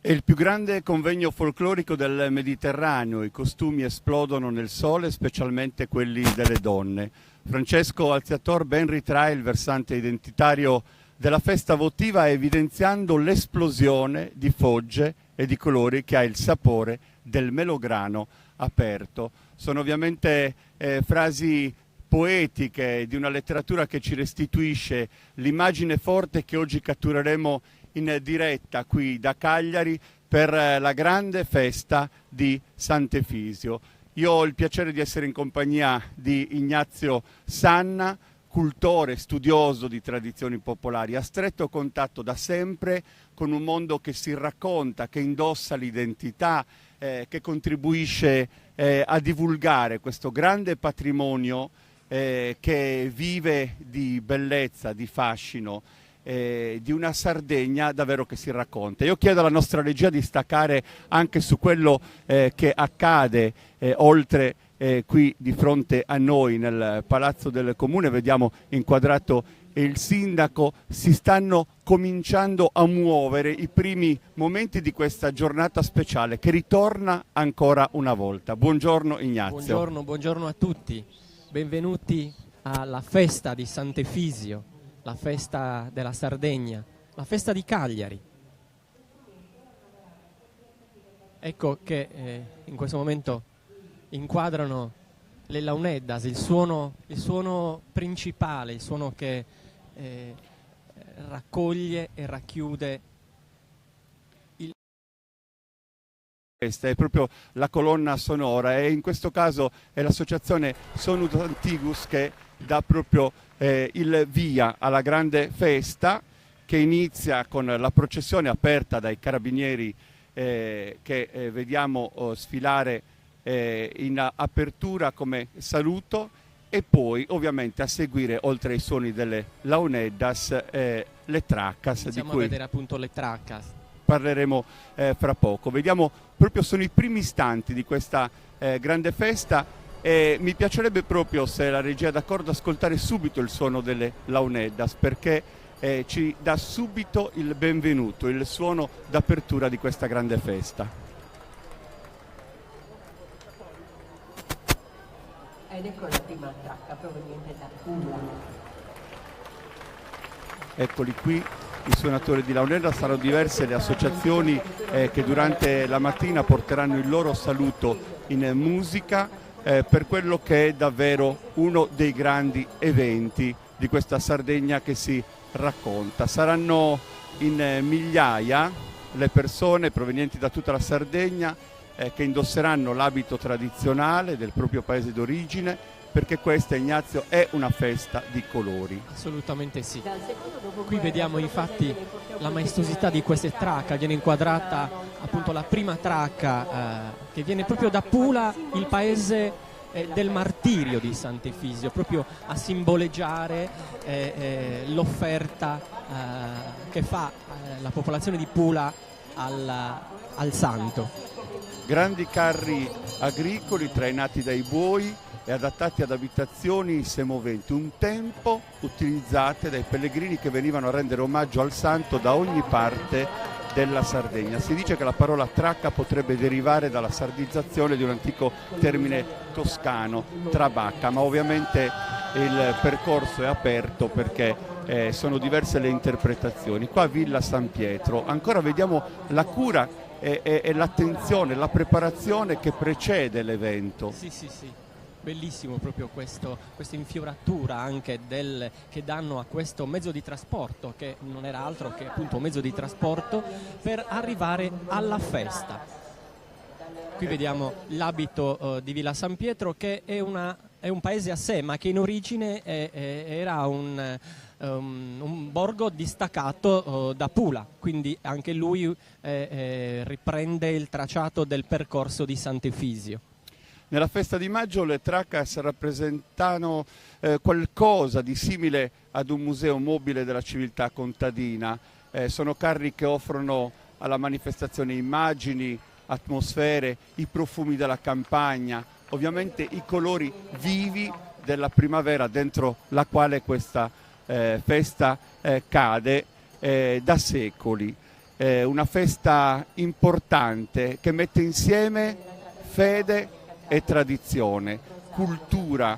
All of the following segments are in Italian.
È il più grande convegno folclorico del Mediterraneo, i costumi esplodono nel sole, specialmente quelli delle donne. Francesco Alziator ben ritrae il versante identitario della festa votiva, evidenziando l'esplosione di fogge e di colori che ha il sapore del melograno aperto. Sono ovviamente frasi poetiche di una letteratura che ci restituisce l'immagine forte che oggi cattureremo in diretta qui da Cagliari per la grande festa di Sant'Efisio. Io ho il piacere di essere in compagnia di Ignazio Sanna, cultore, studioso di tradizioni popolari, a stretto contatto da sempre con un mondo che si racconta, che indossa l'identità, che contribuisce a divulgare questo grande patrimonio che vive di bellezza, di fascino, di una Sardegna davvero che si racconta. Io chiedo alla nostra regia di staccare anche su quello che accade oltre qui di fronte a noi nel Palazzo del Comune. Vediamo inquadrato il sindaco. Si stanno cominciando a muovere i primi momenti di questa giornata speciale che ritorna ancora una volta. Buongiorno Ignazio. Buongiorno a tutti, benvenuti alla festa di Sant'Efisio, la festa della Sardegna, la festa di Cagliari. Ecco che in questo momento inquadrano le launeddas, il suono principale, il suono che raccoglie e racchiude Questa è proprio la colonna sonora e in questo caso è l'associazione Sonus Antigus che dà proprio il via alla grande festa che inizia con la processione aperta dai carabinieri che vediamo sfilare in apertura come saluto, e poi ovviamente a seguire, oltre ai suoni delle launeddas, le tracas. Iniziamo di cui a vedere appunto le tracas. Parleremo fra poco. Vediamo proprio, sono i primi istanti di questa grande festa e mi piacerebbe proprio, se la regia è d'accordo, ascoltare subito il suono delle launeddas, perché ci dà subito il benvenuto, il suono d'apertura di questa grande festa. Ed ecco la prima tracca proveniente da Pula. Eccoli qui i suonatori di launedda. Saranno diverse le associazioni che durante la mattina porteranno il loro saluto in musica per quello che è davvero uno dei grandi eventi di questa Sardegna che si racconta. Saranno in migliaia le persone provenienti da tutta la Sardegna che indosseranno l'abito tradizionale del proprio paese d'origine, perché questa, Ignazio, è una festa di colori. Assolutamente sì. Qui vediamo infatti la maestosità di queste tracca, viene inquadrata appunto la prima tracca che viene proprio da Pula, il paese del martirio di Sant'Efisio, proprio a simboleggiare l'offerta che fa la popolazione di Pula al santo. Grandi carri agricoli trainati dai buoi e adattati ad abitazioni semoventi, un tempo utilizzate dai pellegrini che venivano a rendere omaggio al santo da ogni parte della Sardegna. Si dice che la parola tracca potrebbe derivare dalla sardizzazione di un antico termine toscano, trabacca, ma ovviamente il percorso è aperto perché sono diverse le interpretazioni. Qua Villa San Pietro, ancora vediamo la cura e l'attenzione, la preparazione che precede l'evento. Sì. Bellissimo proprio questa infioratura anche che danno a questo mezzo di trasporto, che non era altro che appunto un mezzo di trasporto per arrivare alla festa. Qui vediamo l'abito di Villa San Pietro, che è un paese a sé, ma che in origine era un borgo distaccato da Pula, quindi anche lui riprende il tracciato del percorso di Sant'Efisio. Nella festa di maggio le tracas rappresentano qualcosa di simile ad un museo mobile della civiltà contadina. Sono carri che offrono alla manifestazione immagini, atmosfere, i profumi della campagna, ovviamente i colori vivi della primavera dentro la quale questa festa cade da secoli. una festa importante che mette insieme fede e tradizione, cultura,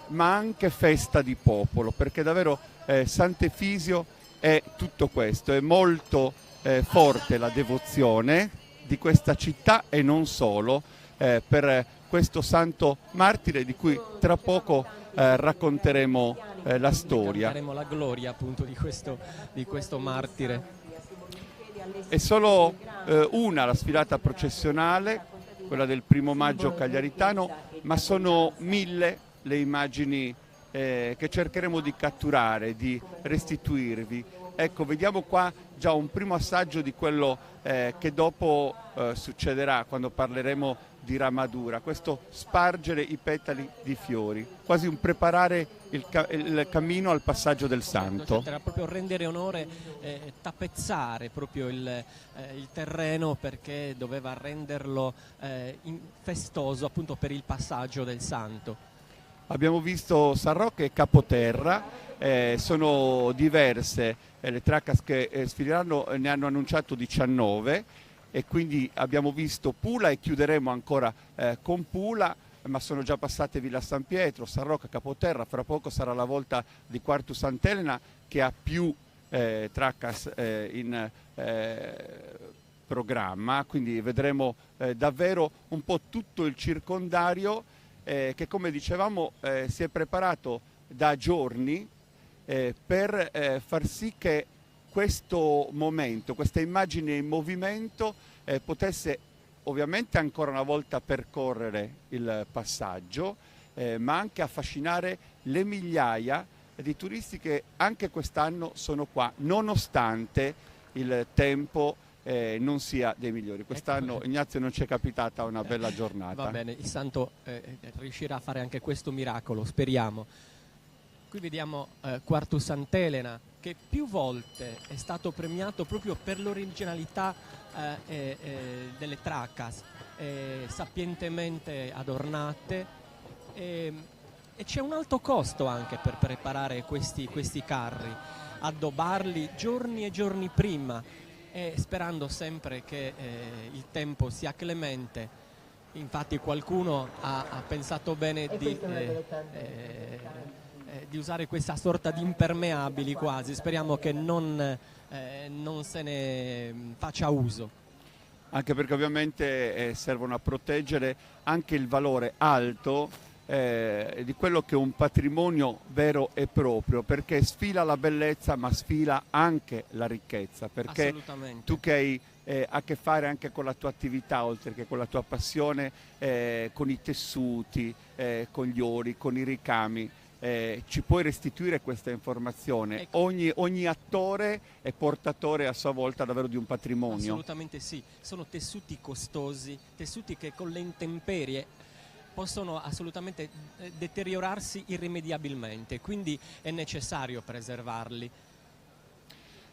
ma anche festa di popolo, perché davvero Sant'Efisio è tutto questo, è molto forte la devozione di questa città e non solo per questo santo martire di cui tra poco racconteremo la storia. Racconteremo la gloria appunto di questo martire. È solo una la sfilata processionale, quella del 1° maggio cagliaritano, ma sono 1000 le immagini che cercheremo di catturare, di restituirvi. Ecco, vediamo qua già un primo assaggio di quello che dopo succederà quando parleremo di Ramadura, questo spargere i petali di fiori, quasi un preparare il cammino al passaggio del santo. Era proprio rendere onore, tappezzare proprio il terreno, perché doveva renderlo festoso appunto per il passaggio del santo. Abbiamo visto San Rocco e Capoterra, sono diverse le Tracas che sfileranno, ne hanno annunciato 19 e quindi abbiamo visto Pula e chiuderemo ancora con Pula, ma sono già passate Villa San Pietro, San Rocco, Capoterra, fra poco sarà la volta di Quartu Sant'Elena che ha più Tracas in programma, quindi vedremo davvero un po' tutto il circondario che, come dicevamo, si è preparato da giorni per far sì che questo momento, questa immagine in movimento potesse ovviamente ancora una volta percorrere il passaggio, ma anche affascinare le migliaia di turisti che anche quest'anno sono qua, nonostante il tempo non sia dei migliori. Quest'anno, Ignazio, non ci è capitata una bella giornata. Va bene, il santo riuscirà a fare anche questo miracolo, speriamo. Qui vediamo Quartu Sant'Elena, che più volte è stato premiato proprio per l'originalità delle Tracas, sapientemente adornate, e c'è un alto costo anche per preparare questi carri, addobbarli giorni e giorni prima, sperando sempre che il tempo sia clemente. Infatti qualcuno ha pensato bene di usare questa sorta di impermeabili quasi, speriamo che non se ne faccia uso. Anche perché ovviamente servono a proteggere anche il valore alto di quello che è un patrimonio vero e proprio, perché sfila la bellezza ma sfila anche la ricchezza, perché tu che hai a che fare anche con la tua attività, oltre che con la tua passione, con i tessuti, con gli ori, con i ricami, ci puoi restituire questa informazione. Ecco. Ogni attore è portatore a sua volta davvero di un patrimonio. Assolutamente sì, sono tessuti costosi, tessuti che con le intemperie possono assolutamente deteriorarsi irrimediabilmente, quindi è necessario preservarli.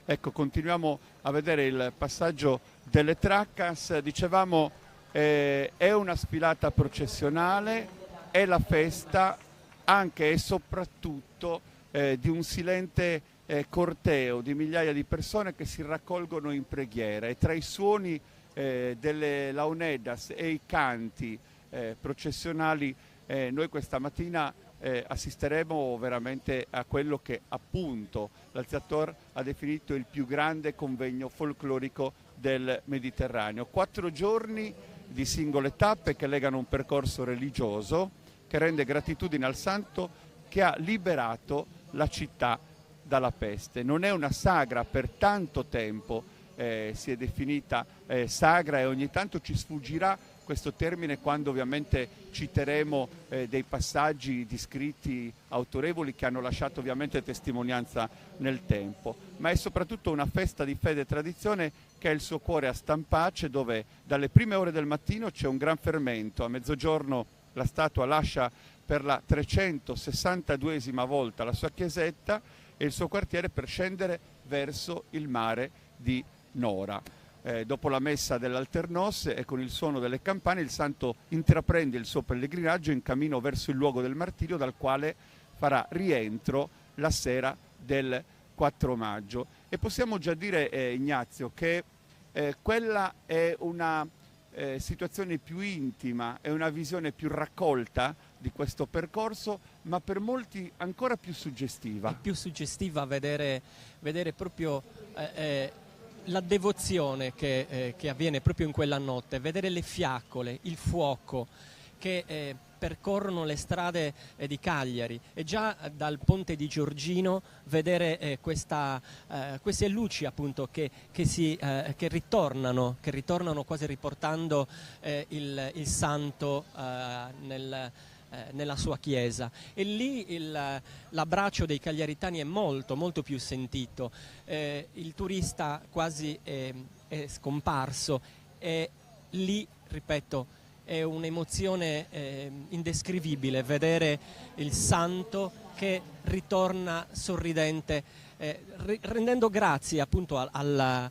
Ecco, continuiamo a vedere il passaggio delle Tracas. Dicevamo, è una sfilata processionale, è la festa anche e soprattutto di un silente corteo di migliaia di persone che si raccolgono in preghiera, e tra i suoni delle launedas e i canti processionali noi questa mattina assisteremo veramente a quello che appunto l'Alziator ha definito il più grande convegno folclorico del Mediterraneo. 4 giorni di singole tappe che legano un percorso religioso che rende gratitudine al santo che ha liberato la città dalla peste. Non è una sagra, per tanto tempo si è definita sagra, e ogni tanto ci sfuggirà questo termine quando ovviamente citeremo dei passaggi di scritti autorevoli che hanno lasciato ovviamente testimonianza nel tempo, ma è soprattutto una festa di fede e tradizione che ha il suo cuore a Stampace, dove dalle prime ore del mattino c'è un gran fermento. A mezzogiorno la statua lascia per la 362esima volta la sua chiesetta e il suo quartiere per scendere verso il mare di Nora. Dopo la messa dell'Alternos e con il suono delle campane il santo intraprende il suo pellegrinaggio in cammino verso il luogo del martirio, dal quale farà rientro la sera del 4 maggio. E possiamo già dire, Ignazio, che quella è una situazione più intima, è una visione più raccolta di questo percorso, ma per molti ancora più suggestiva. È più suggestiva vedere proprio la devozione che avviene proprio in quella notte, vedere le fiaccole, il fuoco che percorrono le strade di Cagliari, e già dal ponte di Giorgino vedere queste luci appunto che ritornano quasi riportando il santo nella sua chiesa, e lì l'abbraccio dei cagliaritani è molto molto più sentito. Il turista quasi è scomparso, e lì, ripeto, è un'emozione indescrivibile vedere il santo che ritorna sorridente, rendendo grazie appunto alla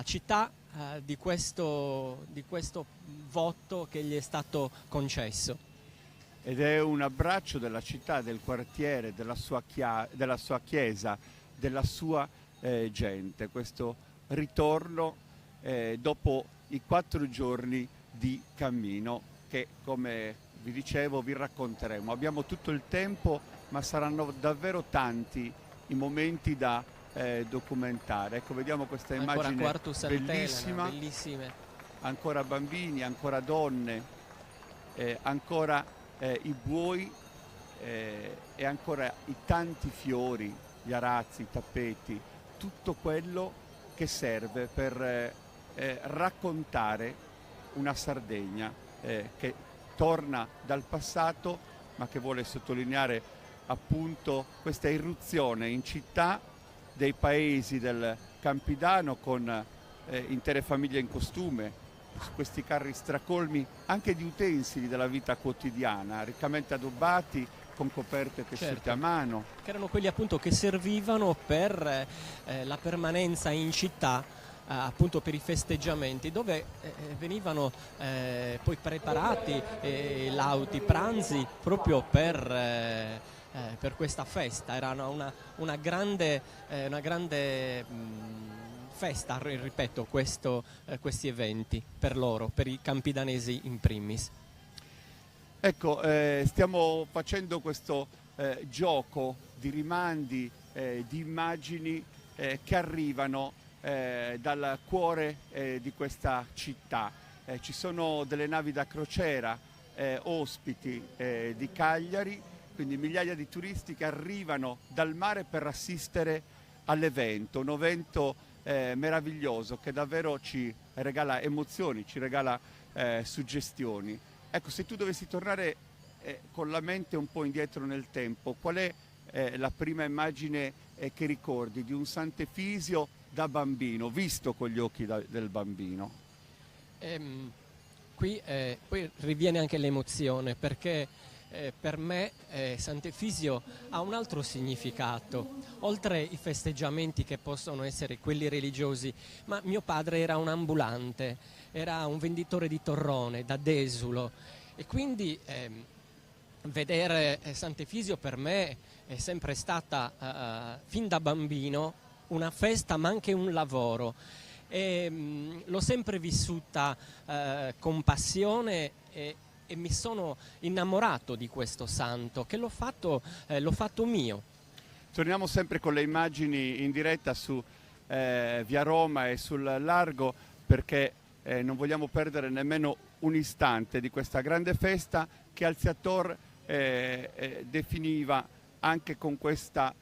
città di questo voto che gli è stato concesso. Ed è un abbraccio della città, del quartiere, della sua chiesa, della sua gente. Questo ritorno dopo i 4 giorni di cammino che, come vi dicevo, vi racconteremo. Abbiamo tutto il tempo, ma saranno davvero tanti i momenti da documentare. Ecco, vediamo questa immagine bellissima. Bellissime. Ancora bambini, ancora donne, ancora i buoi e ancora i tanti fiori, gli arazzi, i tappeti, tutto quello che serve per raccontare una Sardegna che torna dal passato, ma che vuole sottolineare appunto questa irruzione in città dei paesi del Campidano con intere famiglie in costume, su questi carri stracolmi anche di utensili della vita quotidiana, riccamente addobbati con coperte tessute a mano. Che erano quelli appunto che servivano per la permanenza in città, appunto per i festeggiamenti, dove venivano poi preparati lauti pranzi proprio per questa festa. Era una grande festa, ripeto, questi eventi per loro, per i campidanesi in primis. Ecco, stiamo facendo questo gioco di rimandi, di immagini che arrivano dal cuore di questa città. Ci sono delle navi da crociera, ospiti di Cagliari, quindi migliaia di turisti che arrivano dal mare per assistere all'evento, un evento meraviglioso che davvero ci regala emozioni, ci regala suggestioni. Ecco, se tu dovessi tornare con la mente un po' indietro nel tempo, qual è la prima immagine che ricordi di un Sant'Efisio da bambino, visto con gli occhi del bambino? Qui poi riviene anche l'emozione, perché per me Sant'Efisio ha un altro significato, oltre i festeggiamenti che possono essere quelli religiosi. Ma mio padre era un ambulante, era un venditore di torrone da Desulo, e quindi vedere Sant'Efisio per me è sempre stata fin da bambino una festa, ma anche un lavoro, e l'ho sempre vissuta con passione, e mi sono innamorato di questo santo, che l'ho fatto mio. Torniamo sempre con le immagini in diretta su via Roma e sul largo, perché non vogliamo perdere nemmeno un istante di questa grande festa che Alziator definiva anche con questa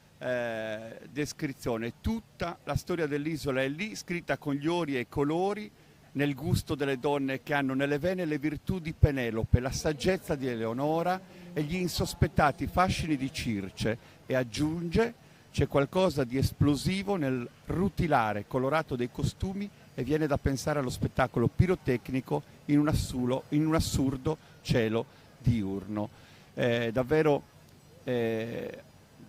descrizione. Tutta la storia dell'isola è lì, scritta con gli ori e i colori, nel gusto delle donne che hanno nelle vene le virtù di Penelope, la saggezza di Eleonora e gli insospettati fascini di Circe, e aggiunge: c'è qualcosa di esplosivo nel rutilare colorato dei costumi, e viene da pensare allo spettacolo pirotecnico in un assurdo cielo diurno. Davvero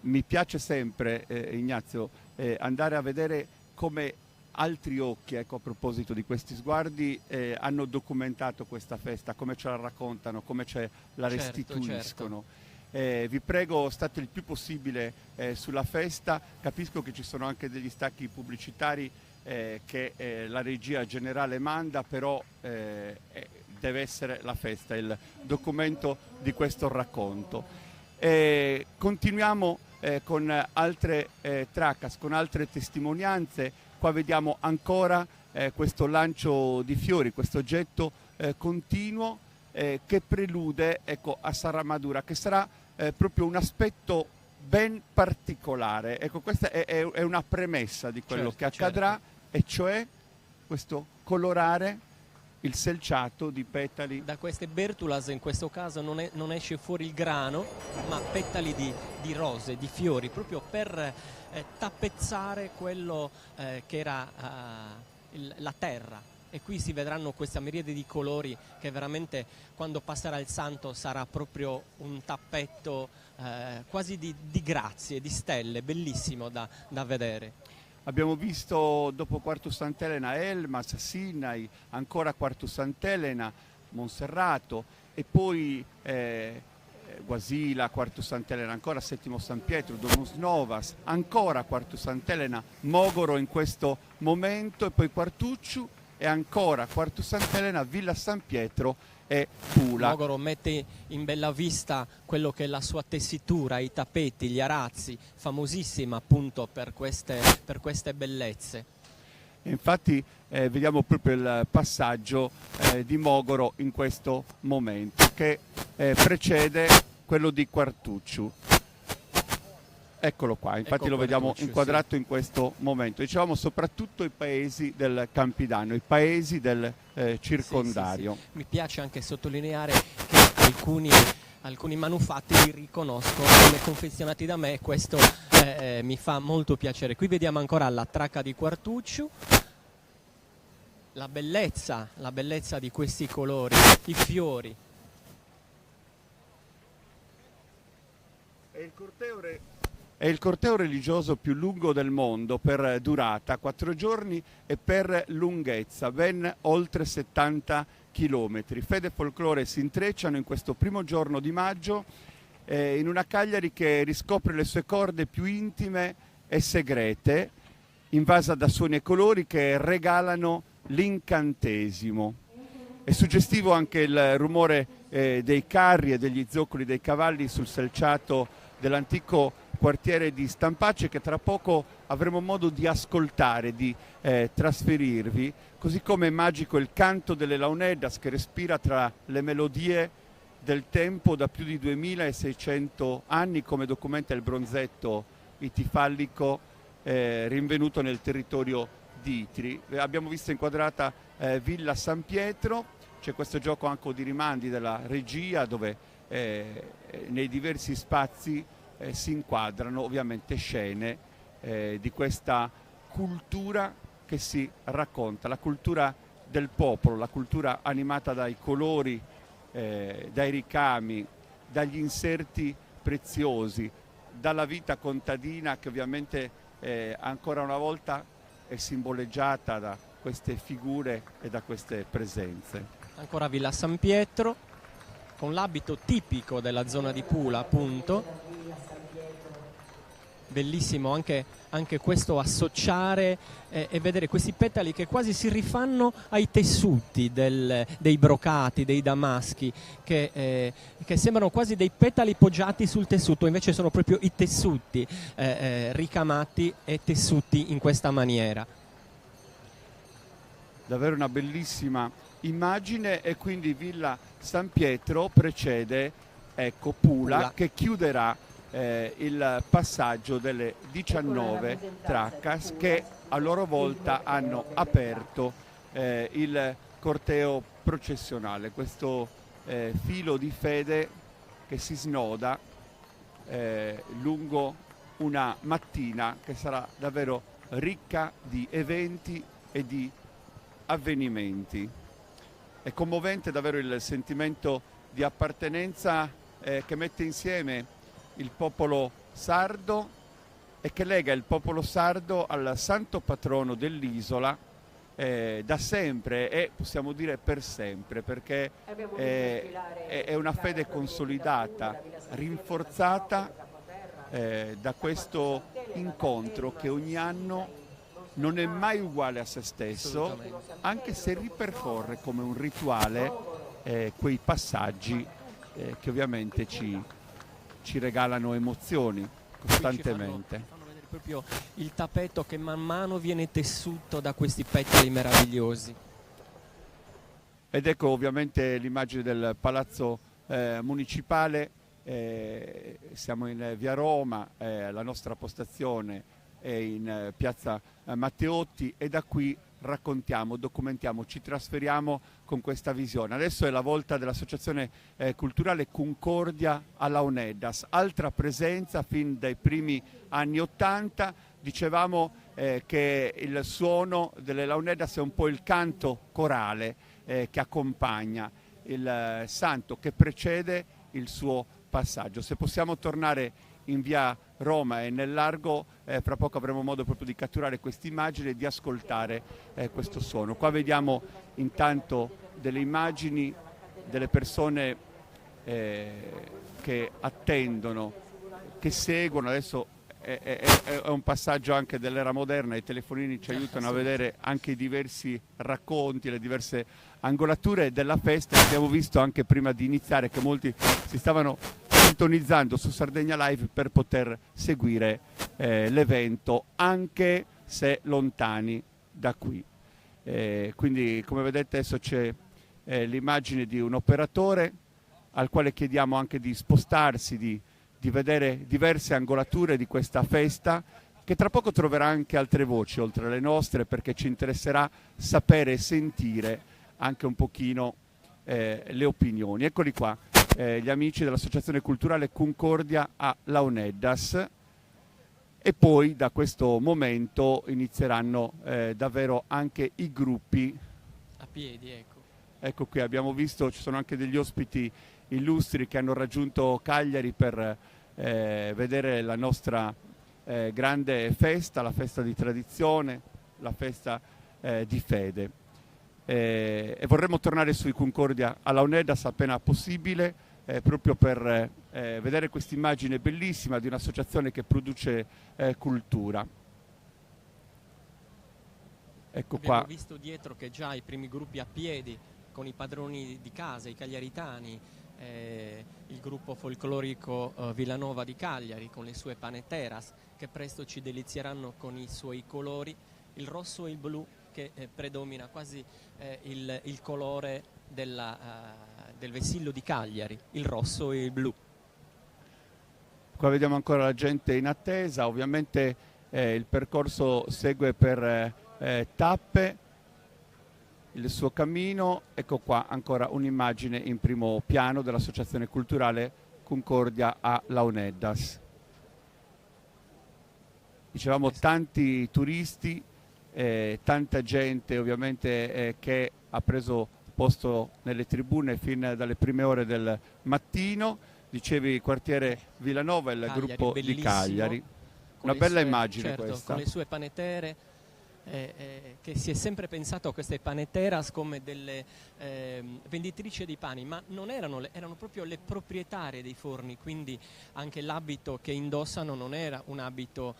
mi piace sempre, Ignazio, andare a vedere come altri occhi, ecco, a proposito di questi sguardi, hanno documentato questa festa, come ce la raccontano, come ce la restituiscono. Certo. Vi prego, state il più possibile sulla festa. Capisco che ci sono anche degli stacchi pubblicitari che la regia generale manda, però deve essere la festa il documento di questo racconto. Continuiamo con altre tracas, con altre testimonianze. Qua vediamo ancora questo lancio di fiori, questo getto continuo che prelude, ecco, a Saramadura, che sarà proprio un aspetto ben particolare. Ecco, questa è una premessa di quello che accadrà, e cioè questo colorare il selciato di petali. Da queste bertulas in questo caso non esce fuori il grano, ma petali di rose, di fiori, proprio per tappezzare quello che era la terra. E qui si vedranno questa miriade di colori che veramente, quando passerà il santo, sarà proprio un tappetto quasi di grazie, di stelle, bellissimo da vedere. Abbiamo visto dopo Quartu Sant'Elena Elmas, Sinai, ancora Quartu Sant'Elena, Monserrato, e poi Guasila, Quartu Sant'Elena, ancora Settimo San Pietro, Domus Novas, ancora Quartu Sant'Elena, Mogoro in questo momento, e poi Quartucciu, e ancora Quartu Sant'Elena, Villa San Pietro e Pula. Mogoro mette in bella vista quello che è la sua tessitura, i tappeti, gli arazzi, famosissima appunto per queste bellezze. E infatti vediamo proprio il passaggio di Mogoro in questo momento, che precede quello di Quartucciu. Eccolo qua, infatti lo vediamo inquadrato in questo momento. Dicevamo soprattutto i paesi del Campidano, i paesi del circondario. Sì. Mi piace anche sottolineare che alcuni manufatti li riconosco come confezionati da me, e questo mi fa molto piacere. Qui vediamo ancora la tracca di Quartucciu, la bellezza di questi colori, i fiori. È il corteo religioso più lungo del mondo per durata, 4 giorni, e per lunghezza, ben oltre 70 chilometri. Fede e folklore si intrecciano in questo primo giorno di maggio in una Cagliari che riscopre le sue corde più intime e segrete, invasa da suoni e colori che regalano l'incantesimo. È suggestivo anche il rumore dei carri e degli zoccoli dei cavalli sul selciato dell'antico quartiere di Stampace, che tra poco avremo modo di ascoltare, di trasferirvi, così come è magico il canto delle launeddas che respira tra le melodie del tempo da più di 2600 anni, come documenta il bronzetto itifallico rinvenuto nel territorio di Itri. Abbiamo visto inquadrata Villa San Pietro, c'è questo gioco anche di rimandi della regia, dove nei diversi spazi si inquadrano ovviamente scene di questa cultura che si racconta, la cultura del popolo, la cultura animata dai colori, dai ricami, dagli inserti preziosi, dalla vita contadina, che ovviamente ancora una volta è simboleggiata da queste figure e da queste presenze. Ancora Villa San Pietro, con l'abito tipico della zona di Pula, appunto. Bellissimo anche questo associare e vedere questi petali che quasi si rifanno ai tessuti dei brocati, dei damaschi, che sembrano quasi dei petali poggiati sul tessuto, invece sono proprio i tessuti ricamati e tessuti in questa maniera. Davvero una bellissima immagine. E quindi Villa San Pietro precede, ecco, Pula, che chiuderà il passaggio delle 19 traccas che a loro volta hanno aperto il corteo processionale, questo filo di fede che si snoda lungo una mattina che sarà davvero ricca di eventi e di avvenimenti. È commovente davvero il sentimento di appartenenza che mette insieme il popolo sardo e che lega il popolo sardo al santo patrono dell'isola, da sempre e possiamo dire per sempre, perché è una fede consolidata, rinforzata da questo incontro che ogni anno non è mai uguale a se stesso, anche se ripercorre come un rituale quei passaggi che ovviamente ci regalano emozioni costantemente. Ci fanno vedere proprio il tappeto che man mano viene tessuto da questi petali meravigliosi. Ed ecco ovviamente l'immagine del palazzo municipale, siamo in via Roma, la nostra postazione è in piazza Matteotti e da qui raccontiamo, documentiamo, ci trasferiamo con questa visione. Adesso è la volta dell'Associazione Culturale Concordia alla Launeddas, altra presenza fin dai primi anni '80. Dicevamo che il suono delle Launeddas è un po' il canto corale che accompagna il santo, che precede il suo passaggio. Se possiamo tornare in via Roma e nel largo, fra poco avremo modo proprio di catturare questa immagine e di ascoltare questo suono. Qua vediamo intanto delle immagini delle persone che attendono, che seguono. Adesso è un passaggio anche dell'era moderna, i telefonini ci aiutano a vedere anche i diversi racconti, le diverse angolature della festa. Abbiamo visto anche prima di iniziare che molti si stavano sintonizzando su Sardegna Live per poter seguire l'evento anche se lontani da qui. Quindi come vedete adesso c'è l'immagine di un operatore al quale chiediamo anche di spostarsi, di vedere diverse angolature di questa festa, che tra poco troverà anche altre voci oltre alle nostre, perché ci interesserà sapere e sentire anche un pochino le opinioni. Eccoli qua, gli amici dell'Associazione Culturale Concordia a Launeddas, e poi da questo momento inizieranno davvero anche i gruppi A piedi, ecco. Ecco qui, abbiamo visto, ci sono anche degli ospiti illustri che hanno raggiunto Cagliari per vedere la nostra grande festa, la festa di tradizione, la festa di fede. E vorremmo tornare sui Concordia alla Launeddas appena possibile, proprio per vedere questa immagine bellissima di un'associazione che produce cultura. Ecco Abbiamo qua. visto dietro che già i primi gruppi a piedi con i padroni di casa, i cagliaritani, il gruppo folclorico Villanova di Cagliari con le sue paneteras, che presto ci delizieranno con i suoi colori, il rosso e il blu, che predomina quasi il colore del vessillo di Cagliari, il rosso e il blu. Qua vediamo ancora la gente in attesa, ovviamente il percorso segue per tappe il suo cammino. Ecco qua ancora un'immagine in primo piano dell'Associazione Culturale Concordia a Launeddas. Dicevamo tanti turisti, tanta gente ovviamente che ha preso posto nelle tribune fin dalle prime ore del mattino. Dicevi quartiere Villanova, il Cagliari, gruppo di bellissimo, Cagliari. Una bella immagine, certo, questa. con le sue panetere, che si è sempre pensato a queste paneteras come delle venditrici di pani, ma non erano proprio le proprietarie dei forni, quindi anche l'abito che indossano non era un abito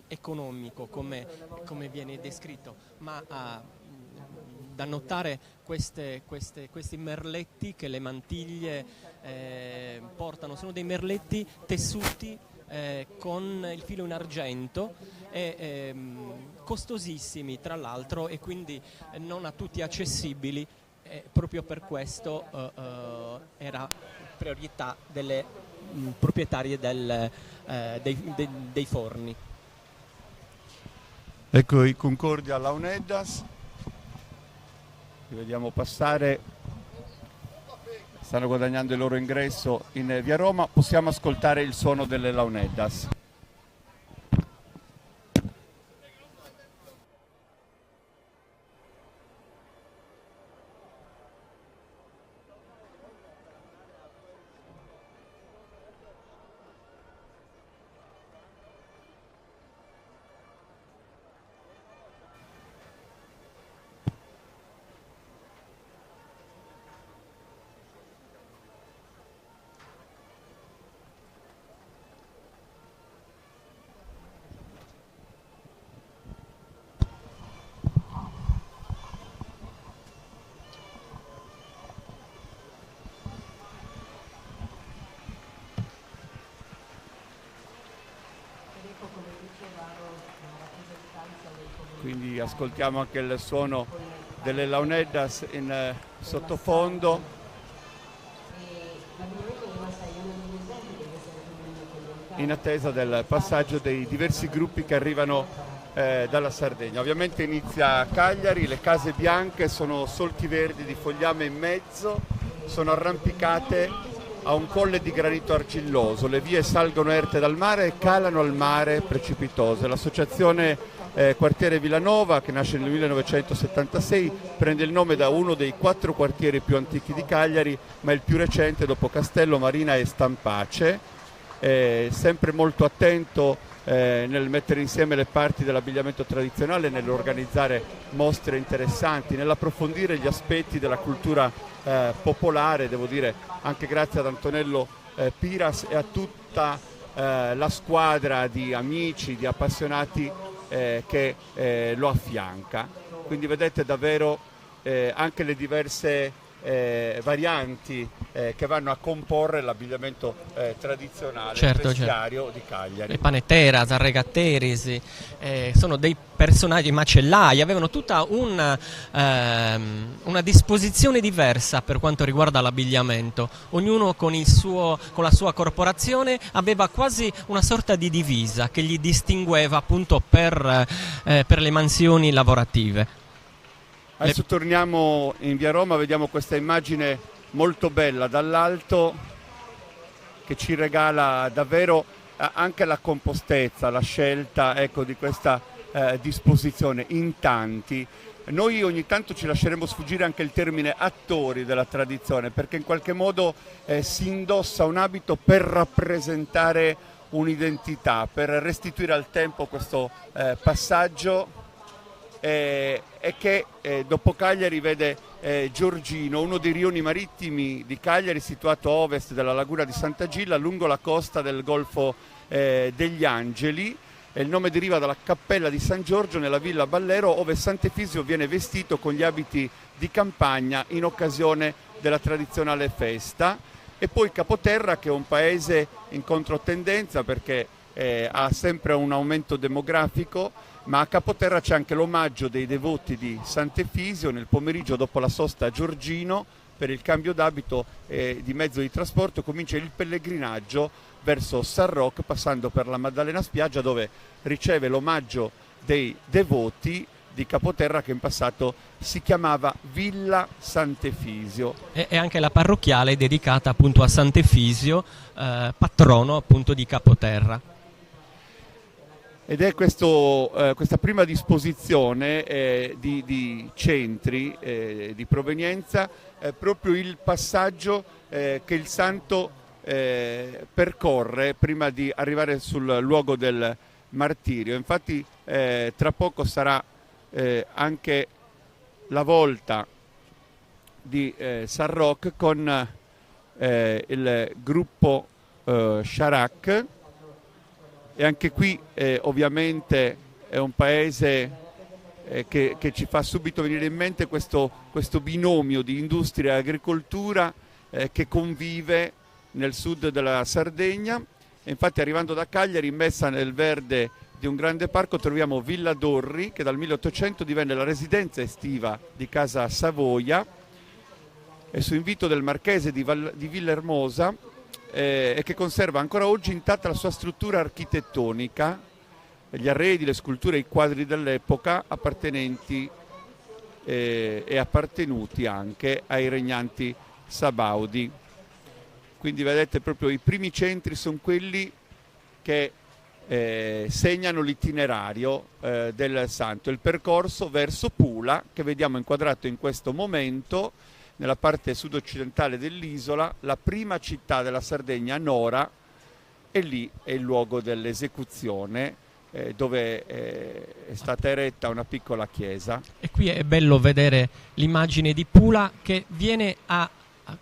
economico come viene descritto, ma da notare questi merletti che le mantiglie portano. Sono dei merletti tessuti con il filo in argento, costosissimi tra l'altro, e quindi non a tutti accessibili, proprio per questo era priorità delle proprietarie dei forni. Ecco i Concordia Launeddas, li vediamo passare, stanno guadagnando il loro ingresso in via Roma. Possiamo ascoltare il suono delle Launeddas. Qui ascoltiamo anche il suono delle launeddas in sottofondo. In attesa del passaggio dei diversi gruppi che arrivano dalla Sardegna. Ovviamente inizia a Cagliari, le case bianche sono solchi verdi di fogliame in mezzo, sono arrampicate a un colle di granito argilloso, le vie salgono erte dal mare e calano al mare precipitose. L'associazione Quartiere Villanova, che nasce nel 1976, prende il nome da uno dei 4 quartieri più antichi di Cagliari, ma il più recente dopo Castello, Marina e Stampace. Sempre molto attento nel mettere insieme le parti dell'abbigliamento tradizionale, nell'organizzare mostre interessanti, nell'approfondire gli aspetti della cultura popolare, devo dire anche grazie ad Antonello Piras e a tutta la squadra di amici, di appassionati che lo affianca. Quindi vedete davvero anche le diverse varianti che vanno a comporre l'abbigliamento tradizionale, vestiario di Cagliari. Le paneteras, arregateris, sono dei personaggi, macellai, avevano tutta una disposizione diversa per quanto riguarda l'abbigliamento. Ognuno con la sua corporazione aveva quasi una sorta di divisa che gli distingueva appunto per le mansioni lavorative. Adesso torniamo in via Roma, vediamo questa immagine molto bella dall'alto che ci regala davvero anche la compostezza, la scelta, ecco, di questa disposizione in tanti. Noi ogni tanto ci lasceremo sfuggire anche il termine attori della tradizione, perché in qualche modo si indossa un abito per rappresentare un'identità, per restituire al tempo questo passaggio. E che dopo Cagliari vede Giorgino, uno dei rioni marittimi di Cagliari, situato a ovest della laguna di Sant'Agilla, lungo la costa del Golfo degli Angeli. Il nome deriva dalla cappella di San Giorgio nella Villa Ballero, ove Sant'Efisio viene vestito con gli abiti di campagna in occasione della tradizionale festa. E poi Capoterra, che è un paese in controtendenza perché ha sempre un aumento demografico, ma a Capoterra c'è anche l'omaggio dei devoti di Sant'Efisio nel pomeriggio dopo la sosta a Giorgino. Per il cambio d'abito di mezzo di trasporto comincia il pellegrinaggio verso San Roque, passando per la Maddalena Spiaggia, dove riceve l'omaggio dei devoti di Capoterra, che in passato si chiamava Villa Sant'Efisio. E anche la parrocchiale dedicata appunto a Sant'Efisio, patrono appunto di Capoterra. Ed è questa prima disposizione di centri di provenienza, proprio il passaggio che il santo percorre prima di arrivare sul luogo del martirio. Infatti tra poco sarà anche la volta di San Roque con il gruppo Charac. E anche qui ovviamente è un paese che ci fa subito venire in mente questo binomio di industria e agricoltura che convive nel sud della Sardegna. E infatti, arrivando da Cagliari, immessa nel verde di un grande parco, troviamo Villa Dorri, che dal 1800 divenne la residenza estiva di Casa Savoia, e su invito del marchese di Villahermosa, e che conserva ancora oggi intatta la sua struttura architettonica, gli arredi, le sculture e i quadri dell'epoca appartenenti e appartenuti anche ai regnanti sabaudi. Quindi vedete, proprio i primi centri sono quelli che segnano l'itinerario del santo, il percorso verso Pula, che vediamo inquadrato in questo momento nella parte sud-occidentale dell'isola, la prima città della Sardegna, Nora, e lì è il luogo dell'esecuzione, dove è stata eretta una piccola chiesa. E qui è bello vedere l'immagine di Pula che viene a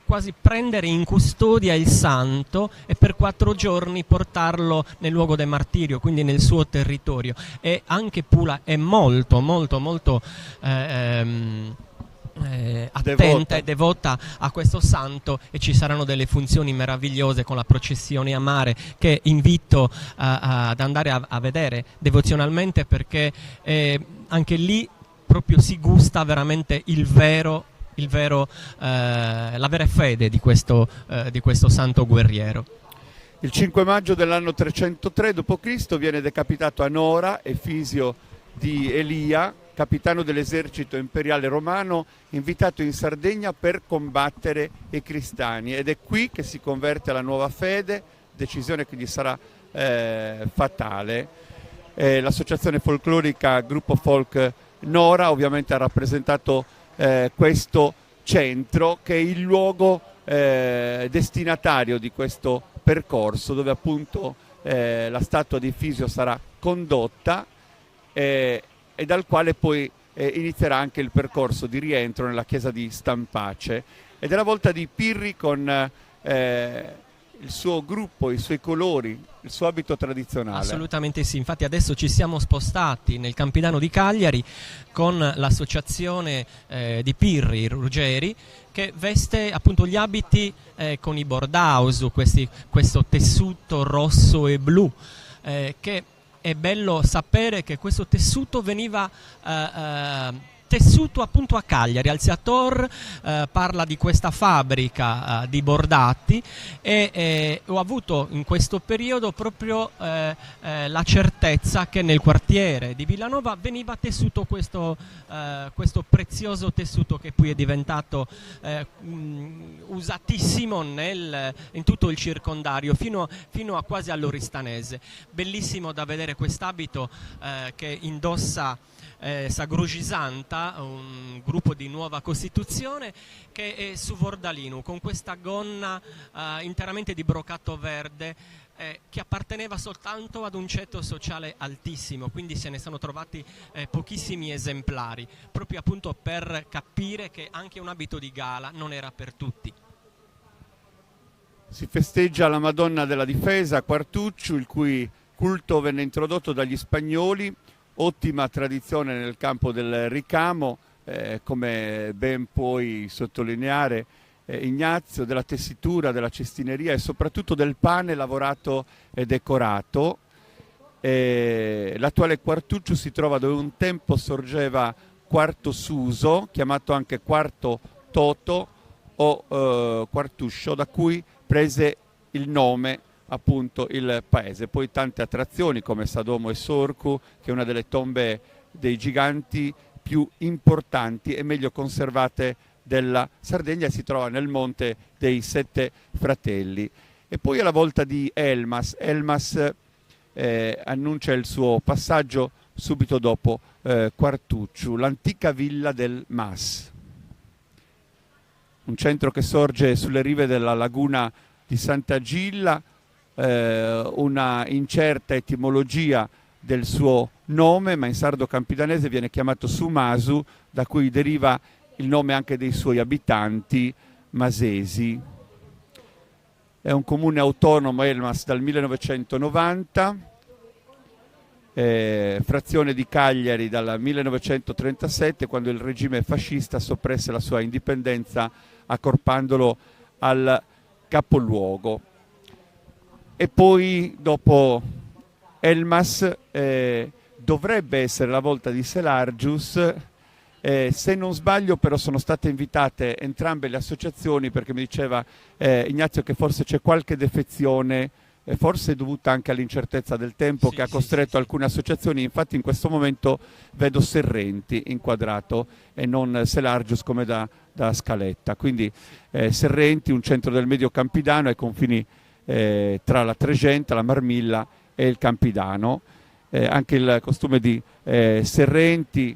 quasi prendere in custodia il santo e per 4 giorni portarlo nel luogo del martirio, quindi nel suo territorio. E anche Pula è molto attenta e devota a questo santo, e ci saranno delle funzioni meravigliose con la processione a mare che invito ad andare a vedere devozionalmente, perché anche lì proprio si gusta veramente la vera fede di questo santo guerriero. Il 5 maggio dell'anno 303 d.C. viene decapitato Anora, Efisio di Elia, capitano dell'esercito imperiale romano, invitato in Sardegna per combattere i cristiani, ed è qui che si converte alla nuova fede, decisione che gli sarà fatale. L'associazione folclorica Gruppo Folk Nora ovviamente ha rappresentato questo centro, che è il luogo destinatario di questo percorso, dove appunto la statua di Efisio sarà condotta e dal quale poi inizierà anche il percorso di rientro nella chiesa di Stampace. Ed è la volta di Pirri con il suo gruppo, i suoi colori, il suo abito tradizionale. Assolutamente sì, infatti adesso ci siamo spostati nel Campidano di Cagliari con l'associazione di Pirri Ruggeri, che veste appunto gli abiti con i bordauso, questo tessuto rosso e blu, che è bello sapere che questo tessuto veniva tessuto appunto a Cagliari. Alziator parla di questa fabbrica di bordati e ho avuto in questo periodo proprio la certezza che nel quartiere di Villanova veniva tessuto questo prezioso tessuto, che poi è diventato usatissimo in tutto il circondario fino a quasi all'Oristanese. Bellissimo da vedere quest'abito che indossa Sagrugisanta, un gruppo di Nuova Costituzione, che è su Vordalinu, con questa gonna interamente di brocato verde, che apparteneva soltanto ad un ceto sociale altissimo, quindi se ne sono trovati pochissimi esemplari, proprio appunto per capire che anche un abito di gala non era per tutti. Si festeggia la Madonna della Difesa a Quartucciu, il cui culto venne introdotto dagli spagnoli. Ottima tradizione nel campo del ricamo, come ben puoi sottolineare Ignazio, della tessitura, della cestineria e soprattutto del pane lavorato e decorato. L'attuale Quartucciu si trova dove un tempo sorgeva Quarto Suso, chiamato anche Quarto Toto o Quartuscio, da cui prese il nome appunto il paese. Poi tante attrazioni come Sadomo e Sorcu, che è una delle tombe dei giganti più importanti e meglio conservate della Sardegna, si trova nel Monte dei Sette Fratelli. E poi è la volta di Elmas. Elmas annuncia il suo passaggio subito dopo Quartucciu, l'antica villa del Mas, un centro che sorge sulle rive della laguna di Sant'Agilla, una incerta etimologia del suo nome, ma in sardo campidanese viene chiamato Sumasu, da cui deriva il nome anche dei suoi abitanti masesi. È un comune autonomo Elmas dal 1990, frazione di Cagliari dal 1937, quando il regime fascista soppresse la sua indipendenza accorpandolo al capoluogo. E poi dopo Elmas dovrebbe essere la volta di Selargius. Se non sbaglio però sono state invitate entrambe le associazioni, perché mi diceva Ignazio che forse c'è qualche defezione, forse dovuta anche all'incertezza del tempo, che ha costretto alcune associazioni. Infatti in questo momento vedo Serrenti inquadrato e non Selargius come da scaletta. Quindi Serrenti, un centro del Medio Campidano ai confini tra la Tregenta, la Marmilla e il Campidano. Anche il costume di Serrenti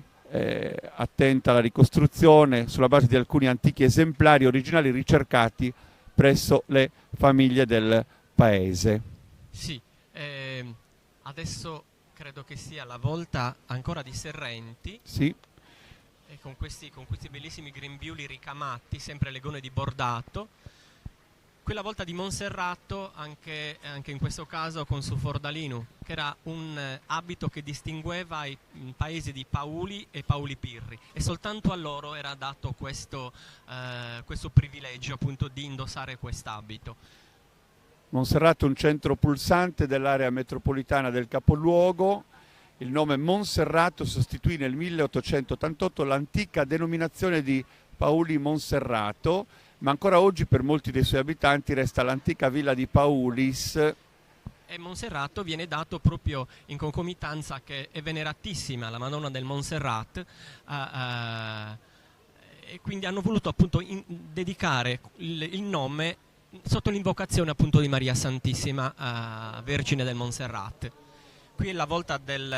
attenta alla ricostruzione sulla base di alcuni antichi esemplari originali ricercati presso le famiglie del paese. Sì, adesso credo che sia la volta ancora di Serrenti. Sì. E con questi bellissimi grembiuli ricamati, sempre legone di bordato. Quella volta di Monserrato, anche in questo caso con su Fordalinu, che era un abito che distingueva i paesi di Pauli e Pauli Pirri, e soltanto a loro era dato questo privilegio appunto di indossare quest'abito. Monserrato, un centro pulsante dell'area metropolitana del capoluogo, Il nome Monserrato sostituì nel 1888 l'antica denominazione di Pauli Monserrato, ma ancora oggi per molti dei suoi abitanti resta l'antica villa di Paulis. E Monserrato viene dato proprio in concomitanza che è veneratissima la Madonna del Montserrat, e quindi hanno voluto appunto dedicare il nome sotto l'invocazione appunto di Maria Santissima, Vergine del Montserrat. Qui è la volta del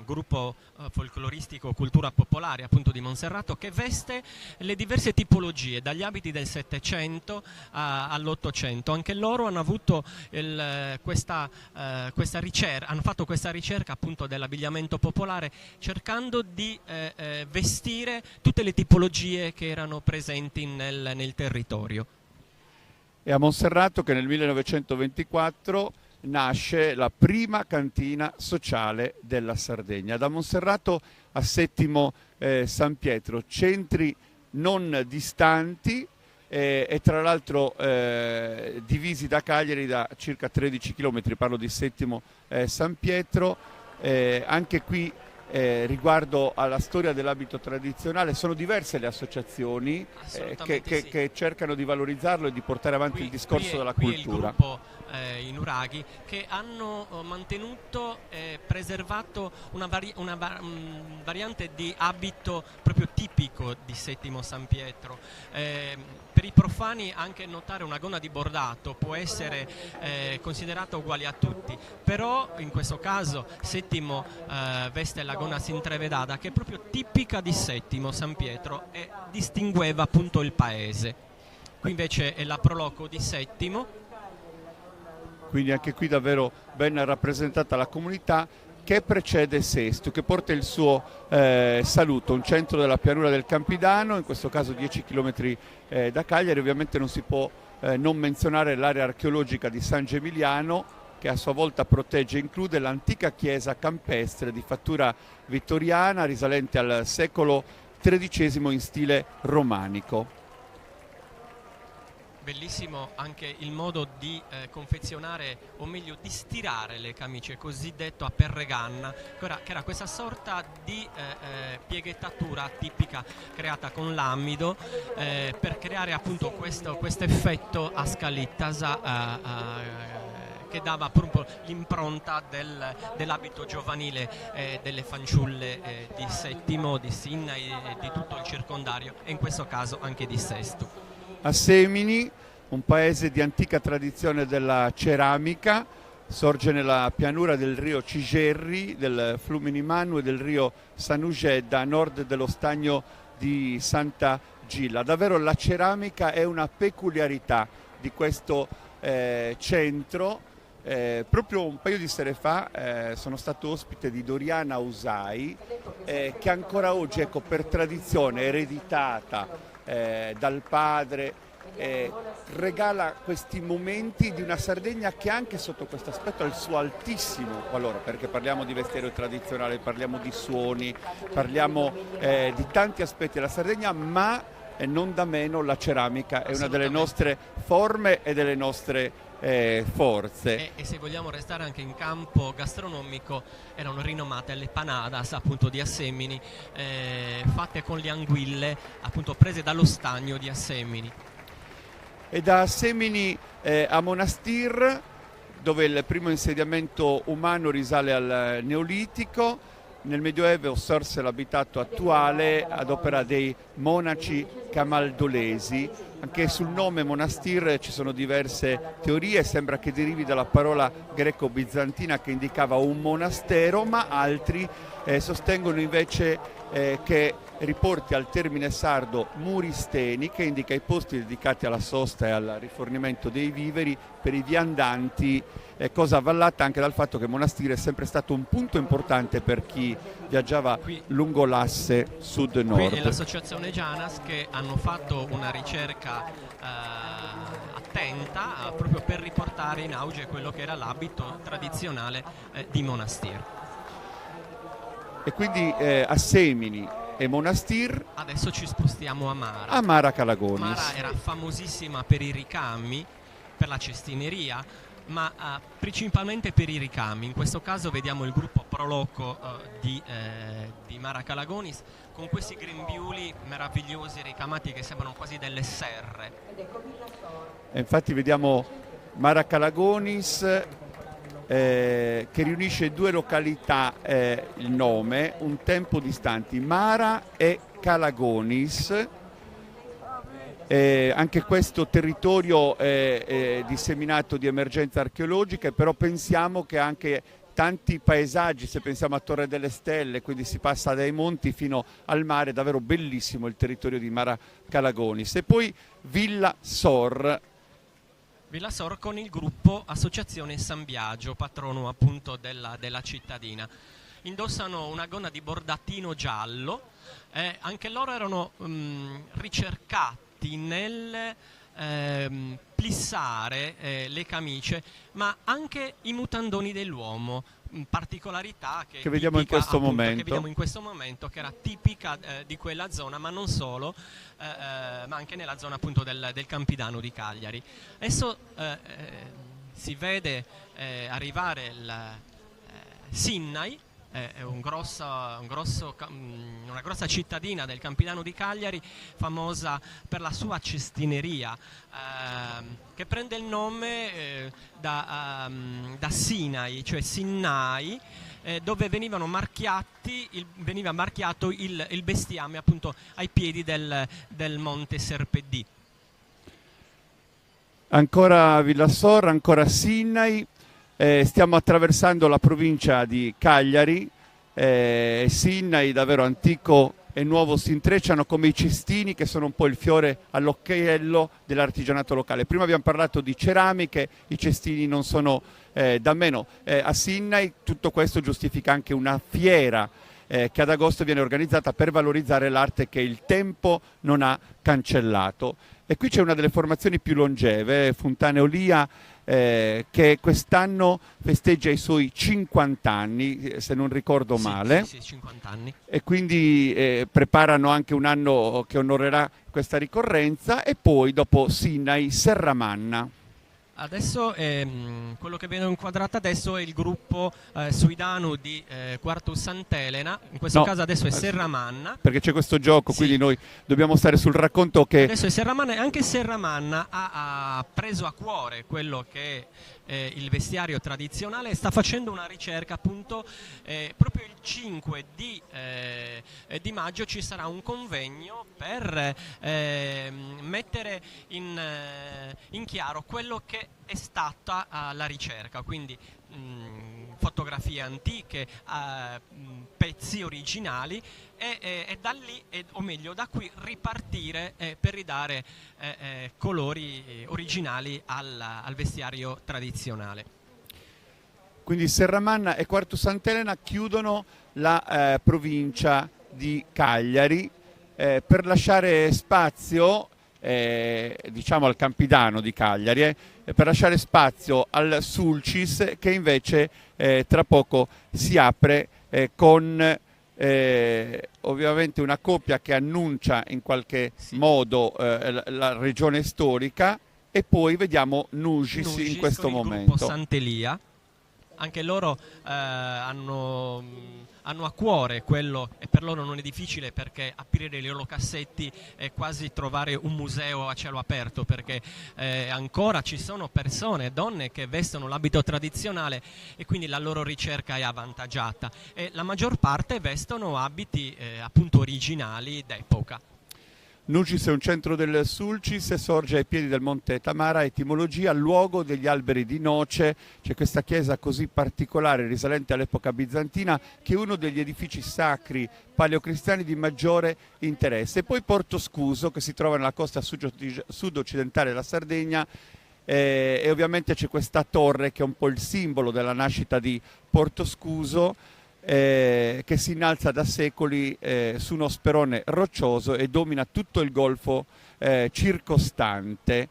gruppo folcloristico Cultura Popolare appunto di Monserrato, che veste le diverse tipologie, dagli abiti del Settecento all'800. Anche loro hanno avuto questa ricerca, hanno fatto questa ricerca appunto dell'abbigliamento popolare, cercando di vestire tutte le tipologie che erano presenti nel territorio. È a Monserrato che nel 1924 nasce la prima cantina sociale della Sardegna. Da Monserrato a Settimo San Pietro, centri non distanti e tra l'altro divisi da Cagliari da circa 13 km, parlo di Settimo San Pietro. Anche qui riguardo alla storia dell'abito tradizionale sono diverse le associazioni che cercano di valorizzarlo e di portare avanti il discorso della cultura. Il gruppo i Nuraghi, che hanno mantenuto e preservato una variante di abito proprio tipico di Settimo San Pietro. Per i profani anche notare una gonna di bordato può essere considerata uguale a tutti, però in questo caso Settimo veste la gonna sintrevedata, che è proprio tipica di Settimo San Pietro e distingueva appunto il paese. Qui invece è la Proloco di Settimo. Quindi anche qui davvero ben rappresentata la comunità, che precede Sesto, che porta il suo saluto, un centro della pianura del Campidano, in questo caso 10 km da Cagliari. Ovviamente non si può non menzionare l'area archeologica di San Gemiliano, che a sua volta protegge e include l'antica chiesa campestre di fattura vittoriana risalente al secolo XIII in stile romanico. Bellissimo anche il modo di confezionare, o meglio di stirare le camicie, cosiddetto a perreganna, che era questa sorta di pieghettatura tipica creata con l'amido per creare appunto questo effetto a scalittasa che dava proprio l'impronta dell'abito giovanile delle fanciulle di Settimo, di Sinna e di tutto il circondario, e in questo caso anche di Sesto. A Semini, un paese di antica tradizione della ceramica, sorge nella pianura del rio Cigerri, del Flumini Manu e del rio Sanugedda, a nord dello stagno di Santa Gilla. Davvero la ceramica è una peculiarità di questo centro. Proprio un paio di sere fa sono stato ospite di Doriana Usai, che ancora oggi, ecco, per tradizione ereditata dal padre, regala questi momenti di una Sardegna che anche sotto questo aspetto ha il suo altissimo valore, perché parliamo di vestiario tradizionale, parliamo di suoni, parliamo di tanti aspetti della Sardegna, ma non da meno la ceramica è una delle nostre forme e delle nostre forze. E se vogliamo restare anche in campo gastronomico, erano rinomate le panadas appunto di Assemini, fatte con le anguille appunto prese dallo stagno di Assemini. E da Assemini a Monastir, dove il primo insediamento umano risale al Neolitico. Nel Medioevo sorse l'abitato attuale ad opera dei monaci camaldolesi. Anche sul nome Monastir ci sono diverse teorie, sembra che derivi dalla parola greco-bizantina che indicava un monastero, ma altri sostengono invece che riporti al termine sardo muristeni, che indica i posti dedicati alla sosta e al rifornimento dei viveri per i viandanti, cosa avvallata anche dal fatto che Monastir è sempre stato un punto importante per chi viaggiava lungo l'asse sud-nord. Qui è l'associazione Gianas che hanno fatto una ricerca attenta proprio per riportare in auge quello che era l'abito tradizionale di Monastir. E quindi a Semini e Monastir. Adesso ci spostiamo a Mara. A Mara Calagonis. Mara era famosissima per i ricami, per la cestineria, ma principalmente per i ricami. In questo caso vediamo il gruppo Proloco di Mara Calagonis con questi grembiuli meravigliosi ricamati che sembrano quasi delle serre. E infatti vediamo Mara Calagonis che riunisce due località, il nome, un tempo distanti, Mara e Calagonis. Anche questo territorio è disseminato di emergenze archeologiche, però pensiamo che anche tanti paesaggi, se pensiamo a Torre delle Stelle, quindi si passa dai monti fino al mare, è davvero bellissimo il territorio di Mara Calagonis. E poi Villa Sor con il gruppo Associazione San Biagio, patrono appunto della cittadina. Indossano una gonna di bordattino giallo, anche loro erano ricercati nel plissare le camicie, ma anche i mutandoni dell'uomo, particolarità che vediamo in questo momento. Che vediamo in questo momento, che era tipica di quella zona, ma non solo, ma anche nella zona appunto del Campidano di Cagliari. Adesso si vede arrivare il Sinnai, una grossa cittadina del Campidano di Cagliari, famosa per la sua cestineria, che prende il nome da Sinai, cioè Sinnai, dove veniva marchiato il bestiame appunto ai piedi del monte Serpedì. Ancora Villasor, ancora Sinnai. Stiamo attraversando la provincia di Cagliari, Sinnai, davvero antico e nuovo, si intrecciano come i cestini, che sono un po' il fiore all'occhiello dell'artigianato locale. Prima abbiamo parlato di ceramiche, i cestini non sono da meno. A Sinnai tutto questo giustifica anche una fiera che ad agosto viene organizzata per valorizzare l'arte che il tempo non ha cancellato. E qui c'è una delle formazioni più longeve, Funtaneolia, che quest'anno festeggia i suoi 50 anni, se non ricordo male. Sì, 50 anni. E quindi preparano anche un anno che onorerà questa ricorrenza. E poi dopo Sinnai, Serramanna. Adesso quello che viene inquadrato adesso è il gruppo Suidanu di Quartus Sant'Elena, in questo caso adesso è Serramanna. Perché c'è questo gioco, sì. Quindi noi dobbiamo stare sul racconto che... Adesso è Serramanna, e anche Serramanna ha preso a cuore quello che è il vestiario tradizionale e sta facendo una ricerca appunto, proprio il 5 di maggio ci sarà un convegno per mettere in chiaro quello che è stata la ricerca, quindi fotografie antiche, pezzi originali e da lì, o meglio da qui, ripartire per ridare colori originali al vestiario tradizionale. Quindi Serramanna e Quartus Sant'Elena chiudono la provincia di Cagliari per lasciare spazio diciamo al Campidano di Cagliari, per lasciare spazio al Sulcis, che invece tra poco si apre con ovviamente una coppia che annuncia in qualche modo la regione storica. E poi vediamo Nugis in questo momento. Gruppo Sant'Elia, anche loro hanno a cuore quello, e per loro non è difficile, perché aprire i loro cassetti è quasi trovare un museo a cielo aperto, perché ancora ci sono persone, donne, che vestono l'abito tradizionale e quindi la loro ricerca è avvantaggiata, e la maggior parte vestono abiti appunto originali d'epoca. Nugis è un centro del Sulcis e sorge ai piedi del Monte Tamara, etimologia luogo degli alberi di noce. C'è questa chiesa così particolare, risalente all'epoca bizantina, che è uno degli edifici sacri paleocristiani di maggiore interesse. E poi Porto Scuso, che si trova nella costa sud-occidentale della Sardegna, e ovviamente c'è questa torre che è un po' il simbolo della nascita di Porto Scuso, che si innalza da secoli su uno sperone roccioso e domina tutto il golfo circostante.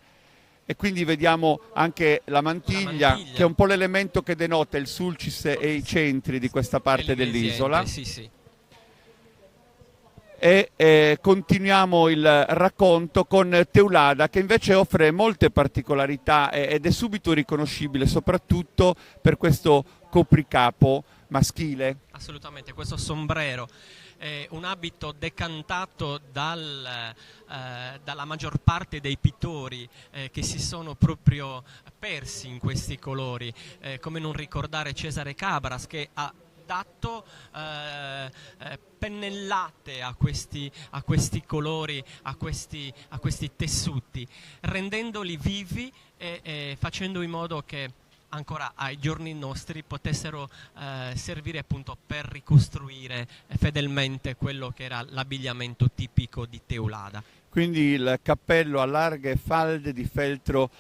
E quindi vediamo anche la mantiglia, che è un po' l'elemento che denota il Sulcis e i centri di questa parte dell'isola. Sì. e continuiamo il racconto con Teulada, che invece offre molte particolarità ed è subito riconoscibile, soprattutto per questo copricapo maschile. Assolutamente, questo sombrero. Un abito decantato dalla maggior parte dei pittori che si sono proprio persi in questi colori, come non ricordare Cesare Cabras, che ha dato pennellate a questi colori, a questi tessuti, rendendoli vivi e facendo in modo che ancora ai giorni nostri potessero servire appunto per ricostruire fedelmente quello che era l'abbigliamento tipico di Teulada. Quindi il cappello a larghe falde di feltro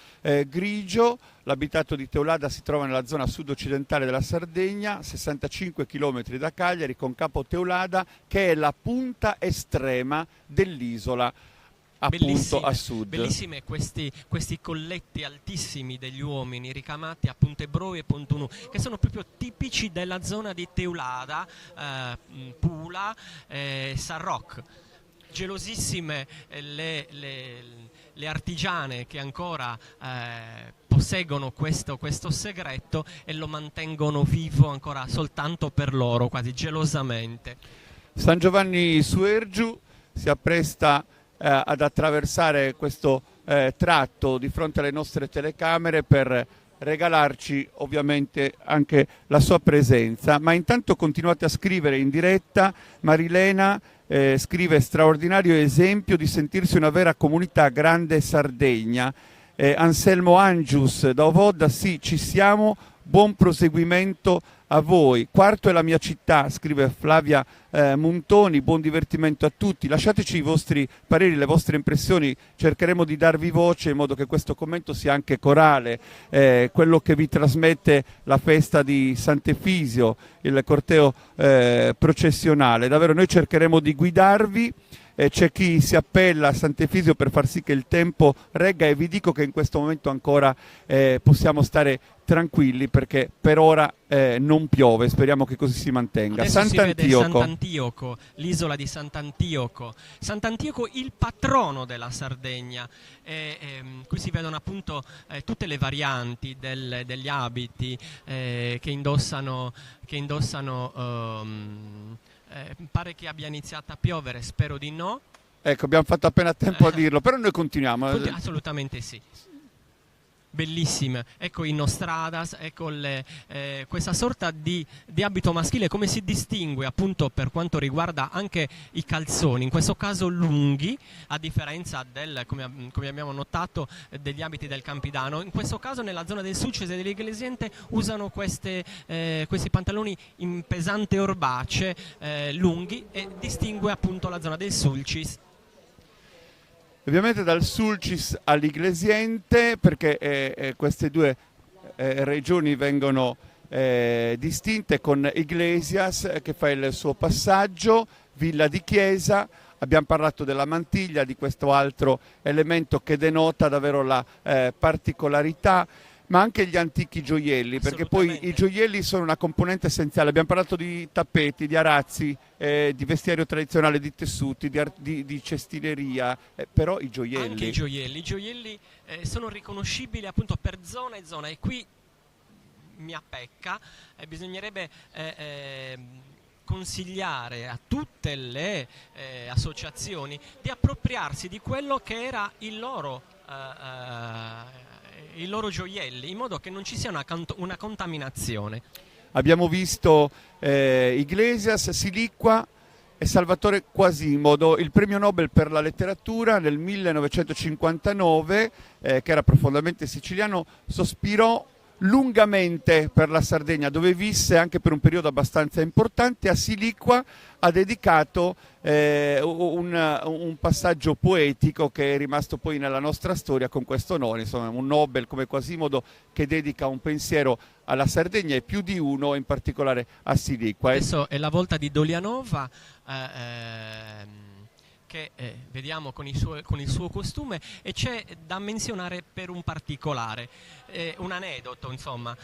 grigio. L'abitato di Teulada si trova nella zona sud-occidentale della Sardegna, 65 km da Cagliari, con Capo Teulada, che è la punta estrema dell'isola, appunto a sud. Bellissime questi colletti altissimi degli uomini ricamati a Punte Broi e Pontunu, che sono proprio tipici della zona di Teulada, Pula, San Roch. Gelosissime le artigiane che ancora posseggono questo segreto e lo mantengono vivo ancora soltanto per loro, quasi gelosamente. San Giovanni Suergiu si appresta ad attraversare questo tratto di fronte alle nostre telecamere per regalarci ovviamente anche la sua presenza, ma intanto continuate a scrivere in diretta. Marilena scrive: straordinario esempio di sentirsi una vera comunità grande Sardegna. Anselmo Angius da Ovodda: sì, ci siamo, buon proseguimento a voi. Quarto è la mia città, scrive Flavia Montoni, buon divertimento a tutti. Lasciateci i vostri pareri, le vostre impressioni, cercheremo di darvi voce in modo che questo commento sia anche corale. Quello che vi trasmette la festa di Sant'Efisio, il corteo processionale. Davvero noi cercheremo di guidarvi. C'è chi si appella a Sant'Efisio per far sì che il tempo regga, e vi dico che in questo momento ancora possiamo stare tranquilli perché per ora non piove, speriamo che così si mantenga. Sant'Antioco, l'isola di Sant'Antioco. Sant'Antioco, il patrono della Sardegna. Qui si vedono appunto tutte le varianti degli abiti che indossano. Pare che abbia iniziato a piovere, spero di no. Ecco, abbiamo fatto appena tempo a dirlo, però noi continuiamo. Assolutamente sì. Bellissime, ecco i nostradas, ecco questa sorta di abito maschile, come si distingue appunto per quanto riguarda anche i calzoni, in questo caso lunghi, a differenza come abbiamo notato, degli abiti del Campidano. In questo caso nella zona del Sulcis e dell'Iglesiente usano questi pantaloni in pesante orbace, lunghi, e distingue appunto la zona del Sulcis. Ovviamente dal Sulcis all'Iglesiente, perché queste due regioni vengono distinte, con Iglesias che fa il suo passaggio, Villa di Chiesa. Abbiamo parlato della mantiglia, di questo altro elemento che denota davvero la particolarità, ma anche gli antichi gioielli, perché poi i gioielli sono una componente essenziale. Abbiamo parlato di tappeti, di arazzi, di vestiario tradizionale, di tessuti, di cestineria, però i gioielli. Anche i gioielli sono riconoscibili appunto per zona e zona, e qui mi appecca, bisognerebbe consigliare a tutte le associazioni di appropriarsi di quello che era i loro gioielli, in modo che non ci sia una contaminazione. Abbiamo visto Iglesias, Siliqua e Salvatore Quasimodo. Il premio Nobel per la letteratura nel 1959, che era profondamente siciliano, sospirò lungamente per la Sardegna, dove visse anche per un periodo abbastanza importante. A Siliqua ha dedicato un passaggio poetico che è rimasto poi nella nostra storia con questo onore. Insomma, un Nobel come Quasimodo che dedica un pensiero alla Sardegna, e più di uno, in particolare a Siliqua. Adesso è la volta di Dolianova, che vediamo con il suo costume, e c'è da menzionare per un particolare, un aneddoto, insomma.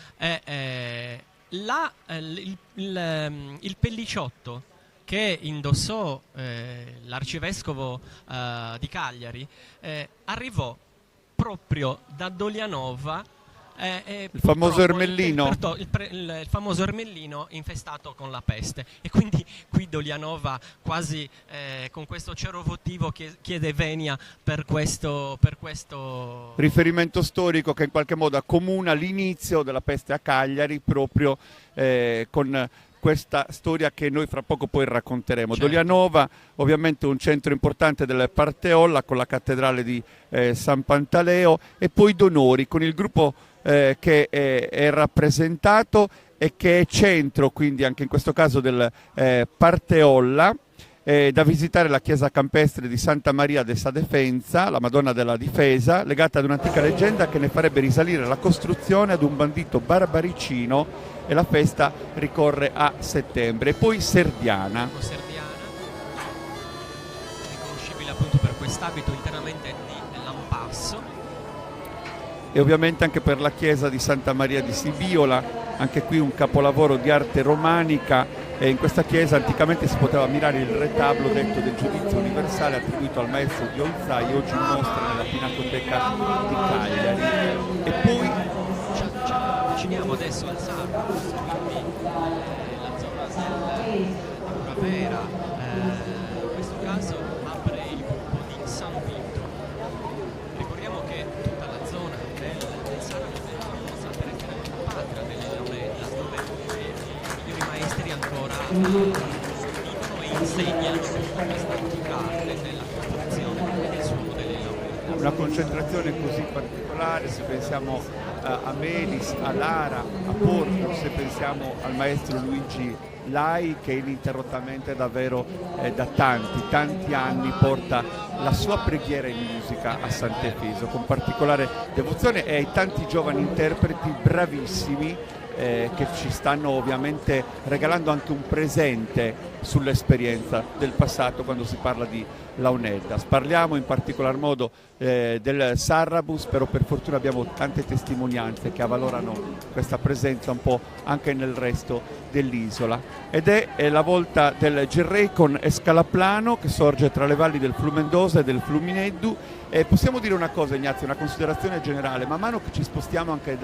Il pelliciotto che indossò l'arcivescovo di Cagliari arrivò proprio da Dolianova, il famoso Ermellino, il famoso Ermellino infestato con la peste, e quindi qui Dolianova quasi con questo cero votivo chiede venia per questo riferimento storico che in qualche modo accomuna l'inizio della peste a Cagliari proprio con questa storia che noi fra poco poi racconteremo. Certo. Dolianova ovviamente un centro importante del Parteolla con la cattedrale di San Pantaleo, e poi Donori con il gruppo che è rappresentato e che è centro quindi anche in questo caso del Parteolla. Da visitare la chiesa campestre di Santa Maria de Sa Defensa, la Madonna della Difesa, legata ad un'antica leggenda che ne farebbe risalire la costruzione ad un bandito barbaricino, e la festa ricorre a settembre. E poi Serdiana, riconoscibile appunto per quest'abito interamente di lampasso, e ovviamente anche per la chiesa di Santa Maria di Sibiola, anche qui un capolavoro di arte romanica. E in questa chiesa anticamente si poteva ammirare il retablo detto del giudizio universale attribuito al maestro di Olzai, oggi in mostra nella Pinacoteca di Cagliari. E poi ci avviciniamo adesso al Sardo, quindi la zona della Pravera, in questo caso apre il gruppo di San Vito. Ricordiamo che tutta la zona del Sardo è famosa per essere la patria delle Leonella, dove i migliori maestri ancora vivono e insegnano questa antica arte della costruzione e del suono delle Leonella. una concentrazione così particolare, se pensiamo a Melis, a Lara, a Porto, se pensiamo al maestro Luigi Lai, che ininterrottamente davvero da tanti anni porta la sua preghiera in musica a Sant'Efeso con particolare devozione, e ai tanti giovani interpreti bravissimi che ci stanno ovviamente regalando anche un presente sull'esperienza del passato quando si parla di Launeddas. Parliamo in particolar modo del Sarrabus, però per fortuna abbiamo tante testimonianze che avvalorano questa presenza un po' anche nel resto dell'isola. Ed è la volta del Gerrei con Escalaplano, che sorge tra le valli del Flumendosa e del Flumineddu. E possiamo dire una cosa, Ignazio, una considerazione generale: man mano che ci spostiamo anche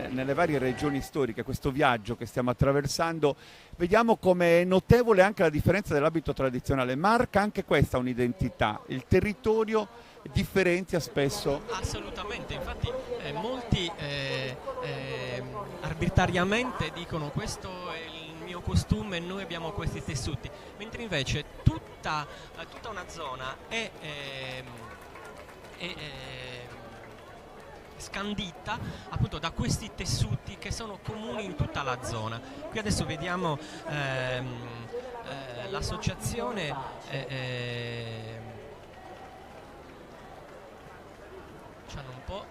nelle varie regioni storiche, questo viaggio che stiamo attraversando, vediamo come è notevole anche la differenza dell'abito tradizionale. Marca anche questa un'identità, il territorio differenzia spesso. Assolutamente, infatti molti arbitrariamente dicono questo è il mio costume e noi abbiamo questi tessuti, mentre invece tutta una zona è scandita appunto da questi tessuti che sono comuni in tutta la zona. Qui adesso vediamo l'associazione un po'.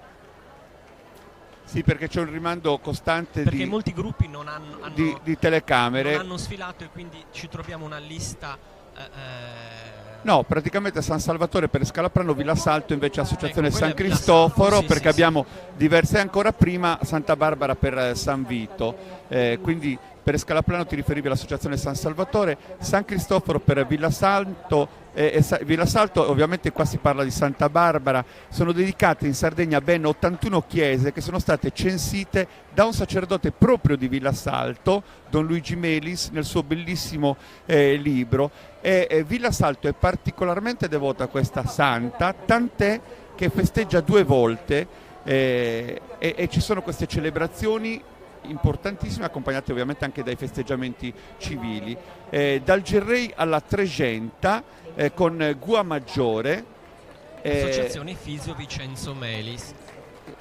Sì, perché c'è un rimando costante perché molti gruppi non hanno di telecamere. Non hanno sfilato, e quindi ci troviamo una lista. No, praticamente San Salvatore per Scalaprano, Villa Salto invece Associazione ecco, San Cristoforo, sì, perché abbiamo diverse ancora prima, Santa Barbara per San Vito, quindi per Scalaplano ti riferivi all'Associazione San Salvatore, San Cristoforo per Villa Salto. Villa Salto, ovviamente qua si parla di Santa Barbara. Sono dedicate in Sardegna ben 81 chiese che sono state censite da un sacerdote proprio di Villa Salto, Don Luigi Melis, nel suo bellissimo libro. Villa Salto è particolarmente devota a questa santa, tant'è che festeggia 2 volte e ci sono queste celebrazioni importantissime, accompagnate ovviamente anche dai festeggiamenti civili, dal Gerrei alla Tregenta, con Gua Maggiore, Associazione Fisio Vincenzo Melis,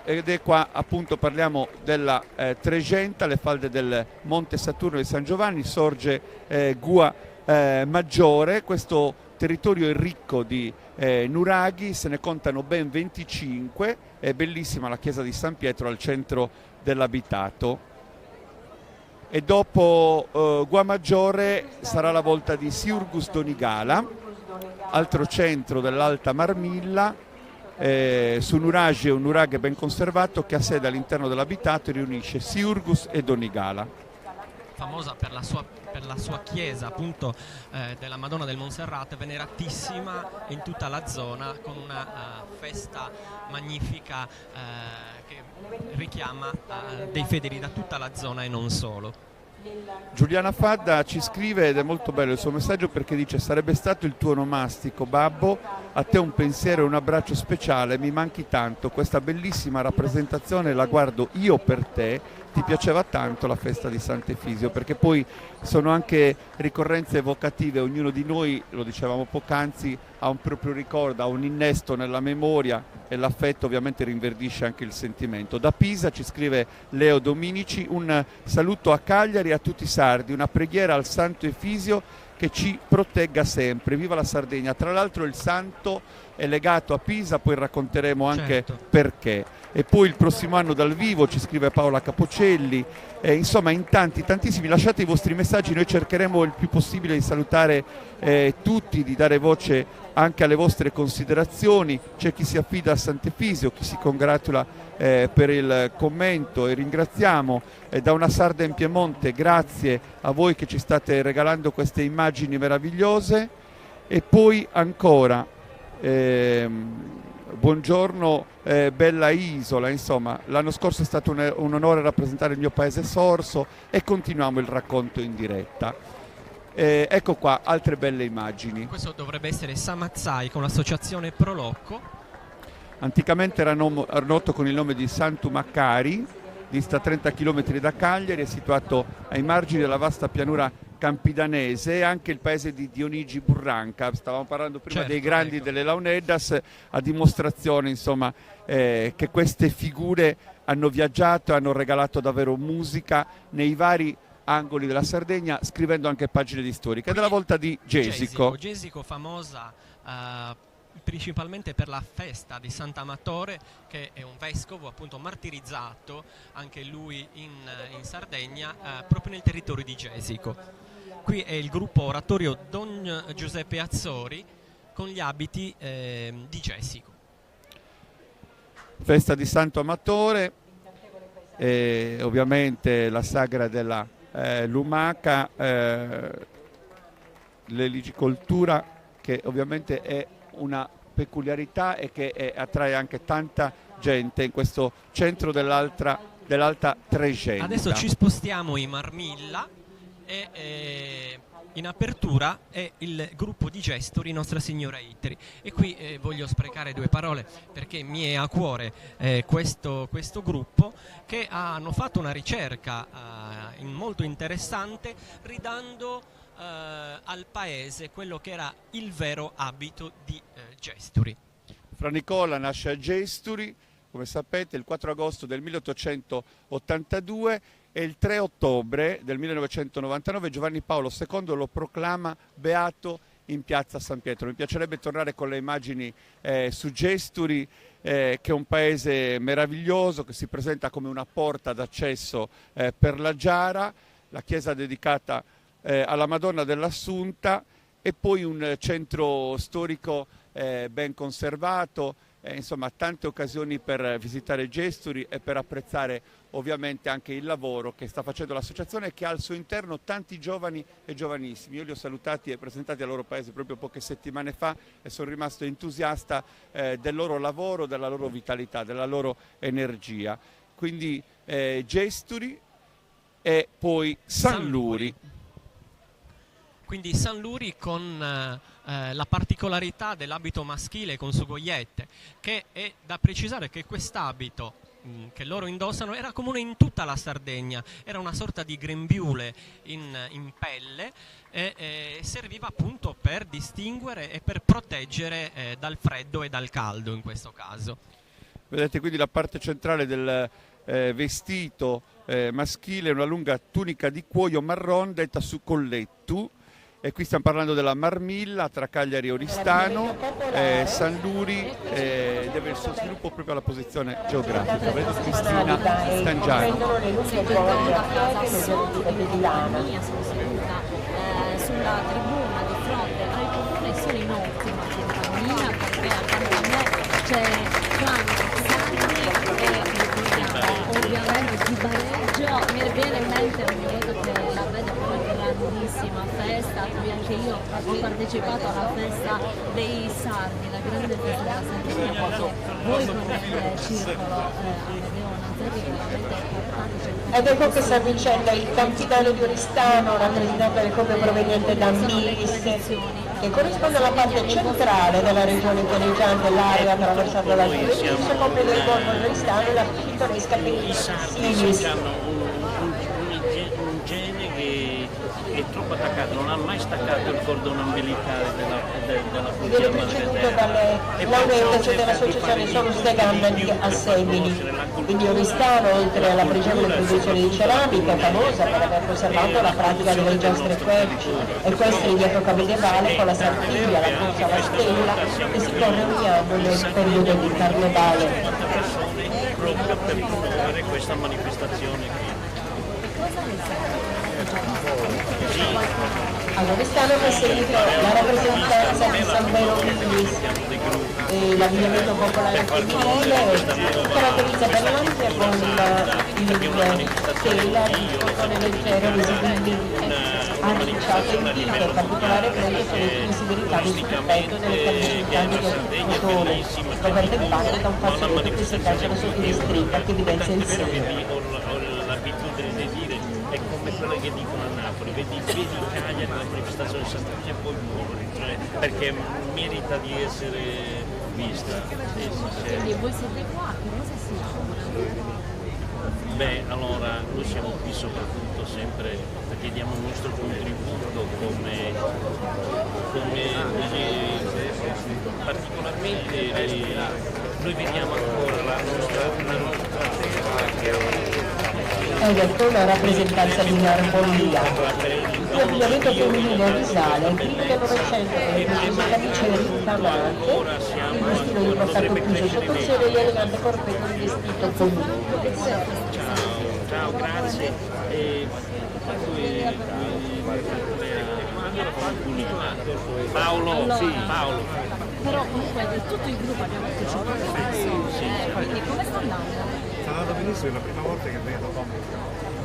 ed è qua appunto parliamo della Tregenta, le falde del Monte Saturno di San Giovanni, sorge Gua Maggiore. Questo territorio è ricco di nuraghi, se ne contano ben 25, è bellissima la chiesa di San Pietro al centro dell'abitato. E dopo Gua Maggiore sarà la volta di Siurgus Donigala, altro centro dell'Alta Marmilla. Su Nuragi è un nuraghe ben conservato che ha sede all'interno dell'abitato e riunisce Siurgus e Donigala. famosa per la sua chiesa, appunto, della Madonna del Monserrate, veneratissima in tutta la zona, con una festa magnifica che richiama dei fedeli da tutta la zona e non solo. Giuliana Fadda ci scrive, ed è molto bello il suo messaggio, perché dice: sarebbe stato il tuo onomastico, babbo, a te un pensiero e un abbraccio speciale, mi manchi tanto, questa bellissima rappresentazione la guardo io per te, ti piaceva tanto la festa di Sant'Efisio, perché poi sono anche ricorrenze evocative, ognuno di noi, lo dicevamo poc'anzi, ha un proprio ricordo, ha un innesto nella memoria, e l'affetto ovviamente rinverdisce anche il sentimento. Da Pisa ci scrive Leo Dominici: un saluto a Cagliari e a tutti i sardi, una preghiera al Santo Efisio che ci protegga sempre, viva la Sardegna. Tra l'altro il santo è legato a Pisa, poi racconteremo anche perché. E poi il prossimo anno dal vivo, ci scrive Paola Capocelli. Insomma, in tantissimi, lasciate i vostri messaggi, noi cercheremo il più possibile di salutare tutti, di dare voce anche alle vostre considerazioni. C'è chi si affida a Sant'Efisio, chi si congratula per il commento, e ringraziamo da una sarda in Piemonte, grazie a voi che ci state regalando queste immagini meravigliose. E poi ancora buongiorno bella isola, insomma l'anno scorso è stato un onore rappresentare il mio paese Sorso, e continuiamo il racconto in diretta. Ecco qua altre belle immagini. Questo dovrebbe essere Samazzai con l'associazione Prolocco. Anticamente era noto con il nome di Santu Maccari, dista 30 km da Cagliari, è situato ai margini della vasta pianura campidanese, e anche il paese di Dionigi Burranca. Stavamo parlando prima dei grandi delle Launeddas, a dimostrazione insomma che queste figure hanno viaggiato e hanno regalato davvero musica nei vari angoli della Sardegna, scrivendo anche pagine di storia. Ed è la volta di Gesico. Gesico famosa principalmente per la festa di Sant'Amatore, che è un vescovo appunto martirizzato anche lui in Sardegna, proprio nel territorio di Gesico. Qui è il gruppo oratorio Don Giuseppe Azzori con gli abiti di Gesico. Festa di Santo Amatore, ovviamente la sagra della lumaca, l'eligicoltura, che ovviamente è una peculiarità e che attrae anche tanta gente in questo centro dell'Alta Trecenta. Adesso ci spostiamo in Marmilla e in apertura è il gruppo di gestori Nostra Signora Itri, e qui voglio sprecare due parole perché mi è a cuore questo gruppo, che hanno fatto una ricerca molto interessante, ridando al paese quello che era il vero abito di Gesturi. Fra Nicola nasce a Gesturi, come sapete, il 4 agosto del 1882, e il 3 ottobre del 1999 Giovanni Paolo II lo proclama beato in piazza San Pietro. Mi piacerebbe tornare con le immagini su Gesturi, che è un paese meraviglioso, che si presenta come una porta d'accesso per la Giara, la chiesa dedicata alla Madonna dell'Assunta, e poi un centro storico ben conservato, insomma tante occasioni per visitare Gesturi e per apprezzare ovviamente anche il lavoro che sta facendo l'associazione, che ha al suo interno tanti giovani e giovanissimi. Io li ho salutati e presentati al loro paese proprio poche settimane fa e sono rimasto entusiasta del loro lavoro, della loro vitalità, della loro energia. Quindi Gesturi e poi San Luri. Quindi San Luri con la particolarità dell'abito maschile con sugogliette, che è da precisare che quest'abito che loro indossano era comune in tutta la Sardegna, era una sorta di grembiule in pelle, e serviva appunto per distinguere e per proteggere dal freddo e dal caldo in questo caso. Vedete quindi la parte centrale del vestito maschile, una lunga tunica di cuoio marron detta su collettu. E qui stiamo parlando della Marmilla tra Cagliari e Oristano. San Luri deve il suo sviluppo proprio alla posizione geografica. Vedo Cristina Stangiano. Sulla tribuna di fronte al comune sono in ottima compagnia, perché accanto a me c'è Franco Sardi e ovviamente di Bareggio. Mi viene in mente ogni volta che la ricordatevi, anche io ho partecipato alla festa dei sardi, la grande festa della Sardegna, perché voi con il circolo Amedeo Nazarri veramente portate. Ed ecco che sta vincendo il Campidano di Oristano, rappresentato dal come proveniente da Milis, che corrisponde alla parte centrale della regione pianeggiante, l'area attraversata dal Fiume, copre del Golfo di Oristano e la pittoresca penisola Silis. Un genio che è troppo attaccato, non ha mai staccato il cordone umbilicale della Viene preceduto dalle laureate dell'associazione Solus de Gamben a Semini. Quindi Oristano, oltre alla pregevole produzione di ceramica, è famosa per aver conservato la pratica delle giostre equestri di epoca medievale con la Sartiglia, la Corsa, la Stella, che si corre ogni anno nel periodo di Carnevale. Proprio per promuovere questa manifestazione qui. Allora, Oristano ha seguito la rappresentanza di San Milis e l'abbigliamento popolare femminile, caratterizza per l'ampia con il tela di cotone leggero visibilmente arricciato in dito. In particolare prende sono i visibilità sul petto delle caratteristiche di cotone, coperte in parte da un fazzoletto che si cacciano sotto le strisce che evidenzia il seno. L'abitudine di dire è come quello che dicono a Napoli, vedi Cagliari la manifestazione Sant'Agata e poi muore, cioè, perché merita di essere vista. Quindi voi siete qua, che cosa si lavora? Beh, allora noi siamo qui soprattutto sempre perché diamo il nostro contributo come particolarmente noi vediamo ancora la nostra terra Ed ecco una rappresentanza di un'armonia. L'abbigliamento femminile risale al primo del Novecento con le preziose camicie ricamate, il vestito di broccato chiuso sotto il seno e l'elegante corpetto di vestito comune. Ciao, grazie. Paolo, Allora, sì, Paolo. Però comunque di tutto il gruppo abbiamo partecipato alle persone, quindi come sta andando? Sta andando benissimo, è la prima volta che vedo la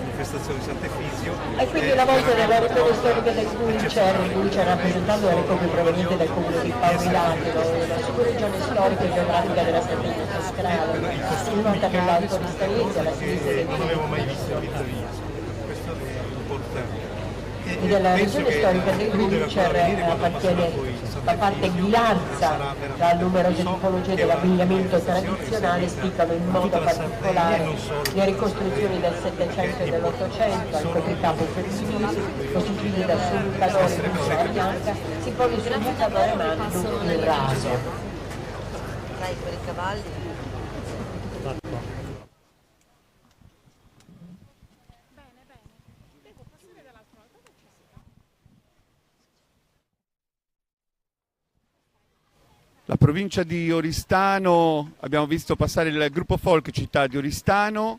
manifestazione di Sant'Efisio. E quindi la volta della regione storica del Gulcer rappresentando era proprio proveniente dal comune di Paovilagro, la subregione storica e geografica della Sardegna centrale, situata nell'Alto di Staiese, alla sinistra del Non avevo mai visto Vittorino, questo è importante. e della regione storica del Gulcer appartiene la parte Ghilarza, la numerose tipologie dell'abbigliamento tradizionale spiccano in modo particolare le ricostruzioni del Settecento e dell'Ottocento, al copricapo femminile, costituiti da sultadore in mussola bianca, si pone sul mucatore manto in raso. Dai, quei cavalli. La provincia di Oristano, abbiamo visto passare il gruppo folk Città di Oristano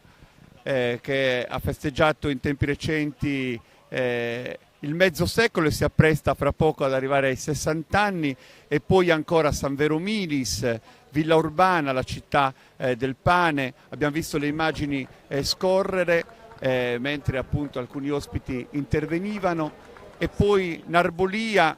che ha festeggiato in tempi recenti il mezzo secolo e si appresta fra poco ad arrivare ai 60 anni, e poi ancora San Vero Milis, Villa Urbana, la città del pane. Abbiamo visto le immagini scorrere mentre appunto alcuni ospiti intervenivano, e poi Narbolia,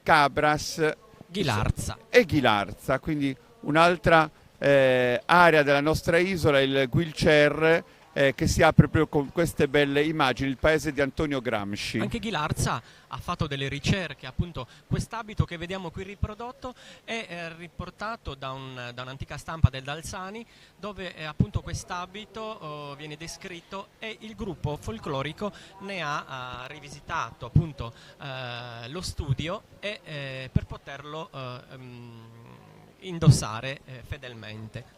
Cabras, Ghilarza. e Ghilarza, quindi un'altra area della nostra isola, il Gulcer, che si apre proprio con queste belle immagini, il paese di Antonio Gramsci. Anche Ghilarza ha fatto delle ricerche, appunto quest'abito che vediamo qui riprodotto è riportato da un'antica stampa del Dalsani, dove appunto quest'abito viene descritto e il gruppo folclorico ne ha rivisitato appunto lo studio e per poterlo indossare fedelmente.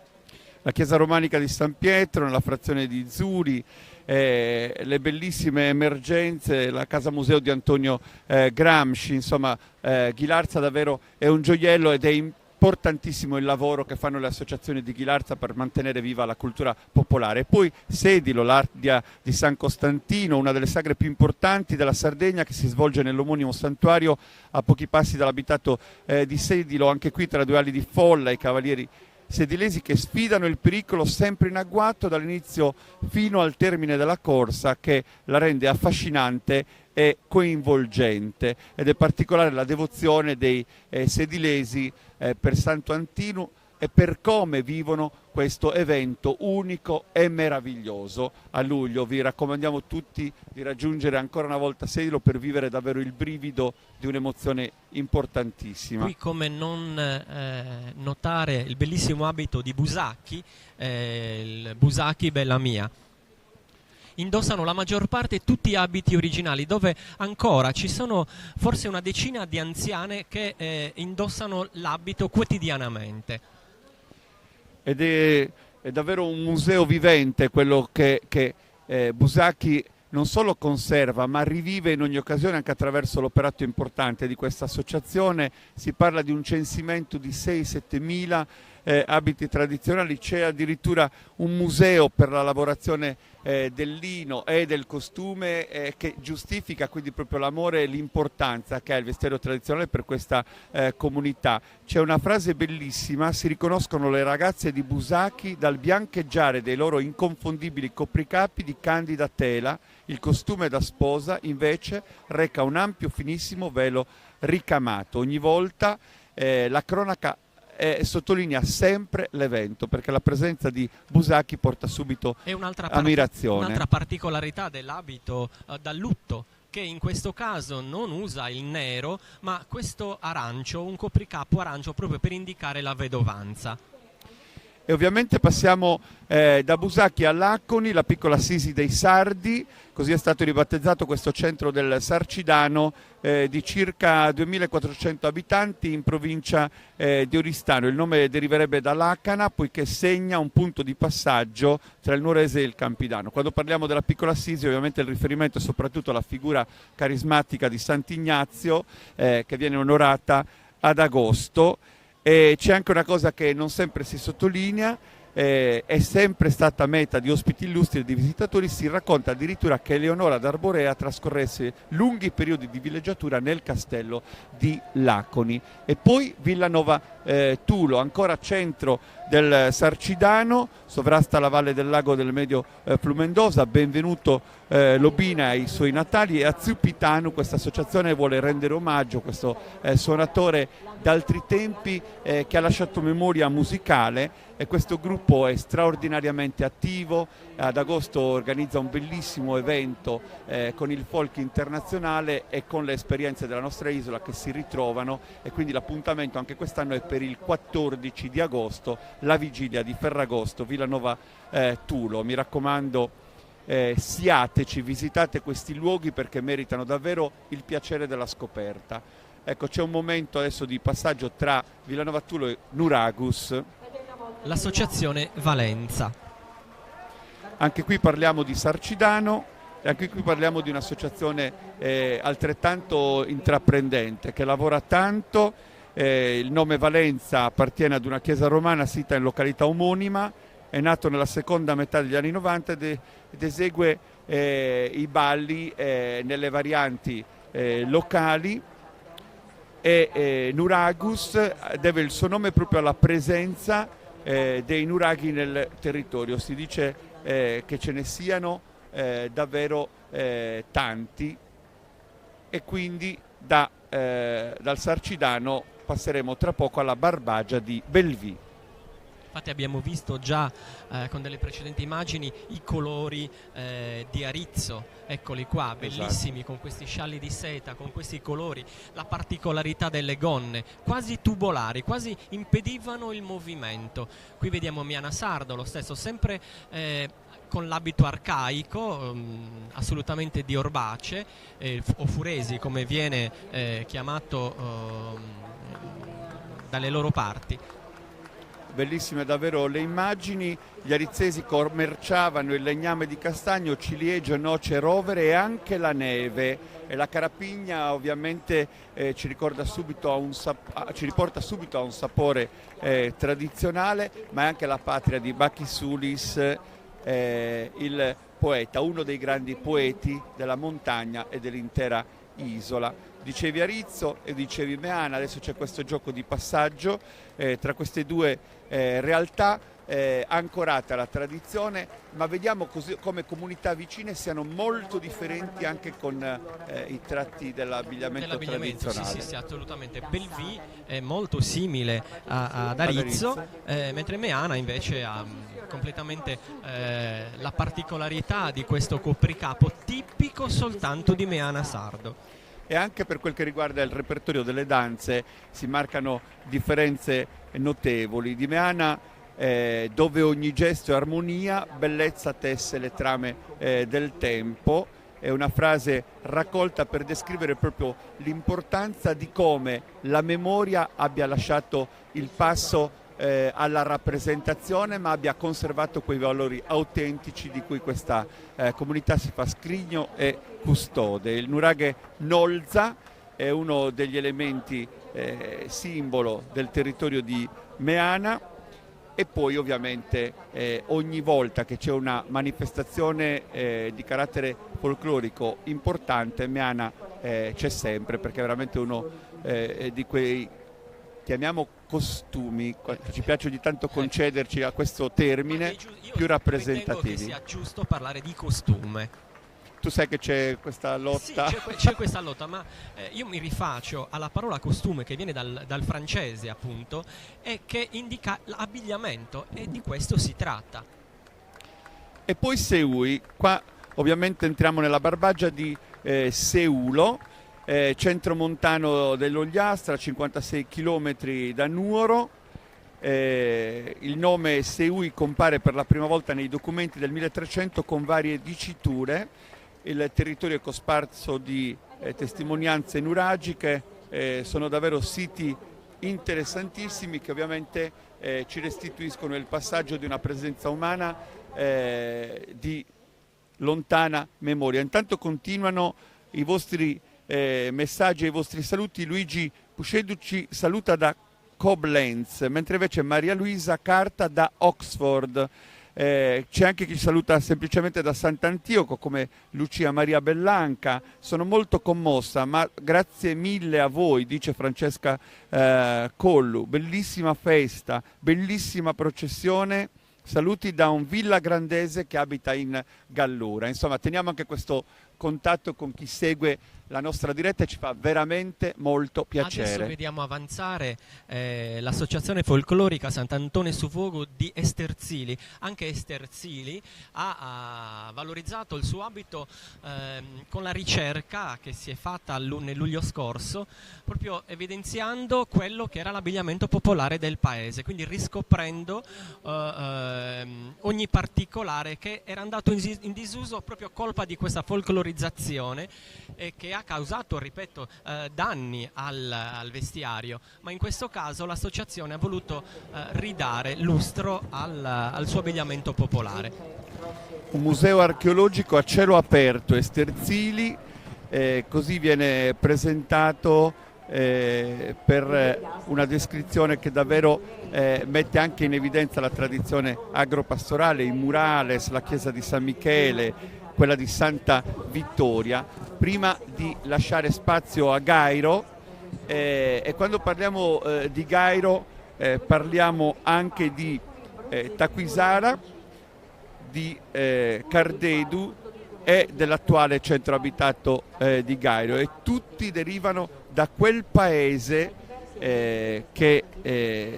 La chiesa romanica di San Pietro, nella frazione di Zuri, le bellissime emergenze, la casa museo di Antonio Gramsci, insomma Ghilarza davvero è un gioiello, ed è importantissimo il lavoro che fanno le associazioni di Ghilarza per mantenere viva la cultura popolare. E poi Sedilo, l'Ardia di San Costantino, una delle sagre più importanti della Sardegna, che si svolge nell'omonimo santuario a pochi passi dall'abitato di Sedilo, anche qui tra due ali di folla, i cavalieri sedilesi che sfidano il pericolo sempre in agguato dall'inizio fino al termine della corsa, che la rende affascinante e coinvolgente, ed è particolare la devozione dei sedilesi per Sant'Antino e per come vivono questo evento unico e meraviglioso a luglio. Vi raccomandiamo tutti di raggiungere ancora una volta Sedilo per vivere davvero il brivido di un'emozione importantissima. Qui come non notare il bellissimo abito di Busacchi, il Busacchi Bella Mia. Indossano la maggior parte tutti abiti originali, dove ancora ci sono forse una decina di anziane che indossano l'abito quotidianamente. Ed è davvero un museo vivente quello che Busacchi non solo conserva, ma rivive in ogni occasione anche attraverso l'operato importante di questa associazione. Si parla di un censimento di 6-7 mila abiti tradizionali, c'è addirittura un museo per la lavorazione del lino e del costume che giustifica quindi proprio l'amore e l'importanza che ha il vestiario tradizionale per questa comunità. C'è una frase bellissima: si riconoscono le ragazze di Busacchi dal biancheggiare dei loro inconfondibili copricapi di candida tela. Il costume da sposa invece reca un ampio finissimo velo ricamato. Ogni volta la cronaca sottolinea sempre l'evento, perché la presenza di Busacchi porta subito ammirazione. Un'altra particolarità dell'abito da lutto, che in questo caso non usa il nero, ma questo arancio, un copricapo arancio proprio per indicare la vedovanza. E ovviamente passiamo da Busacchi a Laconi, la piccola Assisi dei Sardi, così è stato ribattezzato questo centro del Sarcidano di circa 2400 abitanti in provincia di Oristano. Il nome deriverebbe da Lacana, poiché segna un punto di passaggio tra il Nuorese e il Campidano. Quando parliamo della piccola Assisi, ovviamente il riferimento è soprattutto alla figura carismatica di Sant'Ignazio, che viene onorata ad agosto. E c'è anche una cosa che non sempre si sottolinea: è sempre stata meta di ospiti illustri e di visitatori. Si racconta addirittura che Eleonora d'Arborea trascorresse lunghi periodi di villeggiatura nel castello di Laconi. E poi Villanova Tulo, ancora centro del Sarcidano, sovrasta la valle del lago del Medio Flumendosa. Benvenuto Lobina ai suoi natali, e a Zupitano questa associazione vuole rendere omaggio a questo suonatore d'altri tempi che ha lasciato memoria musicale, e questo gruppo è straordinariamente attivo. Ad agosto organizza un bellissimo evento con il folk internazionale e con le esperienze della nostra isola che si ritrovano, e quindi l'appuntamento anche quest'anno è per il 14 di agosto, la vigilia di Ferragosto, Villanova Tulo. Mi raccomando, siateci, visitate questi luoghi perché meritano davvero il piacere della scoperta. Ecco, c'è un momento adesso di passaggio tra Villanova Tulo e Nuragus. L'associazione Valenza. Anche qui parliamo di Sarcidano, e anche qui parliamo di un'associazione altrettanto intraprendente, che lavora tanto. Il nome Valenza appartiene ad una chiesa romana sita in località omonima. È nato nella seconda metà degli anni 90 ed esegue i balli nelle varianti locali. E Nuragus deve il suo nome proprio alla presenza dei nuraghi nel territorio. Si dice che ce ne siano davvero tanti, e quindi dal Sarcidano passeremo tra poco alla Barbagia di Belvì. Infatti abbiamo visto già con delle precedenti immagini i colori di Arizzo, eccoli qua, bellissimi, con questi scialli di seta, con questi colori, la particolarità delle gonne, quasi tubolari, quasi impedivano il movimento. Qui vediamo Miana Sardo, lo stesso, sempre con l'abito arcaico, assolutamente di Orbace, o Furesi come viene chiamato dalle loro parti. Bellissime davvero le immagini. Gli arizzesi commerciavano il legname di castagno, ciliegie, noce, rovere e anche la neve, e la carapigna ovviamente ci riporta subito a un sapore tradizionale, ma è anche la patria di Bachisulis, il poeta, uno dei grandi poeti della montagna e dell'intera isola. dicevi Arezzo e dicevi Meana, adesso c'è questo gioco di passaggio tra queste due realtà ancorate alla tradizione, ma vediamo come comunità vicine siano molto differenti anche con i tratti dell'abbigliamento tradizionale. Sì, assolutamente. Belvì è molto simile ad Arezzo, mentre Meana invece ha completamente la particolarità di questo copricapo tipico soltanto di Meana sardo. E anche per quel che riguarda il repertorio delle danze si marcano differenze notevoli. Di Meana dove ogni gesto è armonia, bellezza tesse le trame del tempo. È una frase raccolta per descrivere proprio l'importanza di come la memoria abbia lasciato il passo alla rappresentazione, ma abbia conservato quei valori autentici di cui questa comunità si fa scrigno e custode. Il nuraghe nolza è uno degli elementi simbolo del territorio di Meana. E poi ovviamente ogni volta che c'è una manifestazione di carattere folclorico importante, Meana c'è sempre, perché è veramente uno di quei, chiamiamo costumi, ci piace ogni tanto concederci a questo termine, più rappresentativi. Ritengo che sia giusto parlare di costume. Tu sai che c'è questa lotta? Sì, c'è questa lotta, ma io mi rifaccio alla parola costume che viene dal francese appunto e che indica l'abbigliamento, e di questo si tratta. E poi Seui, qua ovviamente entriamo nella barbaggia di Seulo, centro montano dell'Ogliastra, 56 km da Nuoro. Il nome Seui compare per la prima volta nei documenti del 1300 con varie diciture. Il territorio è cosparso di testimonianze nuragiche, sono davvero siti interessantissimi che ovviamente ci restituiscono il passaggio di una presenza umana di lontana memoria. Intanto continuano i vostri messaggi e i vostri saluti. Luigi Puscedu ci saluta da Koblenz, mentre invece Maria Luisa Carta da Oxford. C'è anche chi saluta semplicemente da Sant'Antioco come Lucia Maria Bellanca. Sono molto commossa, ma grazie mille a voi, dice Francesca Collu. Bellissima festa, bellissima processione. Saluti da un villagrandese che abita in Gallura. Insomma, teniamo anche questo contatto con chi segue la nostra diretta e ci fa veramente molto piacere. Adesso vediamo avanzare l'associazione folclorica Sant'Antone su Fogo di Esterzili. Anche Esterzili ha valorizzato il suo abito con la ricerca che si è fatta nel luglio scorso, proprio evidenziando quello che era l'abbigliamento popolare del paese, quindi riscoprendo ogni particolare che era andato in disuso proprio a colpa di questa folclorizzazione che ha causato, ripeto, danni al vestiario, ma in questo caso l'associazione ha voluto ridare lustro al suo abbigliamento popolare. Un museo archeologico a cielo aperto, Esterzili, così viene presentato per una descrizione che davvero mette anche in evidenza la tradizione agropastorale, i murales, la chiesa di San Michele, quella di Santa Vittoria. Prima di lasciare spazio a Gairo, e quando parliamo di Gairo parliamo anche di Taquisara, di Cardedu e dell'attuale centro abitato di Gairo, e tutti derivano da quel paese che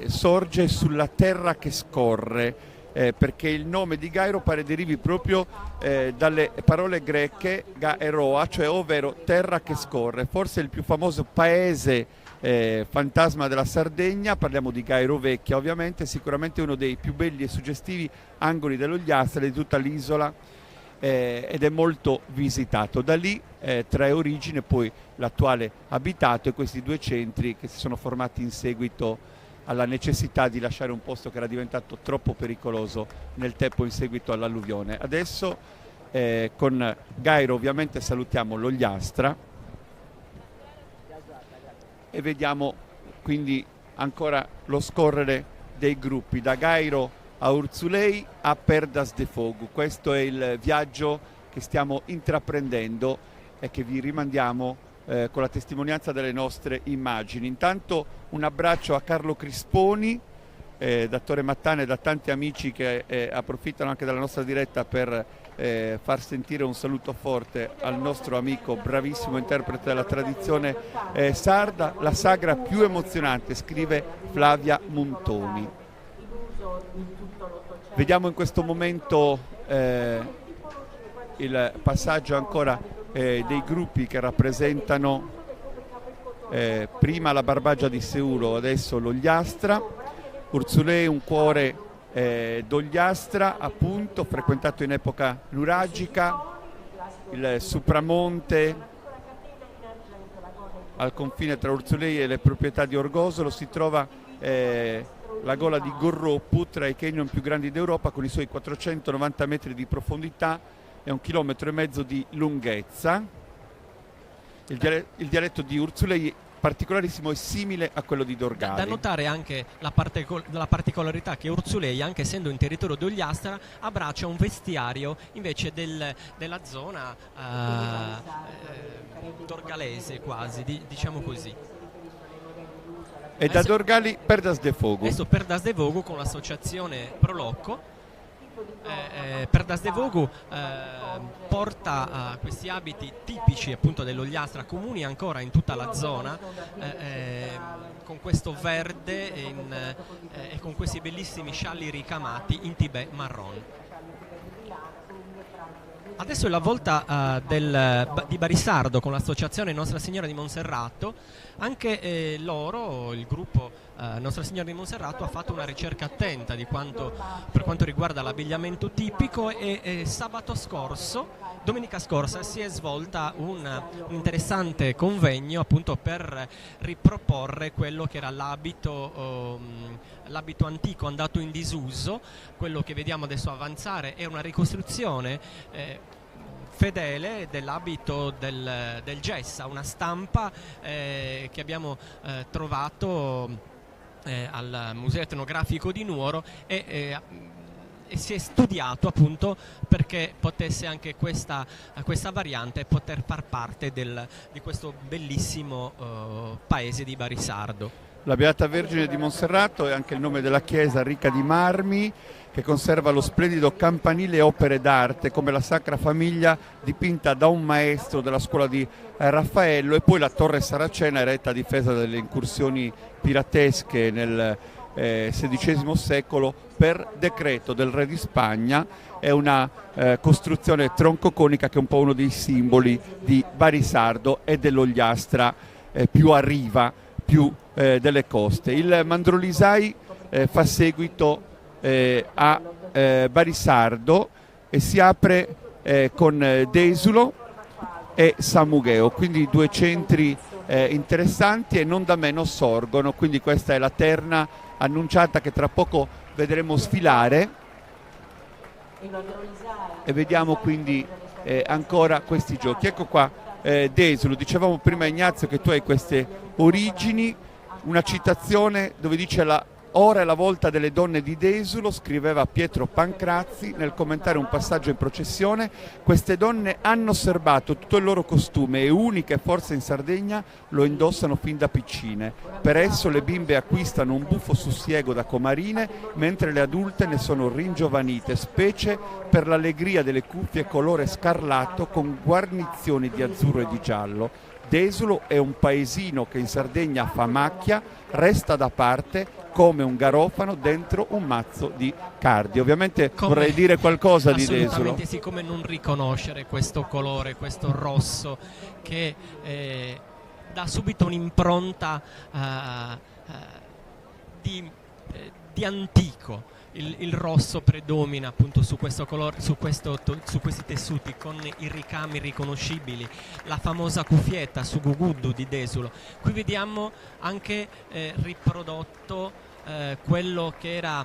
sorge sulla terra che scorre, perché il nome di Gairo pare derivi proprio dalle parole greche gaeroa, cioè ovvero terra che scorre. Forse il più famoso paese fantasma della Sardegna, parliamo di Gairo Vecchia ovviamente, sicuramente uno dei più belli e suggestivi angoli dell'Ogliastra di tutta l'isola, ed è molto visitato. Da lì trae origine poi l'attuale abitato e questi due centri che si sono formati in seguito alla necessità di lasciare un posto che era diventato troppo pericoloso nel tempo in seguito all'alluvione. Adesso con Gairo ovviamente salutiamo l'Ogliastra e vediamo quindi ancora lo scorrere dei gruppi da Gairo a Urzulei a Perdas de Fogo. Questo è il viaggio che stiamo intraprendendo e che vi rimandiamo con la testimonianza delle nostre immagini. Intanto un abbraccio a Carlo Crisponi, da Torre Mattana, e da tanti amici che approfittano anche della nostra diretta per far sentire un saluto forte al nostro amico, bravissimo interprete della tradizione sarda. La sagra più emozionante, scrive Flavia Montoni. Vediamo in questo momento il passaggio ancora dei gruppi che rappresentano prima la Barbagia di Seulo, adesso l'Ogliastra. Urzulei, un cuore d'Ogliastra, appunto, frequentato in epoca nuragica. Il Supramonte, al confine tra Urzulei e le proprietà di Orgosolo, si trova la gola di Gorroppu, tra i canyon più grandi d'Europa, con i suoi 490 metri di profondità e 1,5 chilometri di lunghezza. Il dialetto di Urzulei, particolarissimo, è simile a quello di Dorgali. Da notare anche la particolarità che Urzulei, anche essendo in territorio d'Ogliastra, abbraccia un vestiario invece della zona dorgalese, quasi, diciamo così. E da Dorgali Perdas de Fogo. Adesso Perdas de Fogo con l'associazione Prolocco. Perdas de Fogo porta questi abiti tipici appunto dell'Ogliastra, comuni ancora in tutta la zona, con questo verde e con questi bellissimi scialli ricamati in tibè marron. Adesso è la volta di Barisardo con l'associazione Nostra Signora di Monserrato. Anche loro, il gruppo Nostra Signora di Monserrato, ha fatto una ricerca attenta per quanto riguarda l'abbigliamento tipico, e domenica scorsa, si è svolta un interessante convegno appunto per riproporre quello che era l'abito antico andato in disuso. Quello che vediamo adesso avanzare è una ricostruzione fedele dell'abito del Gessa, una stampa che abbiamo trovato al Museo Etnografico di Nuoro, e si è studiato appunto perché potesse anche questa variante poter far parte di questo bellissimo paese di Barisardo. La Beata Vergine di Monserrato è anche il nome della chiesa ricca di marmi, che conserva lo splendido campanile e opere d'arte come la Sacra Famiglia dipinta da un maestro della scuola di Raffaello, e poi la Torre Saracena, eretta a difesa dalle incursioni piratesche nel XVI secolo per decreto del re di Spagna. È una costruzione troncoconica che è un po' uno dei simboli di Barisardo e dell'Ogliastra più a riva, più delle coste. Il Mandrolisai fa seguito a Barisardo e si apre con Desulo e Samugheo, quindi due centri interessanti e non da meno sorgono. Quindi questa è la terna annunciata che tra poco vedremo sfilare, e vediamo quindi ancora questi giochi. Ecco qua Desulo. Dicevamo prima, Ignazio, che tu hai queste origini, una citazione dove dice: ora è la volta delle donne di Desulo, scriveva Pietro Pancrazzi nel commentare un passaggio in processione. Queste donne hanno osservato tutto il loro costume, e uniche forse in Sardegna lo indossano fin da piccine. Per esso le bimbe acquistano un buffo sussiego da comarine, mentre le adulte ne sono ringiovanite, specie per l'allegria delle cuffie colore scarlatto con guarnizioni di azzurro e di giallo. Desulo è un paesino che in Sardegna fa macchia, resta da parte come un garofano dentro un mazzo di cardi. Ovviamente vorrei dire qualcosa di Desulo. Assolutamente sì, come non riconoscere questo colore, questo rosso che dà subito un'impronta di antico. Il rosso predomina appunto su questo colore, su questi tessuti con i ricami riconoscibili, la famosa cuffietta su Guguddu di Desulo. Qui vediamo anche riprodotto quello che era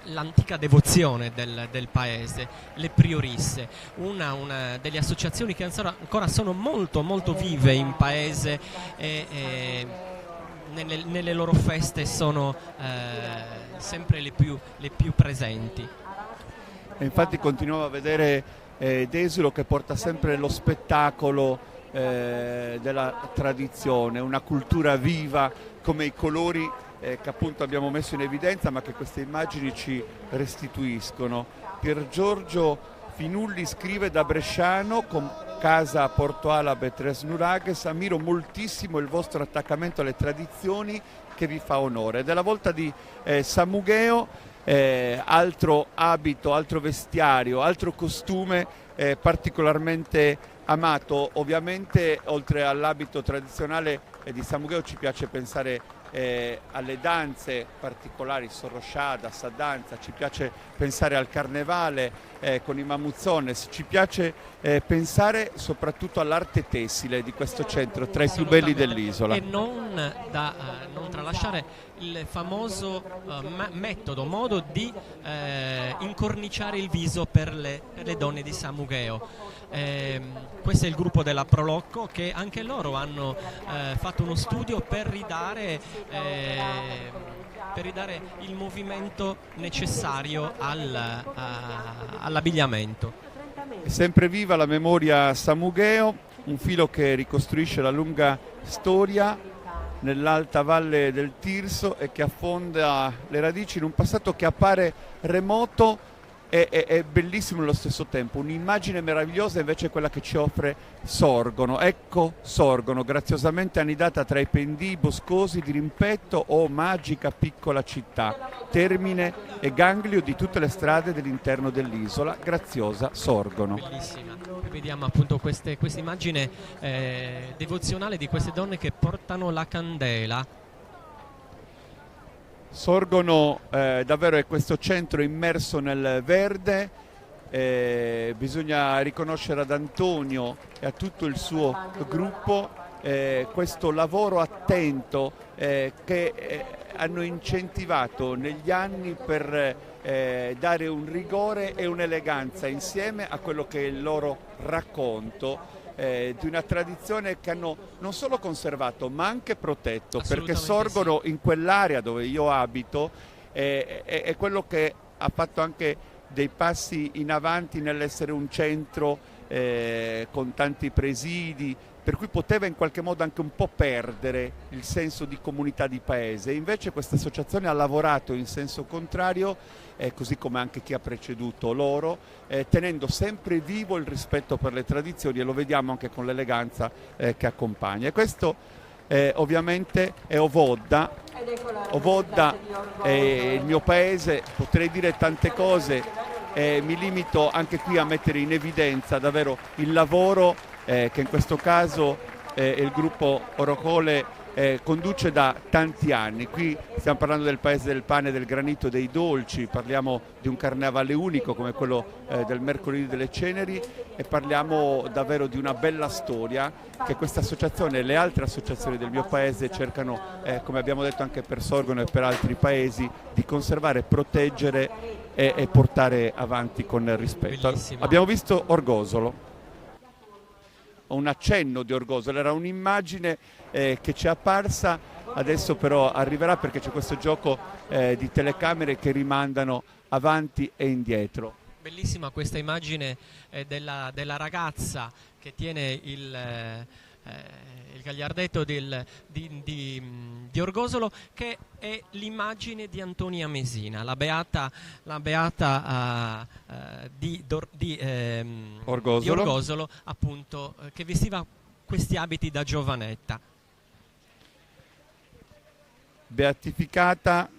l'antica devozione del paese, le priorisse, una delle associazioni che ancora sono molto molto vive in paese, e nelle loro feste sono sempre le più presenti. E infatti continuavo a vedere Desulo che porta sempre lo spettacolo della tradizione, una cultura viva come i colori che appunto abbiamo messo in evidenza, ma che queste immagini ci restituiscono. Pier Giorgio Finulli scrive: da bresciano, con casa a Porto Alabe Tres Nuraghes, ammiro moltissimo il vostro attaccamento alle tradizioni che vi fa onore. Ed è la volta di Samugheo, altro abito, altro vestiario, altro costume particolarmente amato. Ovviamente oltre all'abito tradizionale di Samugheo ci piace pensare alle danze particolari, Sorrosciada, Sadanza, ci piace pensare al carnevale con i Mamuzzones, ci piace pensare soprattutto all'arte tessile di questo centro tra i più belli dell'isola. E non tralasciare il famoso modo di incorniciare il viso per le donne di Samugheo. Questo è il gruppo della Prolocco, che anche loro hanno fatto uno studio per ridare il movimento necessario all'abbigliamento. È sempre viva la memoria Samugheo, un filo che ricostruisce la lunga storia nell'alta valle del Tirso e che affonda le radici in un passato che appare remoto e bellissimo nello stesso tempo. Un'immagine meravigliosa invece è quella che ci offre Sorgono. Ecco Sorgono, graziosamente annidata tra i pendii boscosi di rimpetto, magica piccola città, termine e ganglio di tutte le strade dell'interno dell'isola, graziosa Sorgono. Bellissima. Vediamo appunto questa immagine devozionale di queste donne che portano la candela. Sorgono davvero è questo centro immerso nel verde, bisogna riconoscere ad Antonio e a tutto il suo gruppo questo lavoro attento che hanno incentivato negli anni per dare un rigore e un'eleganza insieme a quello che è il loro racconto di una tradizione che hanno non solo conservato ma anche protetto, perché Sorgono in quell'area dove io abito è quello che ha fatto anche dei passi in avanti nell'essere un centro con tanti presidi, per cui poteva in qualche modo anche un po' perdere il senso di comunità di paese. Invece questa associazione ha lavorato in senso contrario, così come anche chi ha preceduto loro, tenendo sempre vivo il rispetto per le tradizioni, e lo vediamo anche con l'eleganza che accompagna. E questo ovviamente è Ovodda. Ovodda è il mio paese, potrei dire tante cose, mi limito anche qui a mettere in evidenza davvero il lavoro che in questo caso il gruppo Orocole conduce da tanti anni. Qui stiamo parlando del paese del pane, del granito e dei dolci, parliamo di un carnevale unico come quello del mercoledì delle ceneri, e parliamo davvero di una bella storia che questa associazione e le altre associazioni del mio paese cercano, come abbiamo detto anche per Sorgono e per altri paesi, di conservare, proteggere e portare avanti con rispetto. Bellissimo. Abbiamo visto Orgosolo, un accenno di Orgosolo, era un'immagine che ci è apparsa, adesso però arriverà perché c'è questo gioco di telecamere che rimandano avanti e indietro. Bellissima questa immagine della ragazza che tiene il gagliardetto di Orgosolo, che è l'immagine di Antonia Mesina, la beata di Orgosolo, appunto, che vestiva questi abiti da giovanetta. Beatificata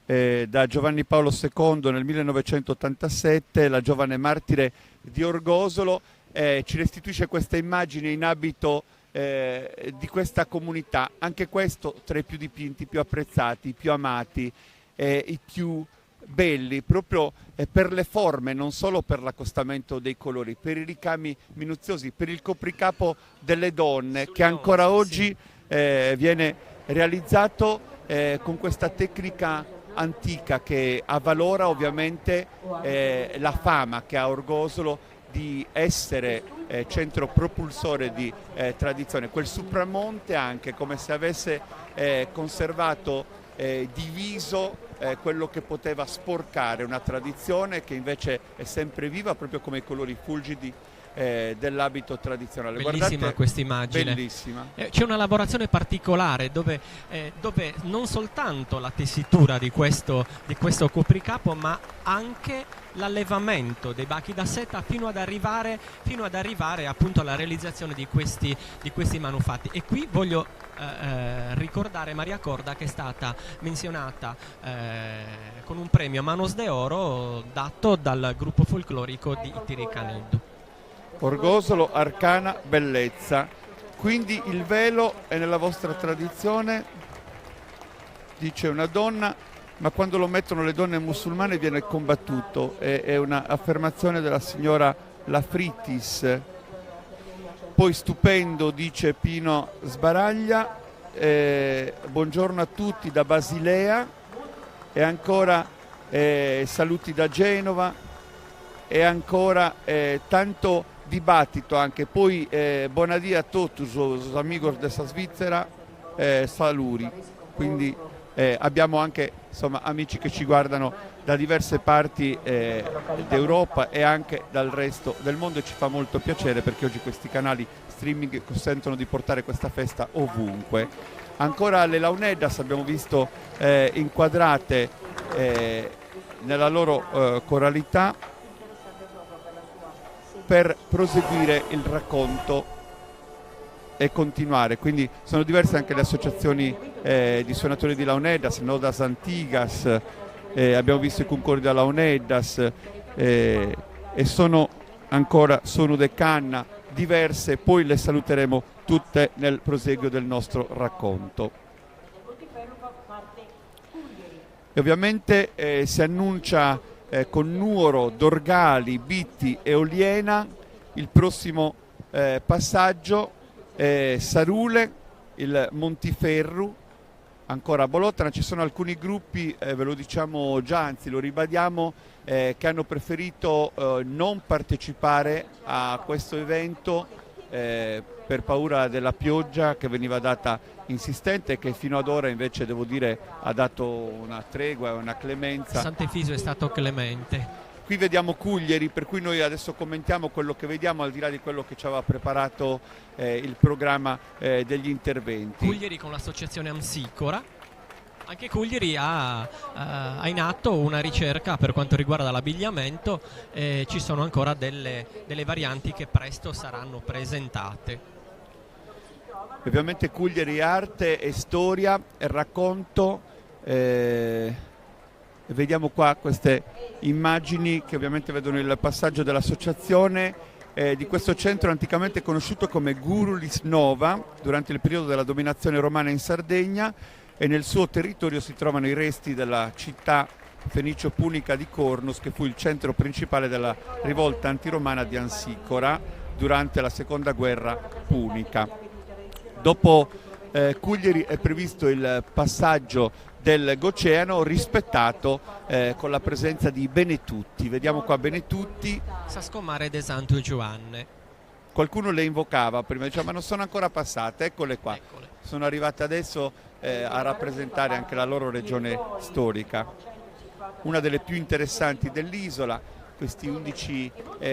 da Giovanni Paolo II nel 1987, la giovane martire di Orgosolo, ci restituisce questa immagine in abito di questa comunità, anche questo tra i più dipinti, più apprezzati, più amati, i più belli, proprio per le forme, non solo per l'accostamento dei colori, per i ricami minuziosi, per il copricapo delle donne che ancora oggi viene realizzato con questa tecnica antica che avvalora ovviamente la fama che ha Orgosolo di essere centro propulsore di tradizione, quel supramonte anche come se avesse conservato diviso quello che poteva sporcare una tradizione che invece è sempre viva, proprio come i colori fulgidi dell'abito tradizionale. Bellissima Guardate, questa immagine. bellissima. C'è una lavorazione particolare dove non soltanto la tessitura di questo copricapo, ma anche l'allevamento dei bachi da seta fino ad arrivare appunto alla realizzazione di questi manufatti. E qui voglio ricordare Maria Corda, che è stata menzionata con un premio Manos de Oro dato dal gruppo folclorico di Itiricanedo. Orgosolo, arcana, bellezza. Quindi il velo è nella vostra tradizione, dice una donna, ma quando lo mettono le donne musulmane viene combattuto. È un'affermazione della signora Lafritis. Poi stupendo, dice Pino Sbaraglia, buongiorno a tutti da Basilea, e ancora saluti da Genova, e ancora tanto dibattito anche. Poi buonadì a tutti os amigos della Svizzera, saluri. Quindi abbiamo anche insomma amici che ci guardano da diverse parti d'Europa e anche dal resto del mondo, e ci fa molto piacere perché oggi questi canali streaming consentono di portare questa festa ovunque. Ancora le Launeddas abbiamo visto inquadrate nella loro coralità per proseguire il racconto e continuare. Quindi sono diverse anche le associazioni di suonatori di Launeddas, Nodas Antigas, abbiamo visto i concordi da Launeddas, e sono ancora Sono de Canna, diverse, poi le saluteremo tutte nel proseguio del nostro racconto. E ovviamente si annuncia con Nuoro, Dorgali, Bitti e Oliena il prossimo passaggio, Sarule, il Montiferru, ancora Bolotana. Ci sono alcuni gruppi, ve lo diciamo già, anzi lo ribadiamo, che hanno preferito non partecipare a questo evento per paura della pioggia che veniva data insistente, e che fino ad ora invece devo dire ha dato una tregua e una clemenza. Sant'Efiso è stato clemente. Qui vediamo Cuglieri, per cui noi adesso commentiamo quello che vediamo al di là di quello che ci aveva preparato il programma degli interventi. Cuglieri con l'associazione Amsicora. Anche Cuglieri ha in atto una ricerca per quanto riguarda l'abbigliamento, ci sono ancora delle varianti che presto saranno presentate. Ovviamente Cuglieri arte e storia e racconto, vediamo qua queste immagini che ovviamente vedono il passaggio dell'associazione di questo centro anticamente conosciuto come Gurulis Nova durante il periodo della dominazione romana in Sardegna, e nel suo territorio si trovano i resti della città fenicio-punica di Cornus, che fu il centro principale della rivolta antiromana di Ansicora durante la seconda guerra punica. Dopo Cuglieri è previsto il passaggio del Goceano, rispettato con la presenza di Benetutti. Vediamo qua Benetutti. Sascomare de Santo Giovanne. Qualcuno le invocava prima, diceva ma non sono ancora passate, eccole qua. Eccole. Sono arrivate adesso a rappresentare anche la loro regione storica. Una delle più interessanti dell'isola, questi 11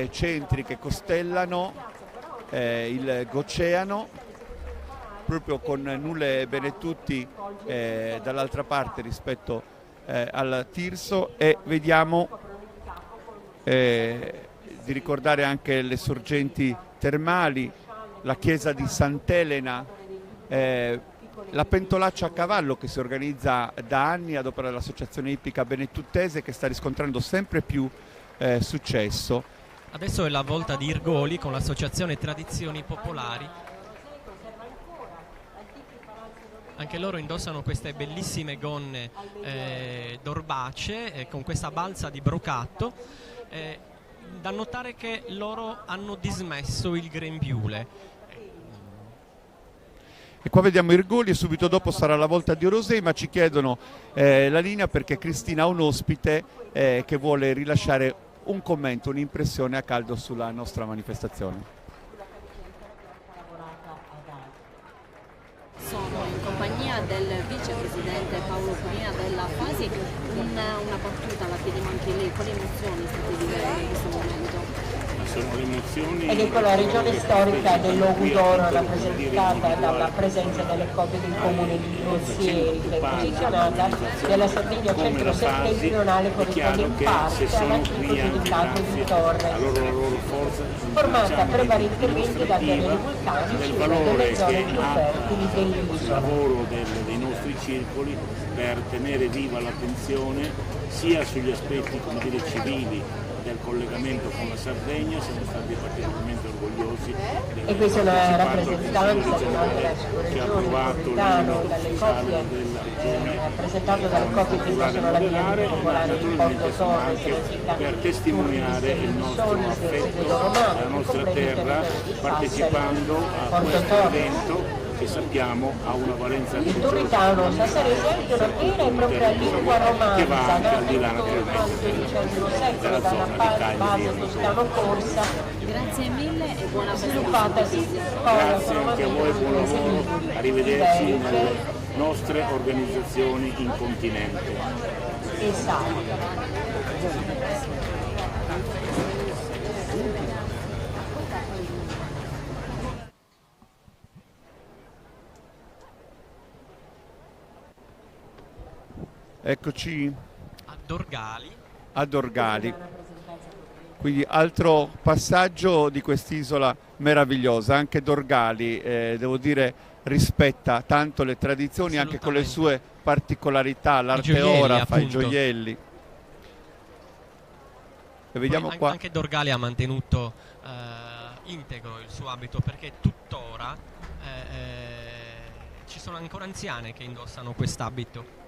centri che costellano il Goceano, proprio con Nulle Benetutti dall'altra parte rispetto al Tirso, e vediamo di ricordare anche le sorgenti termali, la chiesa di Sant'Elena, la pentolaccia a cavallo che si organizza da anni ad opera dell'associazione ippica benetuttese, che sta riscontrando sempre più successo. Adesso è la volta di Irgoli con l'associazione Tradizioni Popolari. Anche loro indossano queste bellissime gonne d'orbacee con questa balza di brocato. Da notare che loro hanno dismesso il grembiule. E qua vediamo Irgoli e subito dopo sarà la volta di Orosei, ma ci chiedono la linea perché Cristina ha un ospite che vuole rilasciare un commento, un'impressione a caldo sulla nostra manifestazione. Sono in compagnia del vicepresidente Paolo Curina della Fasi. Una battuta la chiediamo anche lei, quali emozioni state vivendo in questo momento? sono le emozioni. Ed ecco la regione storica dell'Ogudoro rappresentata dalla presenza delle coppie del comune di Rozieri, che è posizionata nella Sardegna centro-settentrionale, corrisponde in parte all'antico giudicato di Torre, formata prevalentemente da terreni vulcanici e delle zone più fertili dell'isola. Il lavoro dei nostri circoli per tenere viva l'attenzione sia sugli aspetti, come dire, civili del collegamento con la Sardegna. Siamo stati particolarmente orgogliosi e questa è una rappresentanza che ha approvato dalle coppie rappresentato dalle coppie che sono la via di popolare di Porto Torres per testimoniare il nostro affetto alla nostra terra, partecipando a questo evento che sappiamo ha una valenza il turitano sassarese è una vera e propria lingua romanza che va anche al di là nata al XII secolo dalla base toscano-corsa. Grazie mille e buona Sviluppatasi Grazie anche a voi, buon lavoro, arrivederci nelle nostre organizzazioni in continente. Esatto. Eccoci a Dorgali, quindi altro passaggio di quest'isola meravigliosa. Anche Dorgali, devo dire, rispetta tanto le tradizioni, anche con le sue particolarità, l'arte orafa, i gioielli. E vediamo qua. Anche Dorgali ha mantenuto integro il suo abito, perché tuttora ci sono ancora anziane che indossano quest'abito.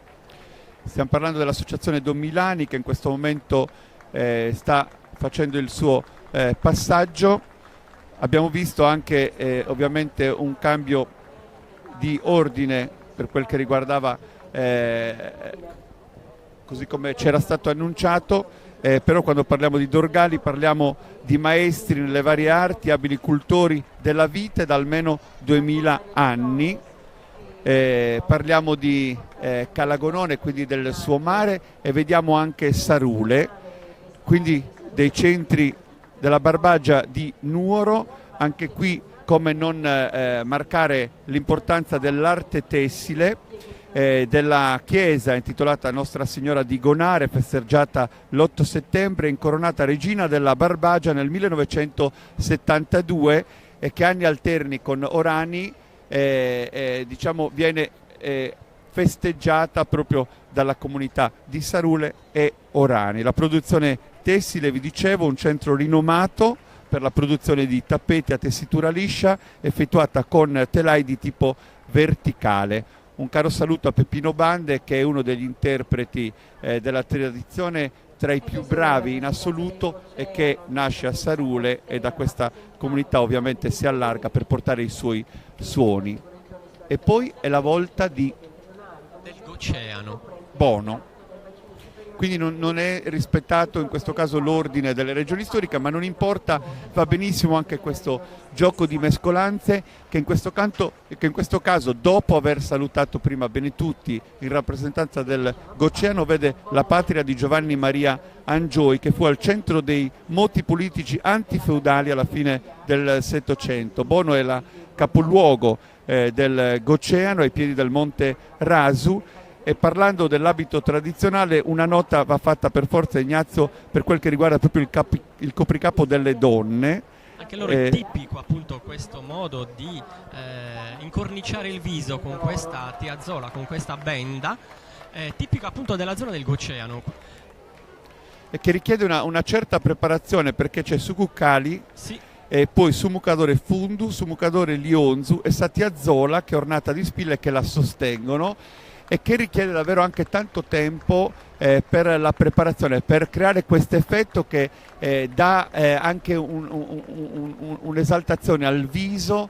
Stiamo parlando dell'associazione Don Milani, che in questo momento sta facendo il suo passaggio. Abbiamo visto anche ovviamente un cambio di ordine per quel che riguardava, così come c'era stato annunciato, però quando parliamo di Dorgali parliamo di maestri nelle varie arti, abili cultori della vite da almeno 2000 anni. Parliamo di Calagonone, quindi del suo mare, e vediamo anche Sarule, quindi dei centri della Barbagia di Nuoro. Anche qui come non marcare l'importanza dell'arte tessile, della chiesa intitolata Nostra Signora di Gonare, festeggiata l'8 settembre, incoronata regina della Barbagia nel 1972, e che anni alterni con Orani diciamo viene festeggiata proprio dalla comunità di Sarule e Orani. La produzione tessile, vi dicevo, un centro rinomato per la produzione di tappeti a tessitura liscia effettuata con telai di tipo verticale. Un caro saluto a Peppino Bande, che è uno degli interpreti della tradizione, tra i più bravi in assoluto, e che nasce a Sarule e da questa comunità ovviamente si allarga per portare i suoi suoni. E poi è la volta del Goceano. Bono. Quindi non è rispettato in questo caso l'ordine delle regioni storiche, ma non importa, va benissimo anche questo gioco di mescolanze che in questo caso, dopo aver salutato prima Benetutti in rappresentanza del Goceano, vede la patria di Giovanni Maria Angioi, che fu al centro dei moti politici antifeudali alla fine del Settecento. Bono è la capoluogo del Goceano, ai piedi del Monte Rasu. E parlando dell'abito tradizionale, una nota va fatta per forza, Ignazio, per quel che riguarda proprio il copricapo delle donne. Anche loro è tipico appunto questo modo di incorniciare il viso con questa tiazzola, con questa benda, tipico appunto della zona del Goceano. E che richiede una certa preparazione, perché c'è Sucuccali, sì, e poi Sumucadore Fundu, Sumucadore Lionzu e Satiazzola, che è ornata di spille, che la sostengono, e che richiede davvero anche tanto tempo per la preparazione, per creare questo effetto che dà anche un'esaltazione al viso,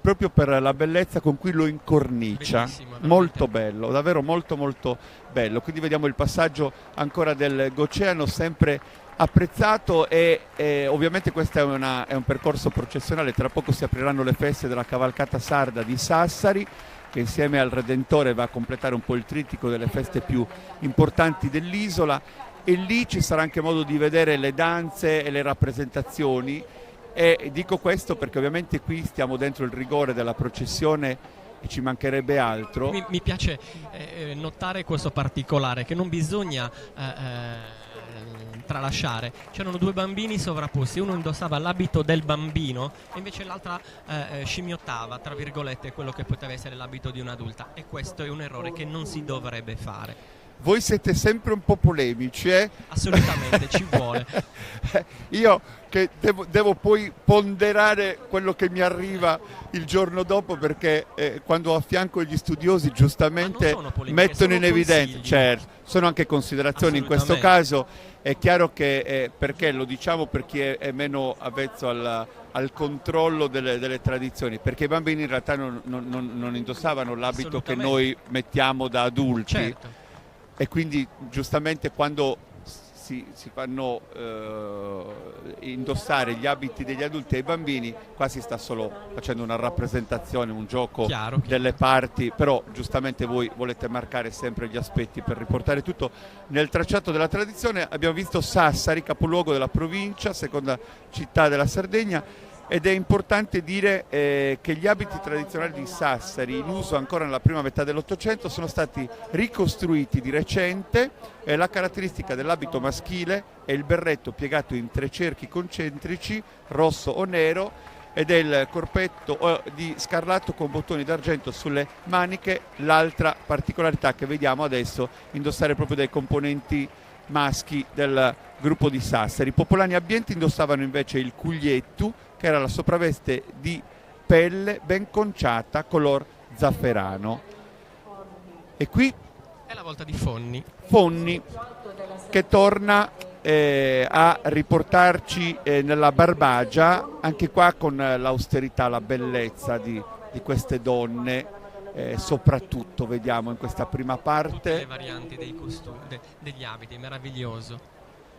proprio per la bellezza con cui lo incornicia. Molto bello, davvero molto molto bello. Quindi vediamo il passaggio ancora del Goceano, sempre apprezzato, e ovviamente questo è un percorso processionale. Tra poco si apriranno le feste della cavalcata sarda di Sassari, che insieme al Redentore va a completare un po' il trittico delle feste più importanti dell'isola, e lì ci sarà anche modo di vedere le danze e le rappresentazioni. E dico questo perché ovviamente qui stiamo dentro il rigore della processione e ci mancherebbe altro. Mi piace notare questo particolare, che non bisogna tralasciare. C'erano due bambini sovrapposti, uno indossava l'abito del bambino e invece l'altra scimmiottava, tra virgolette, quello che poteva essere l'abito di un'adulta, e questo è un errore che non si dovrebbe fare. Voi siete sempre un po' polemici, eh? Assolutamente, ci vuole. Io che devo poi ponderare quello che mi arriva il giorno dopo, perché quando affianco gli studiosi giustamente mettono in evidenza, certo, sono anche considerazioni in questo caso. È chiaro che perché lo diciamo per chi è meno avvezzo al controllo delle tradizioni, perché i bambini in realtà non indossavano l'abito che noi mettiamo da adulti. Certo. E quindi giustamente quando si fanno indossare gli abiti degli adulti ai bambini, qua si sta solo facendo una rappresentazione, un gioco delle parti, però giustamente voi volete marcare sempre gli aspetti per riportare tutto nel tracciato della tradizione. Abbiamo visto Sassari, capoluogo della provincia, seconda città della Sardegna, ed è importante dire che gli abiti tradizionali di Sassari, in uso ancora nella prima metà dell'Ottocento, sono stati ricostruiti di recente. La caratteristica dell'abito maschile è il berretto piegato in 3 cerchi concentrici, rosso o nero, ed è il corpetto di scarlatto con bottoni d'argento sulle maniche. L'altra particolarità che vediamo adesso indossare proprio dai componenti maschi del gruppo di Sassari. I popolani abbienti indossavano invece il cuglietto, che era la sopravveste di pelle ben conciata color zafferano. E qui è la volta di Fonni. Fonni, che torna a riportarci nella Barbagia, anche qua con l'austerità, la bellezza di queste donne. Soprattutto vediamo in questa prima parte tutte le varianti dei costumi, degli abiti, meraviglioso,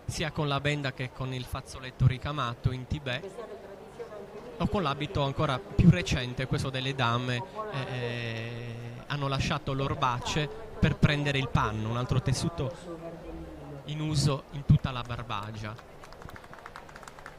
sia con la benda che con il fazzoletto ricamato in Tibet, o con l'abito ancora più recente, questo delle dame, hanno lasciato l'orbace per prendere il panno, un altro tessuto in uso in tutta la Barbagia.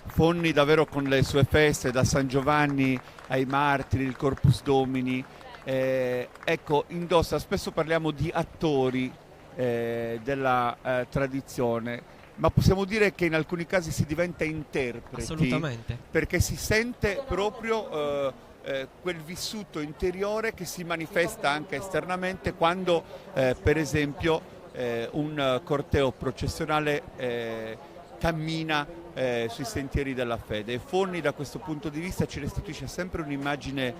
Fonni davvero con le sue feste, da San Giovanni ai Martiri, il Corpus Domini, ecco, indossa, spesso parliamo di attori della tradizione, ma possiamo dire che in alcuni casi si diventa interpreti. Assolutamente. Perché si sente proprio quel vissuto interiore che si manifesta anche esternamente quando per esempio un corteo processionale cammina sui sentieri della fede. E Fonni da questo punto di vista ci restituisce sempre un'immagine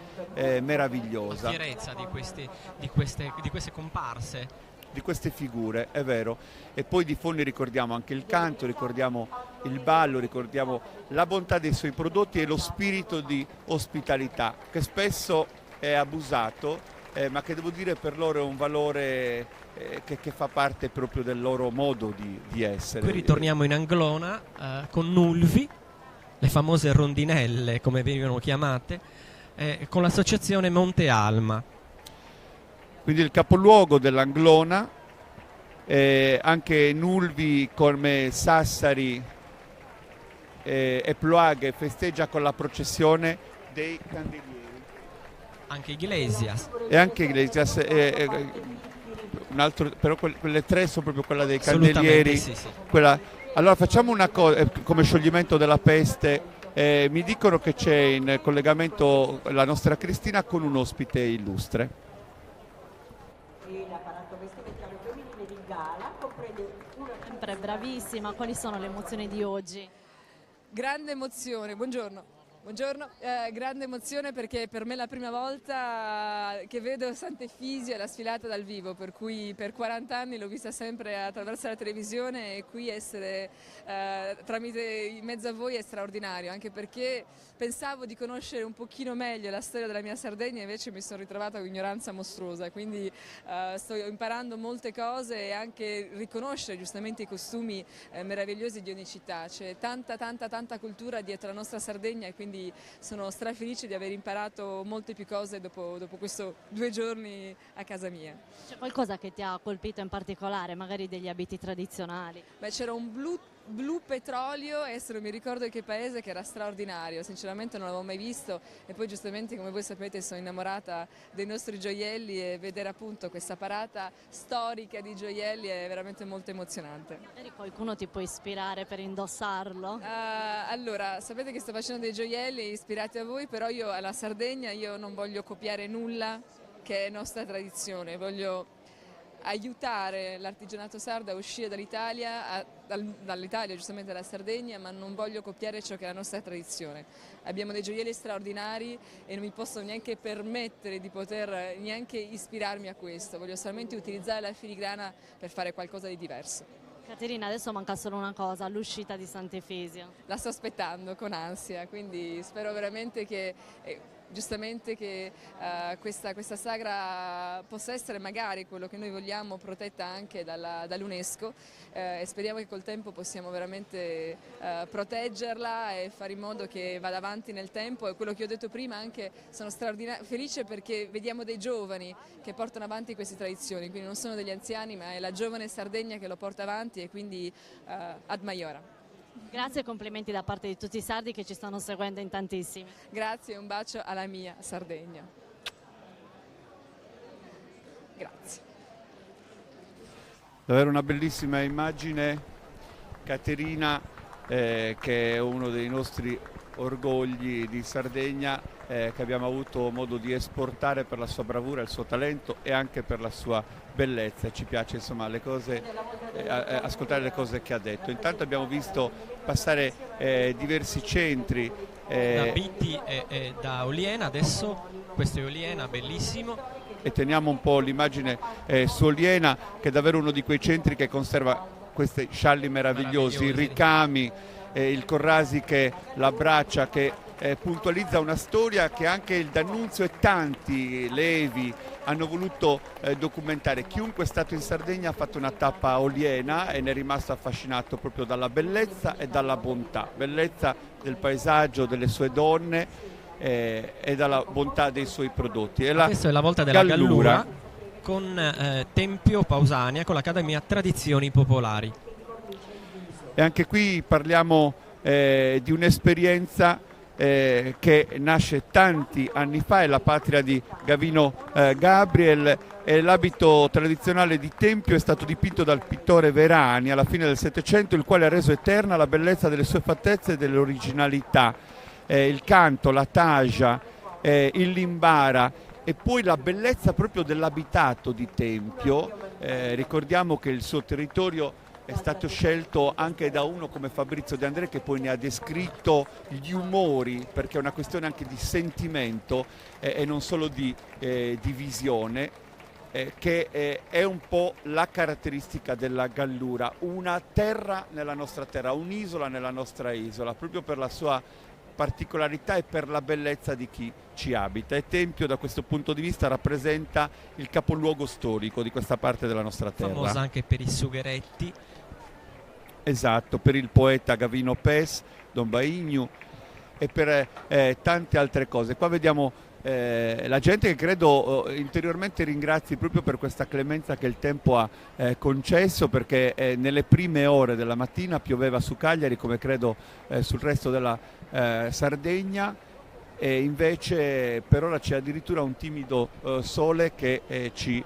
meravigliosa. La fierezza di queste comparse, di queste figure, è vero. E poi di Fonni ricordiamo anche il canto, ricordiamo il ballo, ricordiamo la bontà dei suoi prodotti e lo spirito di ospitalità che spesso è abusato, ma che devo dire per loro è un valore che fa parte proprio del loro modo di essere. Qui ritorniamo in Anglona con Nulvi, le famose rondinelle come venivano chiamate, con l'associazione Monte Alma. Quindi il capoluogo dell'Anglona, anche Nulvi come Sassari e Ploaghe festeggia con la processione dei candelieri. Anche Iglesias. E anche Iglesias, un altro, però quelle 3 sono proprio quella dei candelieri. Sì, sì. Allora facciamo una cosa, come scioglimento della peste. Mi dicono che c'è in collegamento la nostra Cristina con un ospite illustre. Sempre bravissima, quali sono le emozioni di oggi? Grande emozione, buongiorno. Buongiorno, grande emozione perché per me è la prima volta che vedo Sant'Efisio e la sfilata dal vivo, per cui per 40 anni l'ho vista sempre attraverso la televisione e qui essere in mezzo a voi è straordinario, anche perché pensavo di conoscere un pochino meglio la storia della mia Sardegna e invece mi sono ritrovata con ignoranza mostruosa, quindi sto imparando molte cose e anche riconoscere giustamente i costumi meravigliosi di ogni città. C'è tanta cultura dietro la nostra Sardegna e quindi quindi sono strafelice di aver imparato molte più cose dopo questi 2 giorni a casa mia. C'è qualcosa che ti ha colpito in particolare, magari degli abiti tradizionali? Beh, c'era un blu petrolio, adesso non mi ricordo di che paese, che era straordinario, sinceramente non l'avevo mai visto, e poi giustamente, come voi sapete, sono innamorata dei nostri gioielli, e vedere appunto questa parata storica di gioielli è veramente molto emozionante. Magari qualcuno ti può ispirare per indossarlo? Allora, sapete che sto facendo dei gioielli ispirati a voi, però io alla Sardegna non voglio copiare nulla che è nostra tradizione, voglio aiutare l'artigianato sardo a uscire dall'Italia, dall'Italia giustamente alla Sardegna, ma non voglio copiare ciò che è la nostra tradizione. Abbiamo dei gioielli straordinari e non mi posso neanche permettere di poter neanche ispirarmi a questo, voglio solamente utilizzare la filigrana per fare qualcosa di diverso. Caterina, adesso manca solo una cosa, l'uscita di Sant'Efisio. La sto aspettando con ansia, quindi spero veramente che giustamente che questa sagra possa essere magari quello che noi vogliamo, protetta anche dall'UNESCO, e speriamo che col tempo possiamo veramente proteggerla e fare in modo che vada avanti nel tempo. E quello che ho detto prima, anche sono felice perché vediamo dei giovani che portano avanti queste tradizioni, quindi non sono degli anziani, ma è la giovane Sardegna che lo porta avanti, e quindi ad maiora. Grazie e complimenti da parte di tutti i sardi che ci stanno seguendo in tantissimi. Grazie e un bacio alla mia Sardegna. Grazie. Davvero una bellissima immagine, Caterina, che è uno dei nostri orgogli di Sardegna, che abbiamo avuto modo di esportare per la sua bravura, il suo talento e anche per la sua bellezza. Ci piace insomma ascoltare le cose che ha detto. Intanto abbiamo visto passare diversi centri. Da Bitti e da Oliena, adesso questo è Oliena, bellissimo. E teniamo un po' l'immagine su Oliena, che è davvero uno di quei centri che conserva questi scialli meravigliosi, i ricami, il Corrasi che l'abbraccia, che puntualizza una storia che anche il D'Annunzio e tanti Levi hanno voluto documentare. Chiunque è stato in Sardegna ha fatto una tappa a Oliena e ne è rimasto affascinato proprio dalla bellezza e dalla bontà, bellezza del paesaggio, delle sue donne e dalla bontà dei suoi prodotti. Questa è la volta della Gallura con Tempio Pausania, con l'Accademia Tradizioni Popolari. E anche qui parliamo di un'esperienza che nasce tanti anni fa, è la patria di Gavino Gabriel, e l'abito tradizionale di Tempio è stato dipinto dal pittore Verani alla fine del Settecento, il quale ha reso eterna la bellezza delle sue fattezze e dell'originalità. Il canto, la tagia, il limbara e poi la bellezza proprio dell'abitato di Tempio. Ricordiamo che il suo territorio è stato scelto anche da uno come Fabrizio De André, che poi ne ha descritto gli umori, perché è una questione anche di sentimento e non solo di visione, che è un po' la caratteristica della Gallura, una terra nella nostra terra, un'isola nella nostra isola, proprio per la sua particolarità e per la bellezza di chi ci abita. E Tempio da questo punto di vista rappresenta il capoluogo storico di questa parte della nostra terra. Famosa anche per i sugheretti. Esatto, per il poeta Gavino Pes, Don Baignu e per tante altre cose. Qua vediamo la gente che credo interiormente ringrazi proprio per questa clemenza che il tempo ha concesso, perché nelle prime ore della mattina pioveva su Cagliari, come credo sul resto della Sardegna, e invece per ora c'è addirittura un timido sole che ci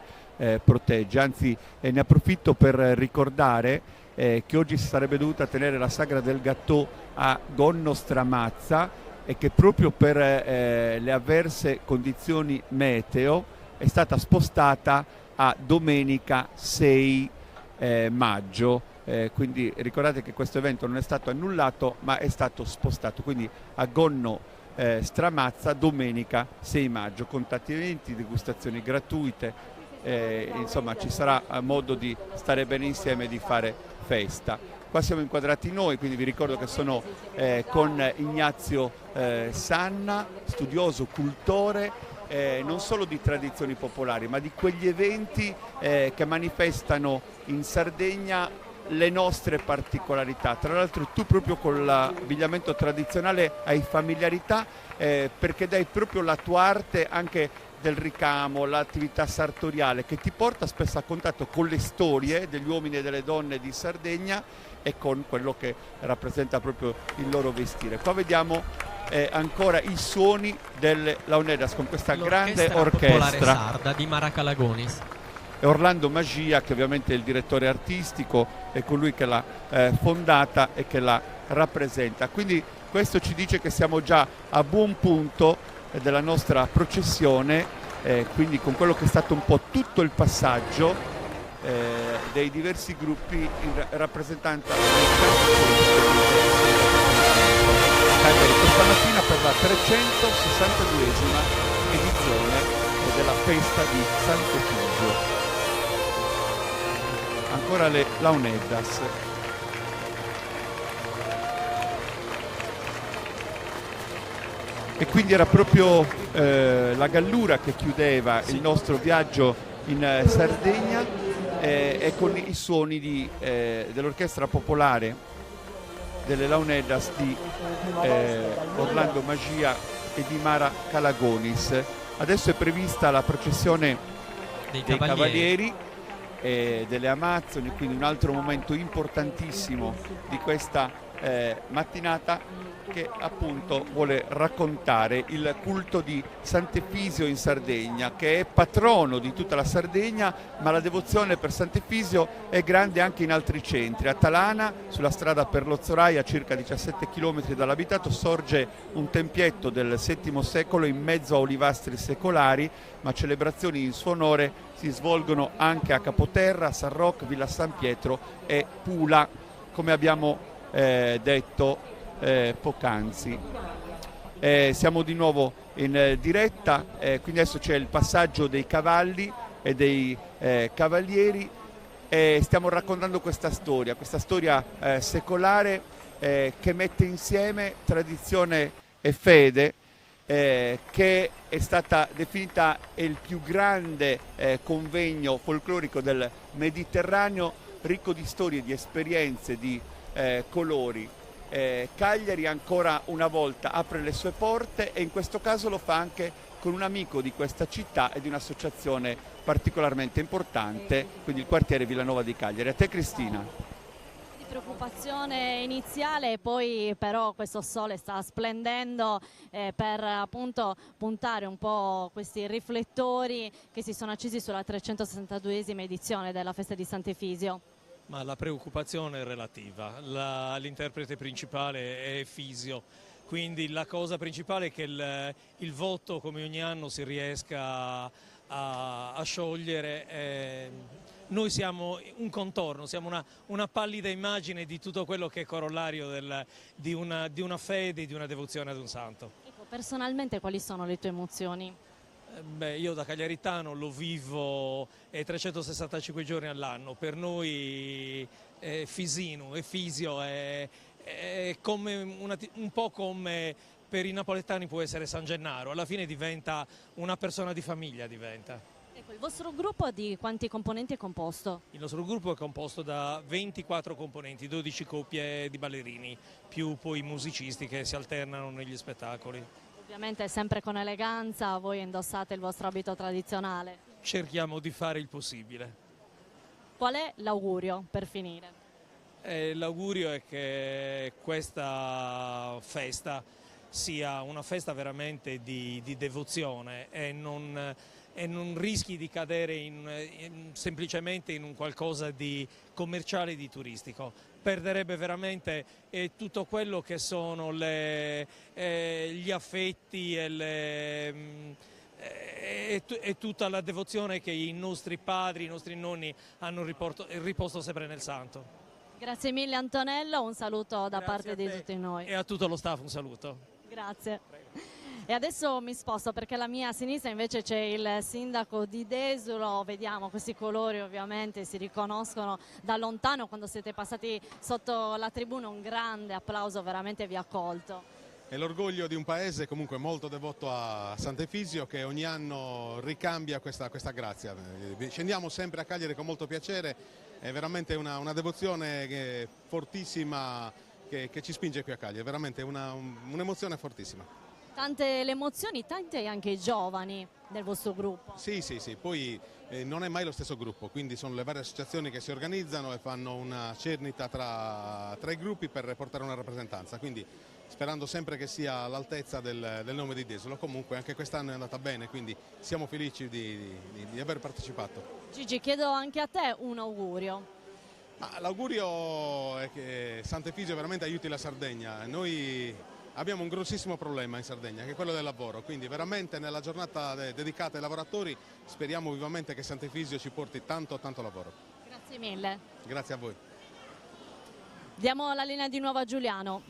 protegge. Anzi, ne approfitto per ricordare che oggi si sarebbe dovuta tenere la sagra del Gattò a Gonno Stramazza, e che proprio per le avverse condizioni meteo è stata spostata a domenica 6 maggio. Quindi ricordate che questo evento non è stato annullato, ma è stato spostato, quindi a Gonno Stramazza domenica 6 maggio, con tanti eventi, degustazioni gratuite, insomma ci sarà modo di stare bene insieme e di fare festa. Qua siamo inquadrati noi, quindi vi ricordo che sono con Ignazio Sanna, studioso, cultore, non solo di tradizioni popolari, ma di quegli eventi che manifestano in Sardegna le nostre particolarità. Tra l'altro tu proprio con l'abbigliamento tradizionale hai familiarità perché dai proprio la tua arte anche del ricamo, l'attività sartoriale che ti porta spesso a contatto con le storie degli uomini e delle donne di Sardegna e con quello che rappresenta proprio il loro vestire. Qua vediamo ancora i suoni delle Laonedas con questa grande popolare orchestra sarda di Mara Calagonis. e Orlando Magia, che ovviamente è il direttore artistico, è colui che l'ha fondata e che la rappresenta. Quindi questo ci dice che siamo già a buon punto della nostra processione, quindi con quello che è stato un po' tutto il passaggio dei diversi gruppi in rappresentanza questa mattina per la 362esima edizione della festa di Sant'Efigio. Ancora le Laonedas. E quindi era proprio la Gallura che chiudeva il nostro viaggio in Sardegna e con i suoni dell'orchestra popolare delle Laonedas di Orlando Magia e di Mara Calagonis. Adesso è prevista la processione dei Cavalieri e delle Amazzoni, quindi un altro momento importantissimo di questa mattinata che appunto vuole raccontare il culto di Sant'Efisio in Sardegna, che è patrono di tutta la Sardegna, ma la devozione per Sant'Efisio è grande anche in altri centri. A Talana, sulla strada per l'Ozzorai, a circa 17 km dall'abitato, sorge un tempietto del VII secolo in mezzo a olivastri secolari, ma celebrazioni in suo onore si svolgono anche a Capoterra, San Roch, Villa San Pietro e Pula, come abbiamo detto poc'anzi. Siamo di nuovo in diretta, quindi adesso c'è il passaggio dei cavalli e dei cavalieri e stiamo raccontando questa storia secolare che mette insieme tradizione e fede, che è stata definita il più grande convegno folclorico del Mediterraneo, ricco di storie, di esperienze, di colori. Cagliari ancora una volta apre le sue porte e in questo caso lo fa anche con un amico di questa città e di un'associazione particolarmente importante, quindi il quartiere Villanova di Cagliari. A te Cristina. Di preoccupazione iniziale, poi però questo sole sta splendendo per appunto puntare un po' questi riflettori che si sono accesi sulla 362esima edizione della festa di Sant'Efisio. Ma la preoccupazione è relativa, l'interprete principale è Efisio, quindi la cosa principale è che il voto come ogni anno si riesca a sciogliere. Noi siamo un contorno, siamo una pallida immagine di tutto quello che è corollario di una fede, di una devozione ad un santo. Ecco, personalmente quali sono le tue emozioni? Beh, io da cagliaritano lo vivo 365 giorni all'anno, per noi Efisio è come un po' come per i napoletani può essere San Gennaro, alla fine diventa una persona di famiglia. Ecco, il vostro gruppo di quanti componenti è composto? Il nostro gruppo è composto da 24 componenti, 12 coppie di ballerini, più poi musicisti che si alternano negli spettacoli. Ovviamente sempre con eleganza, voi indossate il vostro abito tradizionale. Cerchiamo di fare il possibile. Qual è l'augurio per finire? L'augurio è che questa festa sia una festa veramente di devozione e non rischi di cadere semplicemente in un qualcosa di commerciale e di turistico. Perderebbe veramente tutto quello che sono gli affetti e tutta la devozione che i nostri padri, i nostri nonni hanno riposto sempre nel santo. Grazie mille Antonello, un saluto da parte di tutti noi. E a tutto lo staff un saluto. Grazie. E adesso mi sposto perché alla mia sinistra invece c'è il sindaco di Desolo, vediamo questi colori ovviamente si riconoscono da lontano, quando siete passati sotto la tribuna un grande applauso veramente vi ha accolto. È l'orgoglio di un paese comunque molto devoto a Sant'Efisio che ogni anno ricambia questa grazia. Scendiamo sempre a Cagliari con molto piacere è veramente una devozione fortissima che ci spinge qui a Cagliari, è veramente un'emozione fortissima. Tante le emozioni, tanti anche i giovani del vostro gruppo. Sì, poi non è mai lo stesso gruppo, quindi sono le varie associazioni che si organizzano e fanno una cernita tra i gruppi per portare una rappresentanza, quindi sperando sempre che sia all'altezza del nome di Desolo. Comunque anche quest'anno è andata bene, quindi siamo felici di aver partecipato. Gigi, chiedo anche a te un augurio. L'augurio è che Sant'Efisio veramente aiuti la Sardegna. Noi abbiamo un grossissimo problema in Sardegna, che è quello del lavoro, quindi veramente nella giornata dedicata ai lavoratori speriamo vivamente che Sant'Efisio ci porti tanto lavoro. Grazie mille. Grazie a voi. Diamo la linea di nuovo a Giuliano.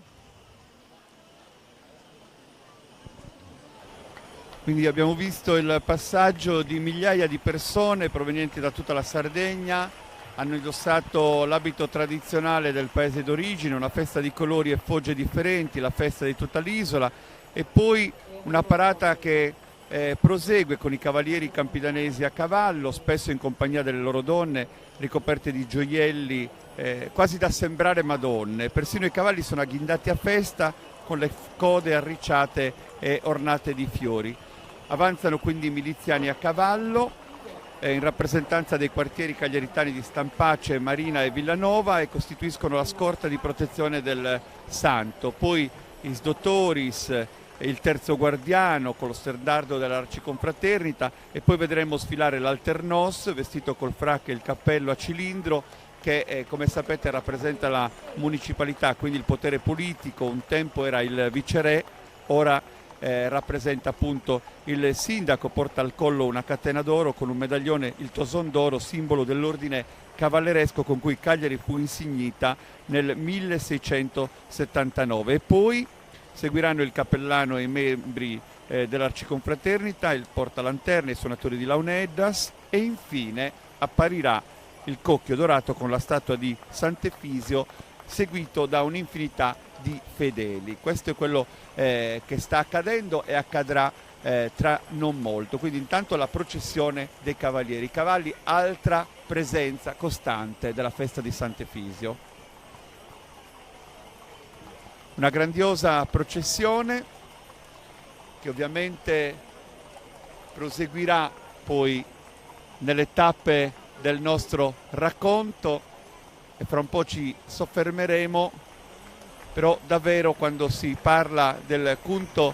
Quindi abbiamo visto il passaggio di migliaia di persone provenienti da tutta la Sardegna. Hanno indossato l'abito tradizionale del paese d'origine, una festa di colori e fogge differenti, la festa di tutta l'isola, e poi una parata che prosegue con i cavalieri campidanesi a cavallo, spesso in compagnia delle loro donne, ricoperte di gioielli, quasi da sembrare madonne. Persino i cavalli sono agghindati a festa con le code arricciate e ornate di fiori. Avanzano quindi i miliziani a cavallo, in rappresentanza dei quartieri cagliaritani di Stampace, Marina e Villanova, e costituiscono la scorta di protezione del santo. Poi i sdottoris, il terzo guardiano con lo stendardo dell'Arciconfraternita, e poi vedremo sfilare l'alternos vestito col frac e il cappello a cilindro che come sapete rappresenta la municipalità, quindi il potere politico. Un tempo era il viceré, ora rappresenta appunto il sindaco, porta al collo una catena d'oro con un medaglione, il toson d'oro, simbolo dell'ordine cavalleresco con cui Cagliari fu insignita nel 1679. E poi seguiranno il cappellano e i membri dell'Arciconfraternita, il portalanterne, i suonatori di Launeddas, e infine apparirà il cocchio dorato con la statua di Sant'Efisio, seguito da un'infinità di fedeli. Questo è quello che sta accadendo e accadrà tra non molto. Quindi intanto la processione dei cavalieri, i cavalli, altra presenza costante della festa di Sant'Efisio. Una grandiosa processione che ovviamente proseguirà poi nelle tappe del nostro racconto, e fra un po' ci soffermeremo. Però davvero quando si parla del culto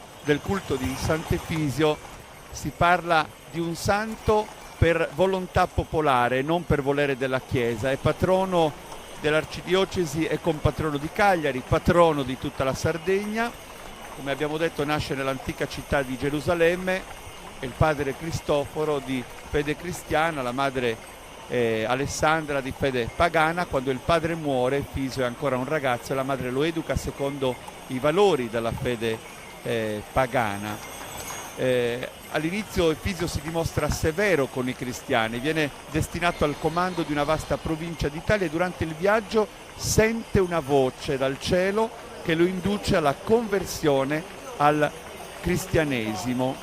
di Sant'Efisio si parla di un santo per volontà popolare, non per volere della Chiesa. È patrono dell'arcidiocesi e compatrono di Cagliari, patrono di tutta la Sardegna. Come abbiamo detto, nasce nell'antica città di Gerusalemme, è il padre Cristoforo di fede cristiana, la madre Alessandra di fede pagana. Quando il padre muore, Fisio è ancora un ragazzo e la madre lo educa secondo i valori della fede pagana. All'inizio Fisio si dimostra severo con i cristiani, viene destinato al comando di una vasta provincia d'Italia e durante il viaggio sente una voce dal cielo che lo induce alla conversione al cristianesimo.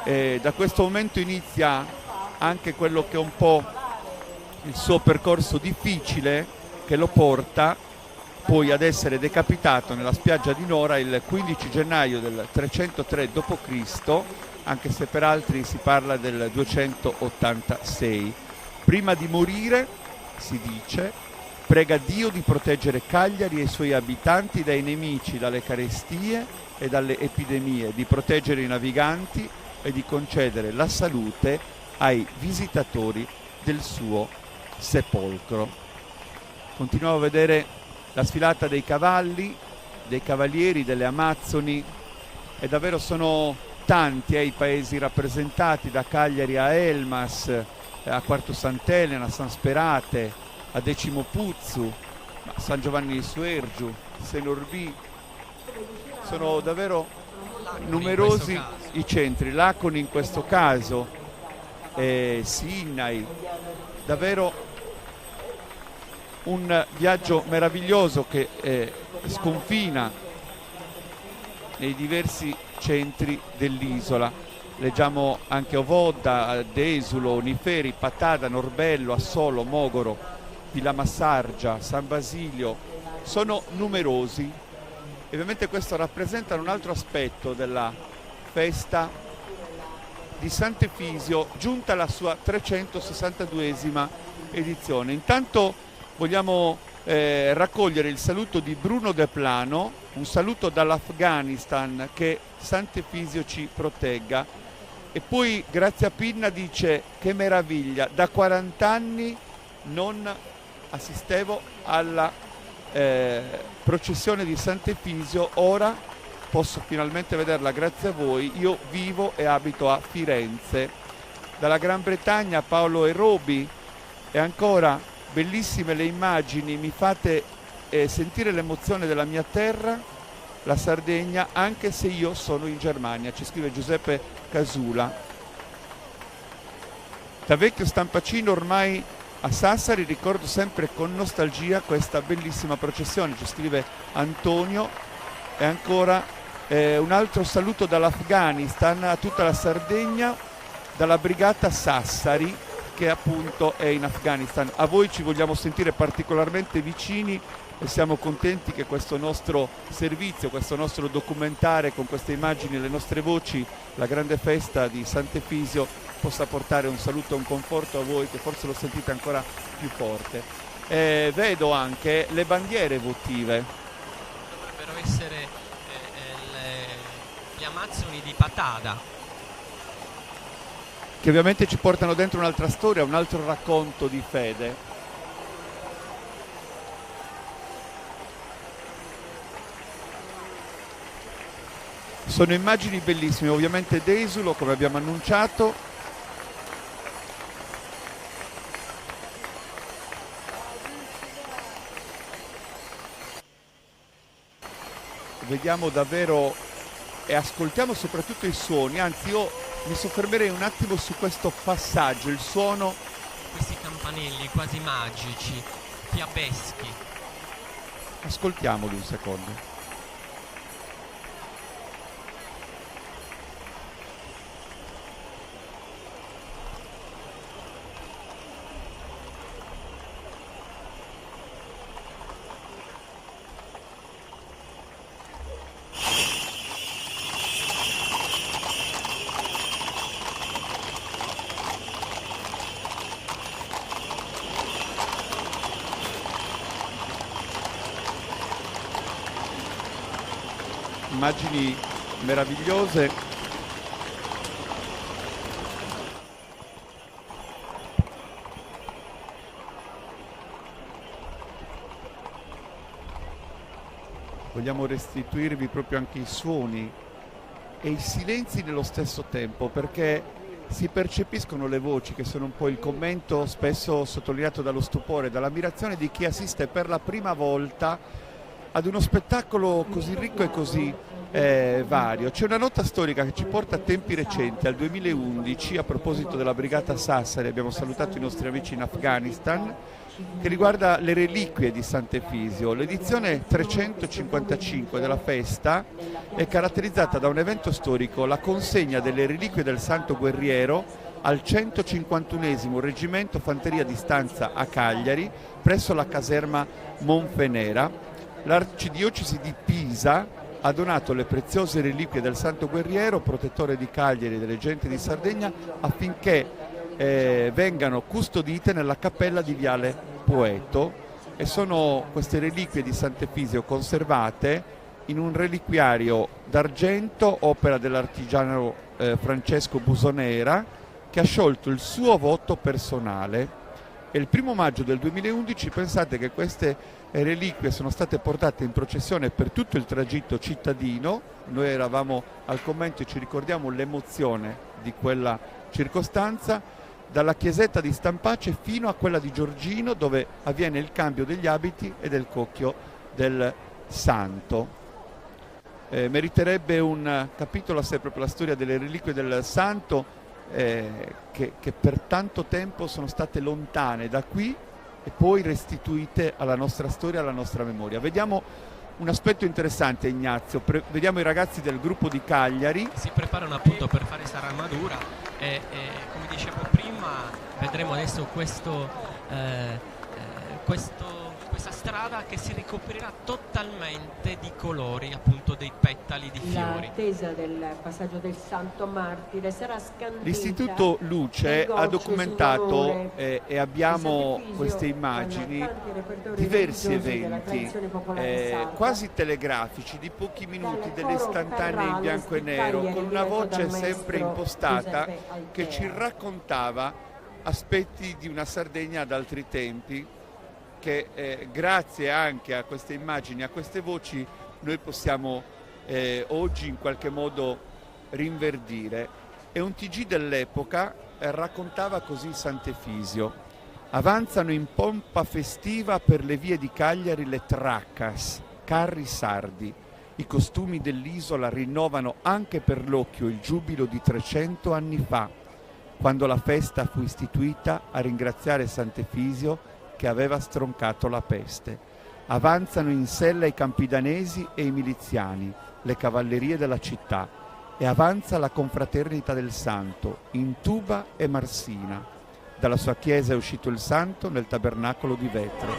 Da questo momento inizia anche quello che è un po' il suo percorso difficile, che lo porta poi ad essere decapitato nella spiaggia di Nora il 15 gennaio del 303 d.C., anche se per altri si parla del 286. Prima di morire, si dice, prega Dio di proteggere Cagliari e i suoi abitanti dai nemici, dalle carestie e dalle epidemie, di proteggere i naviganti e di concedere la salute ai visitatori del suo sepolcro. Continuiamo a vedere la sfilata dei cavalli, dei cavalieri, delle amazzoni, e davvero sono tanti i paesi rappresentati, da Cagliari a Elmas, a Quarto Sant'Elena, a San Sperate, a Decimo Puzzu, a San Giovanni di Suergiu, Senorbì. Sono davvero numerosi i centri, Laconi in questo caso, Sinnai, davvero un viaggio meraviglioso che sconfina nei diversi centri dell'isola. Leggiamo anche Ovodda, Desulo, Oniferi, Patada, Norbello, Assolo, Mogoro, Villa Massargia, San Basilio, sono numerosi. E ovviamente questo rappresenta un altro aspetto della festa di Sant'Efisio, giunta alla sua 362esima edizione. Intanto vogliamo raccogliere il saluto di Bruno De Plano, un saluto dall'Afghanistan, che Sant'Efisio ci protegga. E poi Grazia Pinna dice: che meraviglia, da 40 anni non assistevo alla processione di Sant'Efisio, ora posso finalmente vederla grazie a voi, io vivo e abito a Firenze. Dalla Gran Bretagna Paolo Erobi, e ancora bellissime le immagini, mi fate sentire l'emozione della mia terra, la Sardegna, anche se io sono in Germania, ci scrive Giuseppe Casula. Da vecchio stampacino ormai a Sassari ricordo sempre con nostalgia questa bellissima processione, ci scrive Antonio. E ancora un altro saluto dall'Afghanistan a tutta la Sardegna, dalla brigata Sassari, che appunto è in Afghanistan. A voi ci vogliamo sentire particolarmente vicini e siamo contenti che questo nostro servizio, questo nostro documentario con queste immagini e le nostre voci, la grande festa di Sant'Efisio, possa portare un saluto e un conforto a voi che forse lo sentite ancora più forte. Vedo anche le bandiere votive. Dovrebbero essere gli amazzoni di Patada, che ovviamente ci portano dentro un'altra storia, un altro racconto di fede. Sono immagini bellissime, ovviamente d'esulo, come abbiamo annunciato. Vediamo davvero e ascoltiamo soprattutto i suoni, anzi io mi soffermerei un attimo su questo passaggio, il suono. Questi campanelli quasi magici, fiabeschi. Ascoltiamoli un secondo. Immagini meravigliose. Vogliamo restituirvi proprio anche i suoni e i silenzi nello stesso tempo, perché si percepiscono le voci, che sono un po' il commento spesso sottolineato dallo stupore, dall'ammirazione di chi assiste per la prima volta ad uno spettacolo così ricco e così vario. C'è una nota storica che ci porta a tempi recenti, al 2011, a proposito della brigata Sassari, abbiamo salutato i nostri amici in Afghanistan, che riguarda le reliquie di Sant'Efisio. L'edizione 355 della festa è caratterizzata da un evento storico, la consegna delle reliquie del Santo Guerriero al 151esimo Reggimento Fanteria di Stanza a Cagliari, presso la caserma Monfenera. L'Arcidiocesi di Pisa ha donato le preziose reliquie del Santo Guerriero, protettore di Cagliari e delle genti di Sardegna, affinché vengano custodite nella cappella di Viale Poeto, e sono queste reliquie di Sant'Efisio conservate in un reliquiario d'argento, opera dell'artigiano Francesco Busonera, che ha sciolto il suo voto personale. E il 1° maggio del 2011, pensate che queste reliquie sono state portate in processione per tutto il tragitto cittadino. Noi eravamo al commento e ci ricordiamo l'emozione di quella circostanza, dalla chiesetta di Stampace fino a quella di Giorgino, dove avviene il cambio degli abiti e del cocchio del santo. Meriterebbe un capitolo a sé proprio la storia delle reliquie del santo, che per tanto tempo sono state lontane da qui e poi restituite alla nostra storia, alla nostra memoria. Vediamo un aspetto interessante, Ignazio. Vediamo i ragazzi del gruppo di Cagliari. Si preparano appunto per fare questa armatura e come dicevo prima, vedremo adesso questo questa strada che si ricoprirà totalmente di colori, appunto dei petali di fiori. L'attesa del passaggio del Santo Martire sarà scandita. L'Istituto Luce ha documentato e abbiamo queste immagini, diversi eventi quasi telegrafici di pochi minuti, delle istantanee in bianco e nero, con una voce sempre impostata che ci raccontava aspetti di una Sardegna ad altri tempi, che grazie anche a queste immagini, a queste voci, noi possiamo oggi in qualche modo rinverdire. E un TG dell'epoca raccontava così Sant'Efisio: avanzano in pompa festiva per le vie di Cagliari le traccas, carri sardi. I costumi dell'isola rinnovano anche per l'occhio il giubilo di 300 anni fa, quando la festa fu istituita a ringraziare Sant'Efisio che aveva stroncato la peste. Avanzano in sella i campidanesi e i miliziani, le cavallerie della città, e avanza la confraternita del Santo, in tuba e marsina. Dalla sua chiesa è uscito il Santo nel tabernacolo di vetro.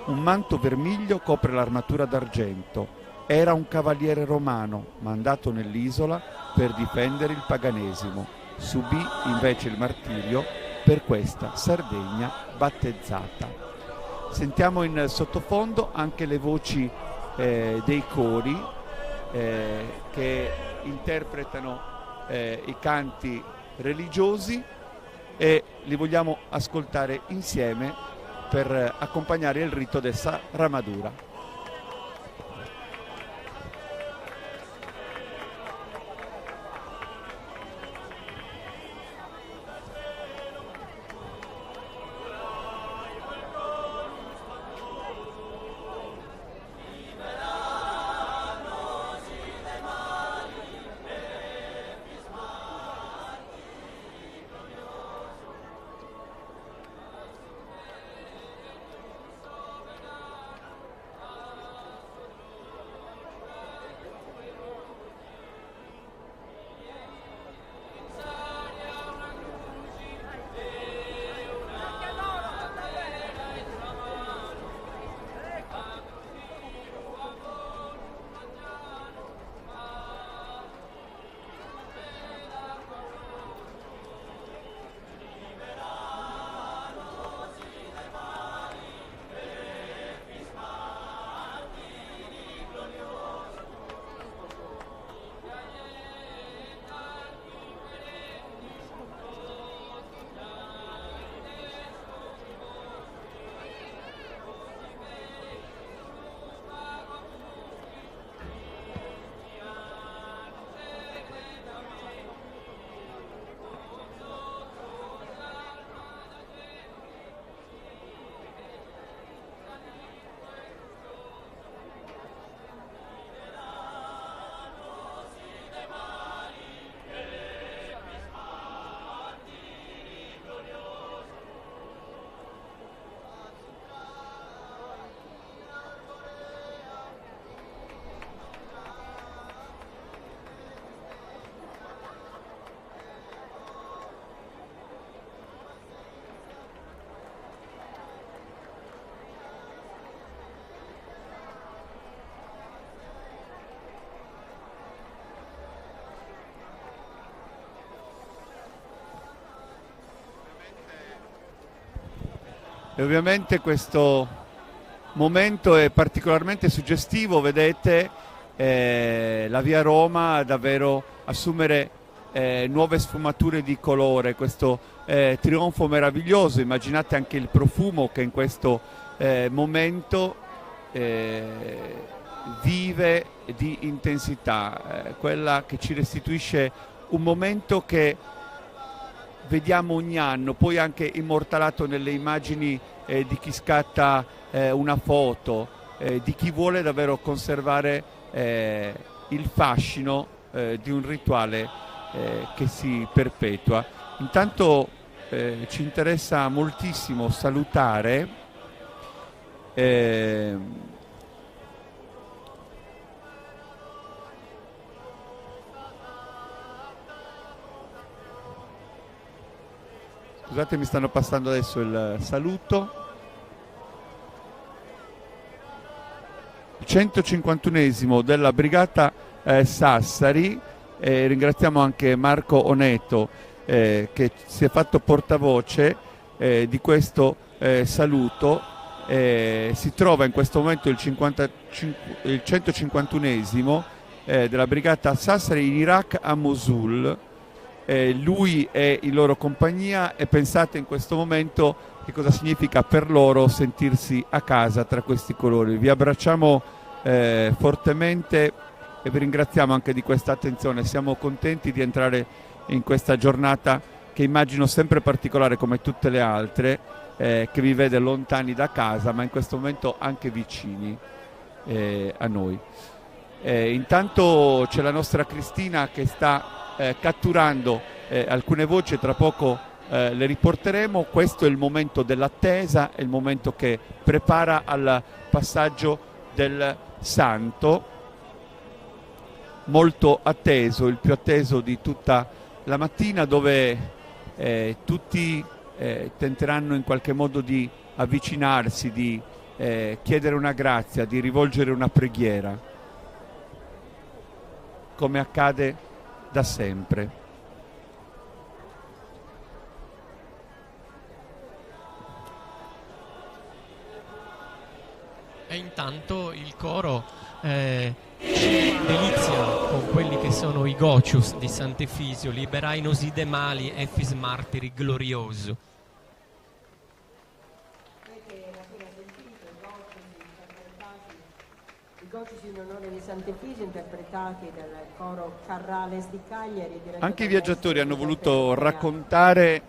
Un manto vermiglio copre l'armatura d'argento. Era un cavaliere romano, mandato nell'isola per difendere il paganesimo. Subì invece il martirio per questa Sardegna battezzata. Sentiamo in sottofondo anche le voci dei cori che interpretano i canti religiosi, e li vogliamo ascoltare insieme per accompagnare il rito della Ramadura. E ovviamente questo momento è particolarmente suggestivo, vedete la via Roma davvero assumere nuove sfumature di colore, questo trionfo meraviglioso. Immaginate anche il profumo che in questo momento vive di intensità, quella che ci restituisce un momento che vediamo ogni anno, poi anche immortalato nelle immagini di chi scatta una foto, di chi vuole davvero conservare il fascino di un rituale che si perpetua. Intanto ci interessa moltissimo salutare scusate, mi stanno passando adesso il saluto. 151esimo della Brigata Sassari. Ringraziamo anche Marco Oneto che si è fatto portavoce di questo saluto. Si trova in questo momento il 151esimo della Brigata Sassari in Iraq, a Mosul. Lui è in loro compagnia e pensate in questo momento che cosa significa per loro sentirsi a casa tra questi colori. Vi abbracciamo fortemente e vi ringraziamo anche di questa attenzione. Siamo contenti di entrare in questa giornata che immagino sempre particolare come tutte le altre, che vi vede lontani da casa ma in questo momento anche vicini a noi. Intanto c'è la nostra Cristina che sta catturando alcune voci, tra poco le riporteremo. Questo è il momento dell'attesa, è il momento che prepara al passaggio del santo, molto atteso, il più atteso di tutta la mattina, dove tutti tenteranno in qualche modo di avvicinarsi, di chiedere una grazia, di rivolgere una preghiera, come accade da sempre. E intanto il coro delizia con quelli che sono i Gocius di Sant'Efisio, liberai nos ide mali, effis martiri glorioso. I Gocius in onore di Sant'Efisio, interpretati dal coro Carrales di Cagliari. Anche i viaggiatori hanno voluto raccontare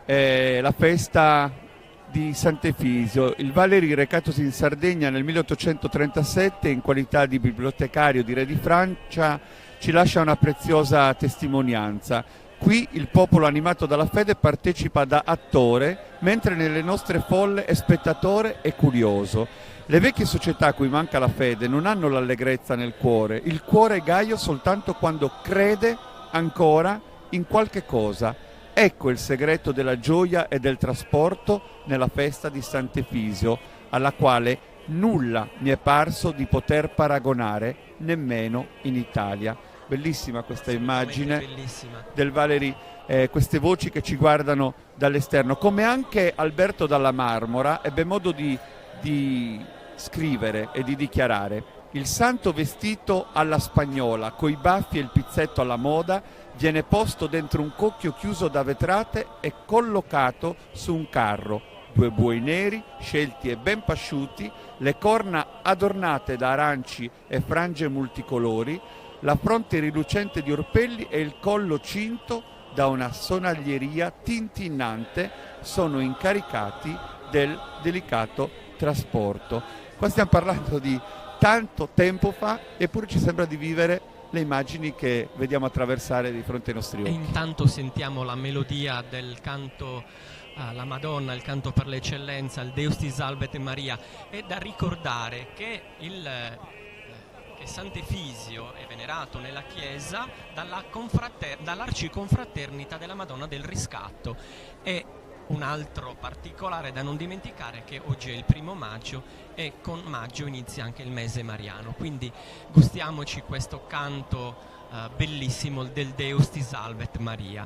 la festa di Sant'Efisio. Il Valeri, recatosi in Sardegna nel 1837 in qualità di bibliotecario di Re di Francia, ci lascia una preziosa testimonianza. Qui il popolo animato dalla fede partecipa da attore, mentre nelle nostre folle è spettatore e curioso. Le vecchie società a cui manca la fede non hanno l'allegrezza nel cuore. Il cuore è gaio soltanto quando crede ancora in qualche cosa. Ecco il segreto della gioia e del trasporto nella festa di Sant'Efisio, alla quale nulla mi è parso di poter paragonare nemmeno in Italia. Bellissima questa immagine bellissima del Valeri, queste voci che ci guardano dall'esterno, come anche Alberto Dalla Marmora ebbe modo di scrivere e di dichiarare: il santo vestito alla spagnola, coi baffi e il pizzetto alla moda, viene posto dentro un cocchio chiuso da vetrate e collocato su un carro. 2 buoi neri, scelti e ben pasciuti, le corna adornate da aranci e frange multicolori, la fronte rilucente di orpelli e il collo cinto da una sonaglieria tintinnante sono incaricati del delicato trasporto. Qua stiamo parlando di tanto tempo fa, eppure ci sembra di vivere le immagini che vediamo attraversare di fronte ai nostri occhi. E intanto sentiamo la melodia del canto alla Madonna, il canto per l'eccellenza, il Deus ti salvet Maria. È da ricordare che che Sant'Efisio è venerato nella chiesa dall'arciconfraternita della Madonna del Riscatto. E un altro particolare da non dimenticare è che oggi è il 1° maggio e con maggio inizia anche il mese mariano, quindi gustiamoci questo canto bellissimo del Deus ti salvet Maria.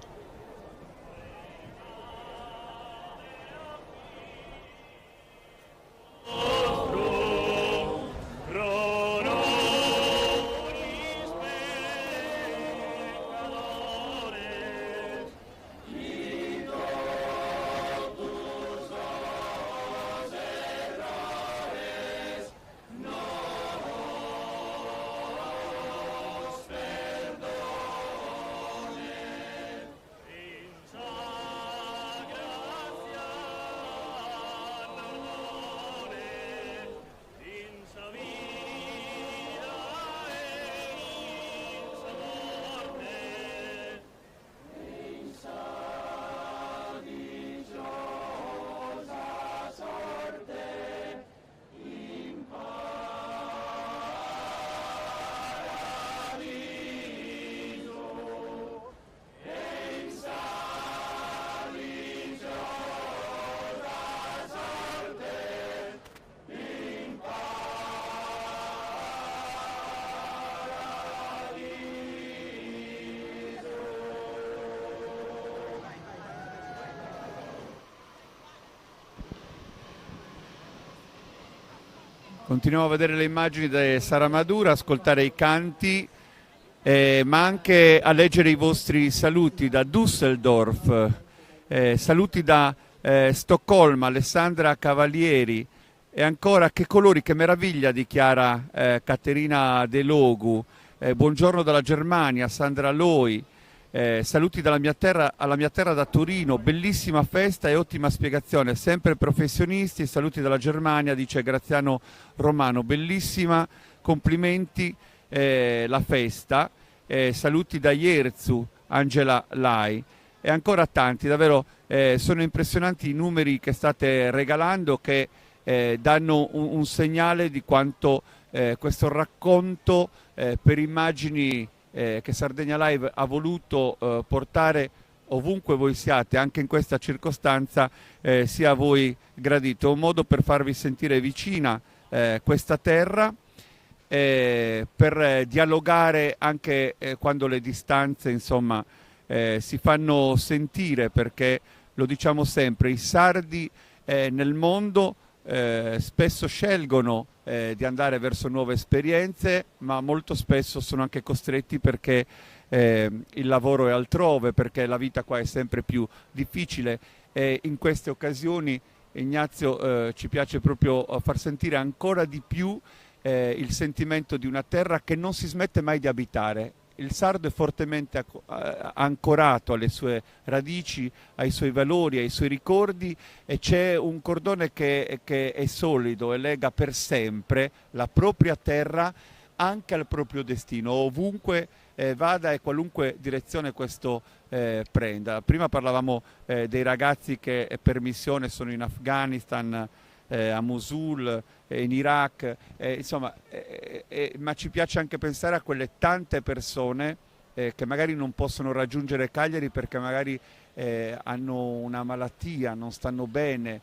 Continuiamo a vedere le immagini di Saramadura, ascoltare i canti, ma anche a leggere i vostri saluti da Düsseldorf, saluti da Stoccolma, Alessandra Cavalieri, e ancora che colori, che meraviglia, dichiara Caterina De Logu. Buongiorno dalla Germania, Sandra Loi. Saluti dalla mia terra, alla mia terra da Torino, bellissima festa e ottima spiegazione, sempre professionisti. Saluti dalla Germania, dice Graziano Romano, bellissima, complimenti la festa. Saluti da Ierzu, Angela Lai, e ancora tanti, davvero sono impressionanti i numeri che state regalando, che danno un segnale di quanto questo racconto per immagini che Sardegna Live ha voluto portare ovunque voi siate, anche in questa circostanza, sia a voi gradito. Un modo per farvi sentire vicina questa terra, per dialogare anche quando le distanze, insomma, si fanno sentire, perché lo diciamo sempre, i sardi nel mondo spesso scelgono di andare verso nuove esperienze, ma molto spesso sono anche costretti perché il lavoro è altrove, perché la vita qua è sempre più difficile, e in queste occasioni, Ignazio, ci piace proprio far sentire ancora di più il sentimento di una terra che non si smette mai di abitare. Il sardo è fortemente ancorato alle sue radici, ai suoi valori, ai suoi ricordi, e c'è un cordone che è solido e lega per sempre la propria terra anche al proprio destino, ovunque vada e qualunque direzione questo prenda. Prima parlavamo dei ragazzi che per missione sono in Afghanistan, a Mosul, in Iraq, insomma, ma ci piace anche pensare a quelle tante persone che magari non possono raggiungere Cagliari perché magari hanno una malattia, non stanno bene,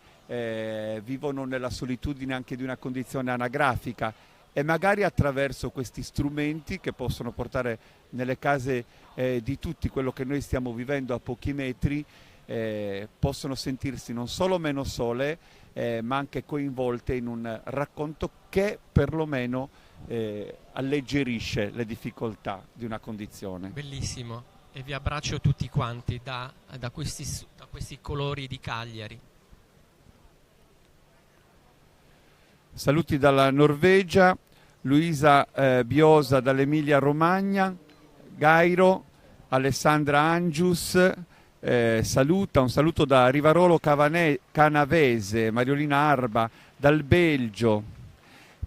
vivono nella solitudine anche di una condizione anagrafica, e magari attraverso questi strumenti che possono portare nelle case di tutti quello che noi stiamo vivendo a pochi metri, possono sentirsi non solo meno sole, ma anche coinvolte in un racconto che perlomeno alleggerisce le difficoltà di una condizione. Bellissimo, e vi abbraccio tutti quanti da questi colori di Cagliari. Saluti dalla Norvegia, Luisa Biosa dall'Emilia Romagna, Gairo, Alessandra Angius, saluta, un saluto da Rivarolo Canavese, Mariolina Arba dal Belgio,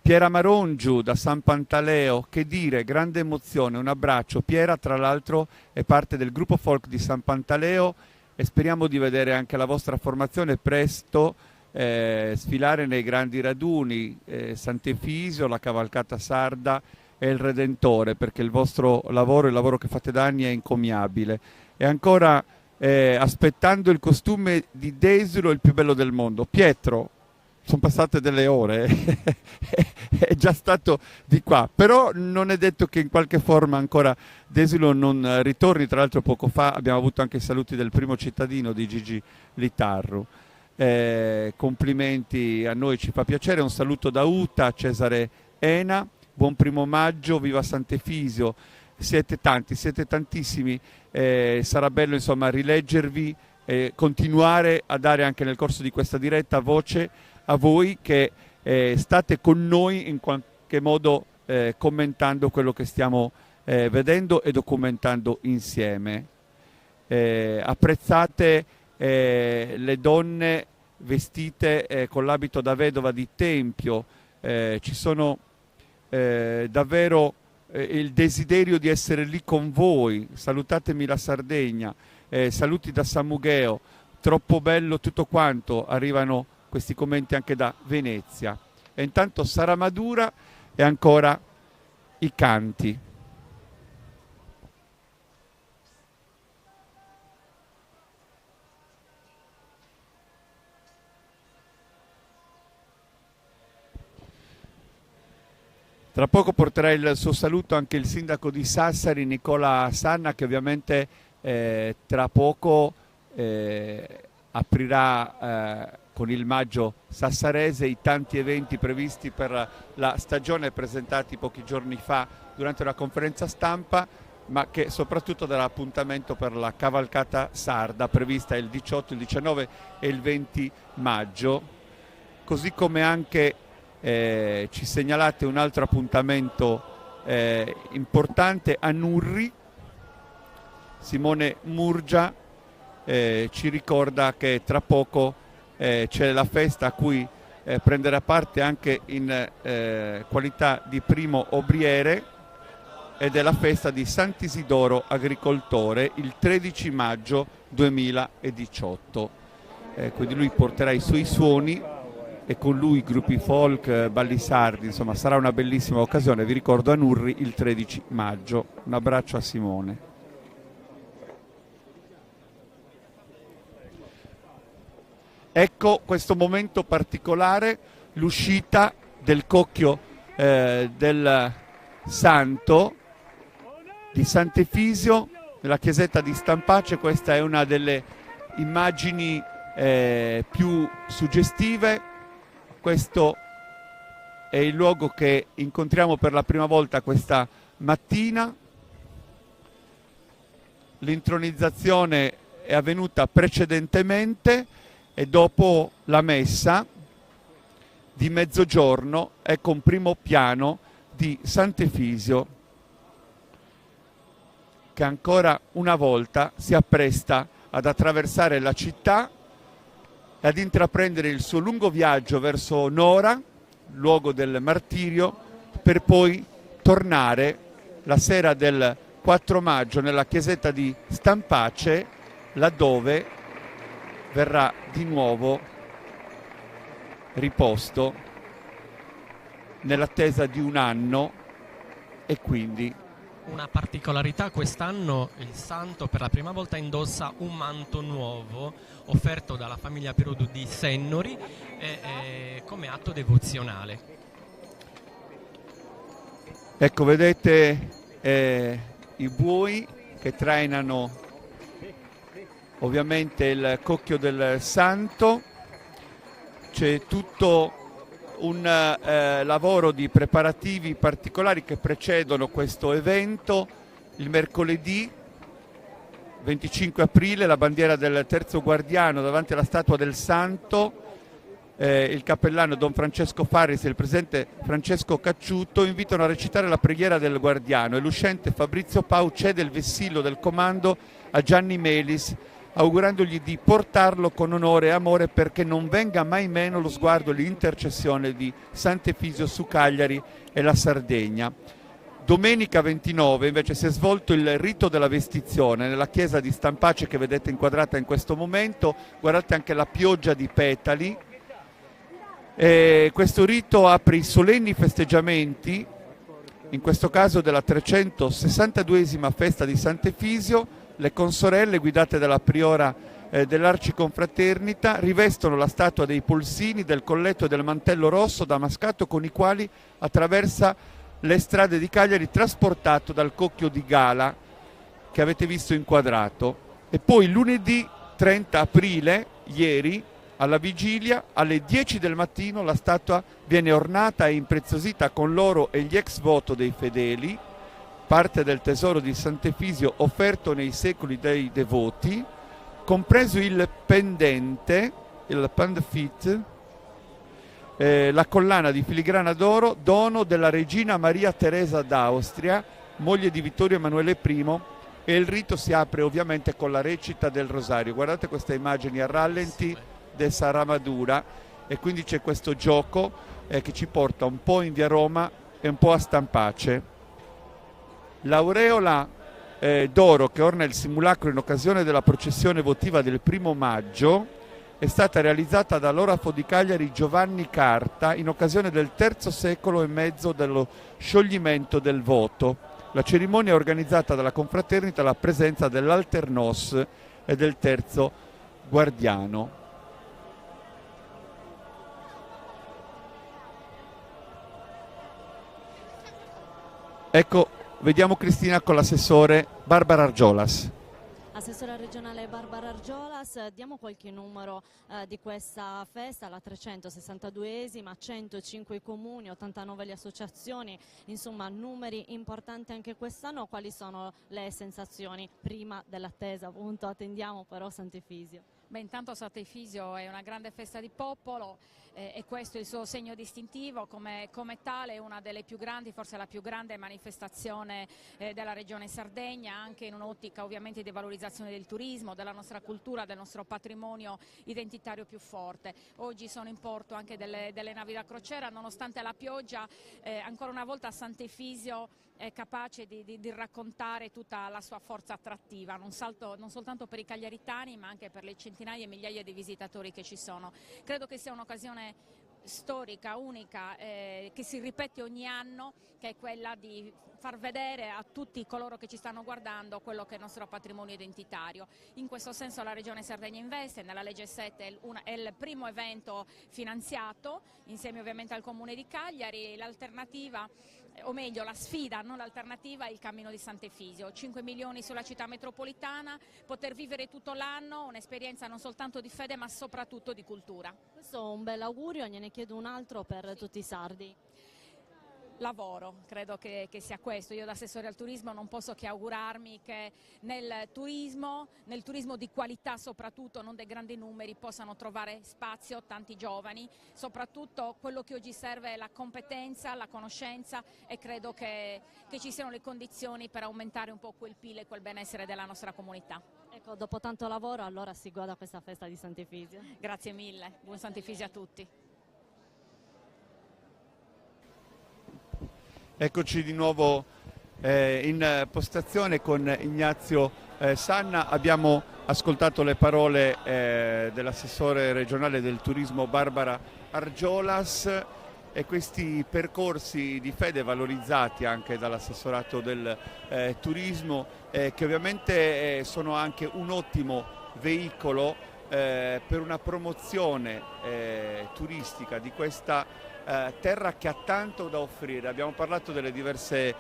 Piera Marongiu da San Pantaleo, che dire, grande emozione, un abbraccio. Piera tra l'altro è parte del gruppo folk di San Pantaleo e speriamo di vedere anche la vostra formazione presto sfilare nei grandi raduni, Sant'Efisio, la Cavalcata Sarda e il Redentore, perché il vostro lavoro, il lavoro che fate da anni, è encomiabile. E ancora aspettando il costume di Desulo, il più bello del mondo. Pietro, sono passate delle ore, è già stato di qua, però non è detto che in qualche forma ancora Desulo non ritorni. Tra l'altro poco fa abbiamo avuto anche i saluti del primo cittadino di Gigi Litarru. Complimenti, a noi ci fa piacere. Un saluto da Uta, Cesare Ena, buon 1° maggio, viva Sant'Efisio. Siete tanti, siete tantissimi, sarà bello insomma rileggervi, continuare a dare anche nel corso di questa diretta voce a voi che state con noi in qualche modo commentando quello che stiamo vedendo e documentando insieme. Apprezzate le donne vestite con l'abito da vedova di tempio, ci sono davvero il desiderio di essere lì con voi. Salutatemi la Sardegna, saluti da San Mugheo, troppo bello tutto quanto. Arrivano questi commenti anche da Venezia. E intanto Saramadura e ancora i canti. Tra poco porterà il suo saluto anche il sindaco di Sassari, Nicola Sanna, che ovviamente tra poco aprirà con il Maggio Sassarese, i tanti eventi previsti per la stagione presentati pochi giorni fa durante una conferenza stampa, ma che soprattutto darà appuntamento per la cavalcata sarda prevista il 18, il 19 e il 20 maggio, così come anche ci segnalate un altro appuntamento importante a Nurri. Simone Murgia ci ricorda che tra poco c'è la festa a cui prenderà parte anche in qualità di primo obriere, ed è la festa di Sant'Isidoro Agricoltore il 13 maggio 2018. Quindi lui porterà i suoi suoni e con lui gruppi folk, balli sardi, insomma sarà una bellissima occasione. Vi ricordo a Nurri il 13 maggio. Un abbraccio a Simone. Ecco questo momento particolare, l'uscita del cocchio del Santo di Sant'Efisio nella chiesetta di Stampace. Questa è una delle immagini più suggestive. Questo è il luogo che incontriamo per la prima volta questa mattina. L'intronizzazione è avvenuta precedentemente e dopo la messa di mezzogiorno ecco un primo piano di Sant'Efisio che ancora una volta si appresta ad attraversare la città e ad intraprendere il suo lungo viaggio verso Nora, luogo del martirio, per poi tornare la sera del 4 maggio nella chiesetta di Stampace, laddove verrà di nuovo riposto nell'attesa di un anno. E quindi una particolarità: quest'anno il santo per la prima volta indossa un manto nuovo offerto dalla famiglia Perudu di Sennori come atto devozionale. Ecco, vedete i buoi che trainano ovviamente il cocchio del santo. C'è tutto un lavoro di preparativi particolari che precedono questo evento. Il mercoledì 25 aprile la bandiera del Terzo Guardiano davanti alla statua del santo, il cappellano Don Francesco Farris e il presidente Francesco Cacciuto invitano a recitare la preghiera del Guardiano e l'uscente Fabrizio Pau cede il vessillo del comando a Gianni Melis, augurandogli di portarlo con onore e amore perché non venga mai meno lo sguardo e l'intercessione di Sant'Efisio su Cagliari e la Sardegna. Domenica 29 invece si è svolto il rito della vestizione nella chiesa di Stampace che vedete inquadrata in questo momento. Guardate anche la pioggia di petali. Questo rito apre i solenni festeggiamenti, in questo caso della 362esima festa di Sant'Efisio. Le consorelle guidate dalla priora dell'Arciconfraternita rivestono la statua dei polsini, del colletto e del mantello rosso damascato con i quali attraversa le strade di Cagliari trasportato dal cocchio di gala che avete visto inquadrato. E poi lunedì 30 aprile, ieri, alla vigilia, alle 10 del mattino la statua viene ornata e impreziosita con l'oro e gli ex voto dei fedeli, parte del tesoro di Sant'Efisio offerto nei secoli dai devoti, compreso il pendente, il pandfit, la collana di filigrana d'oro, dono della regina Maria Teresa d'Austria, moglie di Vittorio Emanuele I, e il rito si apre ovviamente con la recita del rosario. Guardate queste immagini a rallenti de Saramadura, e quindi c'è questo gioco che ci porta un po' in via Roma e un po' a Stampace. L'aureola d'oro che orna il simulacro in occasione della processione votiva del 1 maggio è stata realizzata dall'orafo di Cagliari Giovanni Carta in occasione del III secolo e mezzo dello scioglimento del voto. La cerimonia è organizzata dalla confraternita alla presenza dell'Alternos e del Terzo Guardiano. Ecco, vediamo Cristina con l'assessore Barbara Argiolas. Assessore regionale Barbara Argiolas, diamo qualche numero di questa festa, la 362esima, 105 comuni, 89 le associazioni, insomma numeri importanti anche quest'anno. Quali sono le sensazioni prima dell'attesa? Appunto, attendiamo però Sant'Efisio. Beh, intanto Sant'Efisio è una grande festa di popolo e questo è il suo segno distintivo, come tale è una delle più grandi, forse la più grande manifestazione della regione Sardegna, anche in un'ottica ovviamente di valorizzazione del turismo, della nostra cultura, del nostro patrimonio identitario più forte. Oggi sono in porto anche delle navi da crociera, nonostante la pioggia, ancora una volta Sant'Efisio è capace di raccontare tutta la sua forza attrattiva, non soltanto per i cagliaritani ma anche per le centinaia e migliaia di visitatori che ci sono. Credo che sia un'occasione storica, unica, che si ripete ogni anno, che è quella di far vedere a tutti coloro che ci stanno guardando quello che è il nostro patrimonio identitario. In questo senso la Regione Sardegna investe, nella legge 7 è il primo evento finanziato, insieme ovviamente al Comune di Cagliari. L'alternativa, o meglio la sfida, non l'alternativa, è il Cammino di Sant'Efisio. 5 milioni sulla città metropolitana, poter vivere tutto l'anno un'esperienza non soltanto di fede ma soprattutto di cultura. Questo è un bel augurio, gliene chiedo un altro per tutti i sardi. Lavoro, credo che sia questo. Io da assessore al turismo non posso che augurarmi che nel turismo di qualità soprattutto, non dei grandi numeri, possano trovare spazio tanti giovani. Soprattutto quello che oggi serve è la competenza, la conoscenza, e credo che ci siano le condizioni per aumentare un po' quel PIL e quel benessere della nostra comunità. Ecco, dopo tanto lavoro allora si goda questa festa di Sant'Efisio. Grazie mille, buon Sant'Efisio a tutti. Eccoci di nuovo in postazione con Ignazio Sanna. Abbiamo ascoltato le parole dell'assessore regionale del turismo Barbara Argiolas e questi percorsi di fede valorizzati anche dall'assessorato del turismo che ovviamente sono anche un ottimo veicolo per una promozione turistica di questa terra che ha tanto da offrire. Abbiamo parlato delle diverse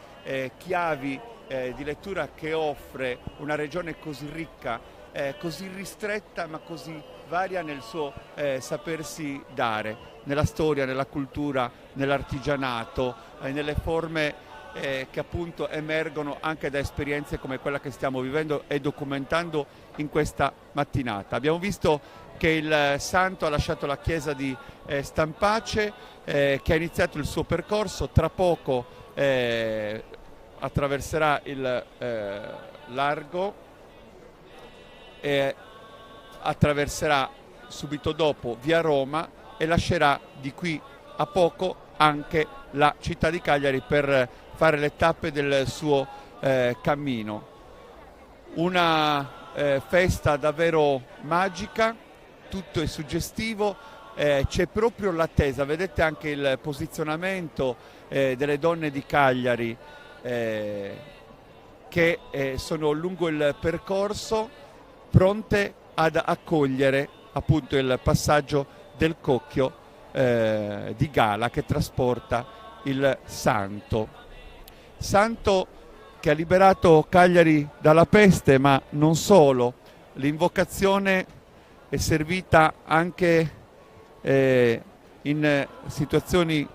chiavi di lettura che offre una regione così ricca, così ristretta ma così varia nel suo sapersi dare, nella storia, nella cultura, nell'artigianato, nelle forme che appunto emergono anche da esperienze come quella che stiamo vivendo e documentando in questa mattinata. Abbiamo visto che il santo ha lasciato la chiesa di Stampace, che ha iniziato il suo percorso. Tra poco attraverserà il largo e attraverserà subito dopo via Roma e lascerà di qui a poco anche la città di Cagliari per fare le tappe del suo cammino. Una festa davvero magica, tutto è suggestivo, c'è proprio l'attesa, vedete anche il posizionamento delle donne di Cagliari che sono lungo il percorso, pronte ad accogliere appunto il passaggio del cocchio di gala che trasporta il santo che ha liberato Cagliari dalla peste, ma non solo. L'invocazione è servita anche in situazioni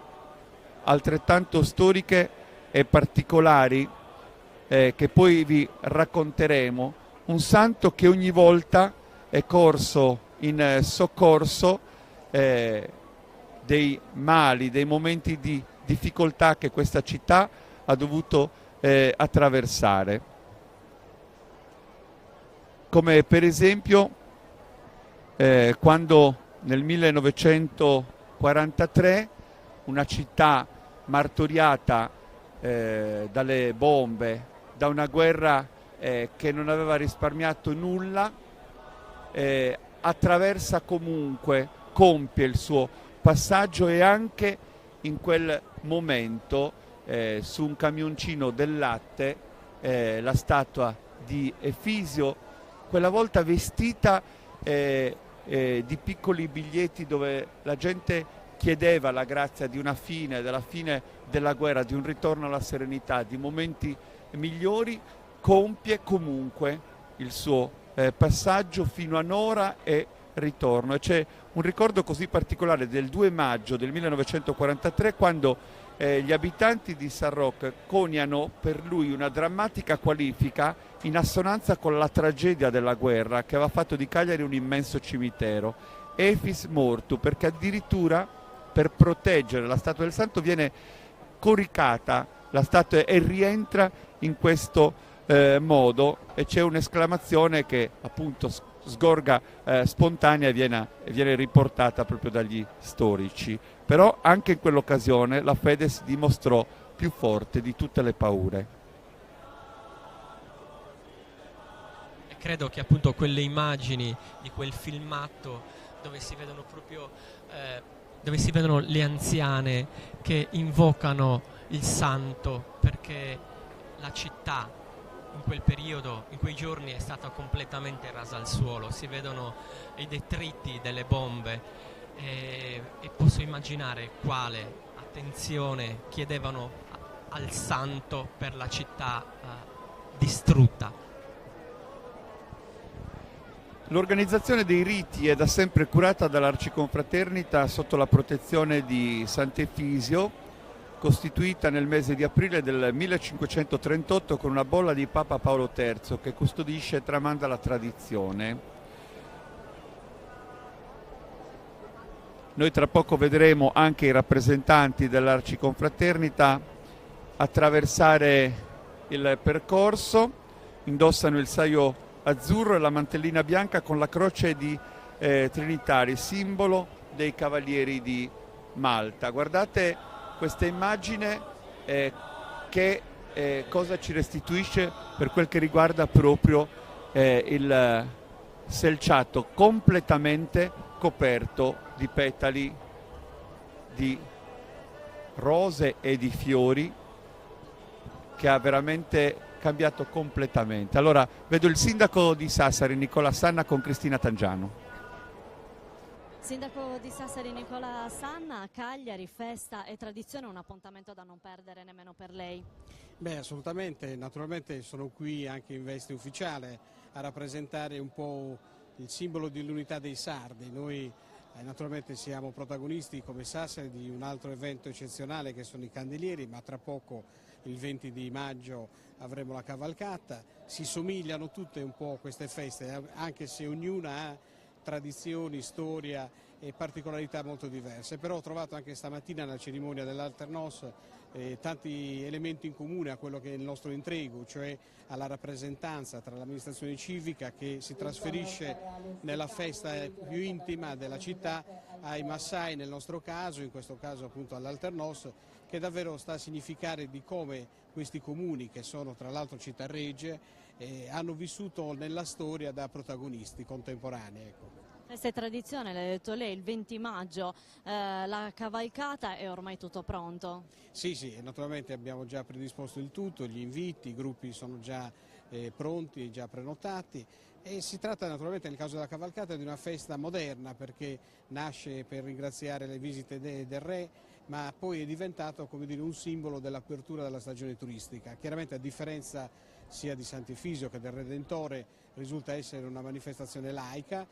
altrettanto storiche e particolari che poi vi racconteremo. Un santo che ogni volta è corso in soccorso dei mali, dei momenti di difficoltà che questa città ha dovuto attraversare. Come per esempio quando nel 1943 una città martoriata dalle bombe, da una guerra che non aveva risparmiato nulla, attraversa comunque, compie il suo passaggio e anche in quel momento su un camioncino del latte la statua di Efisio, quella volta vestita di piccoli biglietti dove la gente chiedeva la grazia di una fine, della fine della guerra, di un ritorno alla serenità, di momenti migliori, compie comunque il suo passaggio fino a Nora e ritorno. E c'è un ricordo così particolare del 2 maggio del 1943, quando gli abitanti di San Roque coniano per lui una drammatica qualifica in assonanza con la tragedia della guerra che aveva fatto di Cagliari un immenso cimitero, Efis Mortu, perché addirittura per proteggere la statua del santo viene coricata la statua e rientra in questo modo, e c'è un'esclamazione che appunto sgorga spontanea e viene riportata proprio dagli storici. Però anche in quell'occasione la fede si dimostrò più forte di tutte le paure. E credo che appunto quelle immagini di quel filmato dove si vedono proprio dove si vedono le anziane che invocano il santo, perché la città in quel periodo, in quei giorni, è stata completamente rasa al suolo, si vedono i detriti delle bombe e posso immaginare quale attenzione chiedevano al santo per la città distrutta. L'organizzazione dei riti è da sempre curata dall'Arciconfraternita sotto la protezione di Sant'Efisio, costituita nel mese di aprile del 1538 con una bolla di Papa Paolo III che custodisce e tramanda la tradizione. Noi tra poco vedremo anche i rappresentanti dell'Arciconfraternita attraversare il percorso, indossano il saio azzurro e la mantellina bianca con la croce di Trinitari, simbolo dei Cavalieri di Malta. Guardate questa immagine che cosa ci restituisce per quel che riguarda proprio il selciato completamente coperto di petali di rose e di fiori, che ha veramente cambiato completamente. Allora vedo il sindaco di Sassari Nicola Sanna con Cristina Tangiano. Sindaco di Sassari Nicola Sanna, Cagliari, festa e tradizione, un appuntamento da non perdere nemmeno per lei. Beh, assolutamente, naturalmente sono qui anche in veste ufficiale a rappresentare un po' il simbolo dell'unità dei sardi. Noi naturalmente siamo protagonisti come Sassari di un altro evento eccezionale che sono i Candelieri, ma tra poco il 20 di maggio avremo la cavalcata. Si somigliano tutte un po' queste feste, anche se ognuna ha tradizioni, storia e particolarità molto diverse, però ho trovato anche stamattina nella cerimonia dell'Alternos tanti elementi in comune a quello che è il nostro intrigo, cioè alla rappresentanza tra l'amministrazione civica che si trasferisce nella festa più intima della città, ai massai nel nostro caso, in questo caso appunto all'Alternos, che davvero sta a significare di come questi comuni, che sono tra l'altro città regge, hanno vissuto nella storia da protagonisti contemporanei. Ecco. Questa è tradizione, l'ha detto lei, il 20 maggio la cavalcata è ormai tutto pronto? Sì, naturalmente abbiamo già predisposto il tutto, gli inviti, i gruppi sono già pronti, già prenotati, e si tratta naturalmente nel caso della cavalcata di una festa moderna perché nasce per ringraziare le visite del re, ma poi è diventato, come dire, un simbolo dell'apertura della stagione turistica. Chiaramente, a differenza sia di Sant'Efisio che del Redentore, risulta essere una manifestazione laica,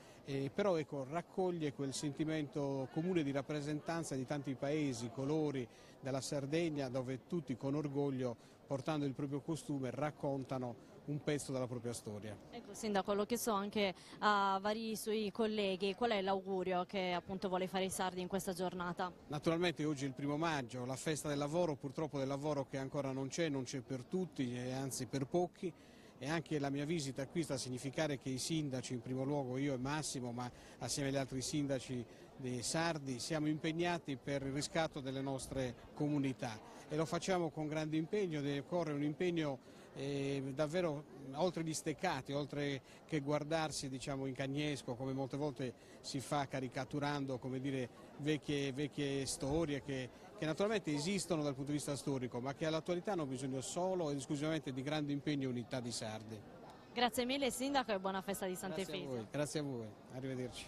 però ecco, raccoglie quel sentimento comune di rappresentanza di tanti paesi, colori della Sardegna, dove tutti con orgoglio, portando il proprio costume, raccontano un pezzo della propria storia. Ecco, Sindaco, l'ho chiesto anche a vari suoi colleghi, qual è l'augurio che appunto vuole fare i sardi in questa giornata? Naturalmente oggi è il 1° maggio, la festa del lavoro, purtroppo del lavoro che ancora non c'è per tutti, anzi per pochi, e anche la mia visita qui sta a significare che i sindaci, in primo luogo io e Massimo, ma assieme agli altri sindaci dei sardi, siamo impegnati per il riscatto delle nostre comunità e lo facciamo con grande impegno, deve correre un impegno davvero oltre gli steccati, oltre che guardarsi in cagnesco come molte volte si fa caricaturando, come dire, vecchie storie che naturalmente esistono dal punto di vista storico, ma che all'attualità hanno bisogno solo ed esclusivamente di grande impegno e unità di sardi. Grazie mille Sindaco e buona festa di Sant'Efisio. Grazie a voi, arrivederci.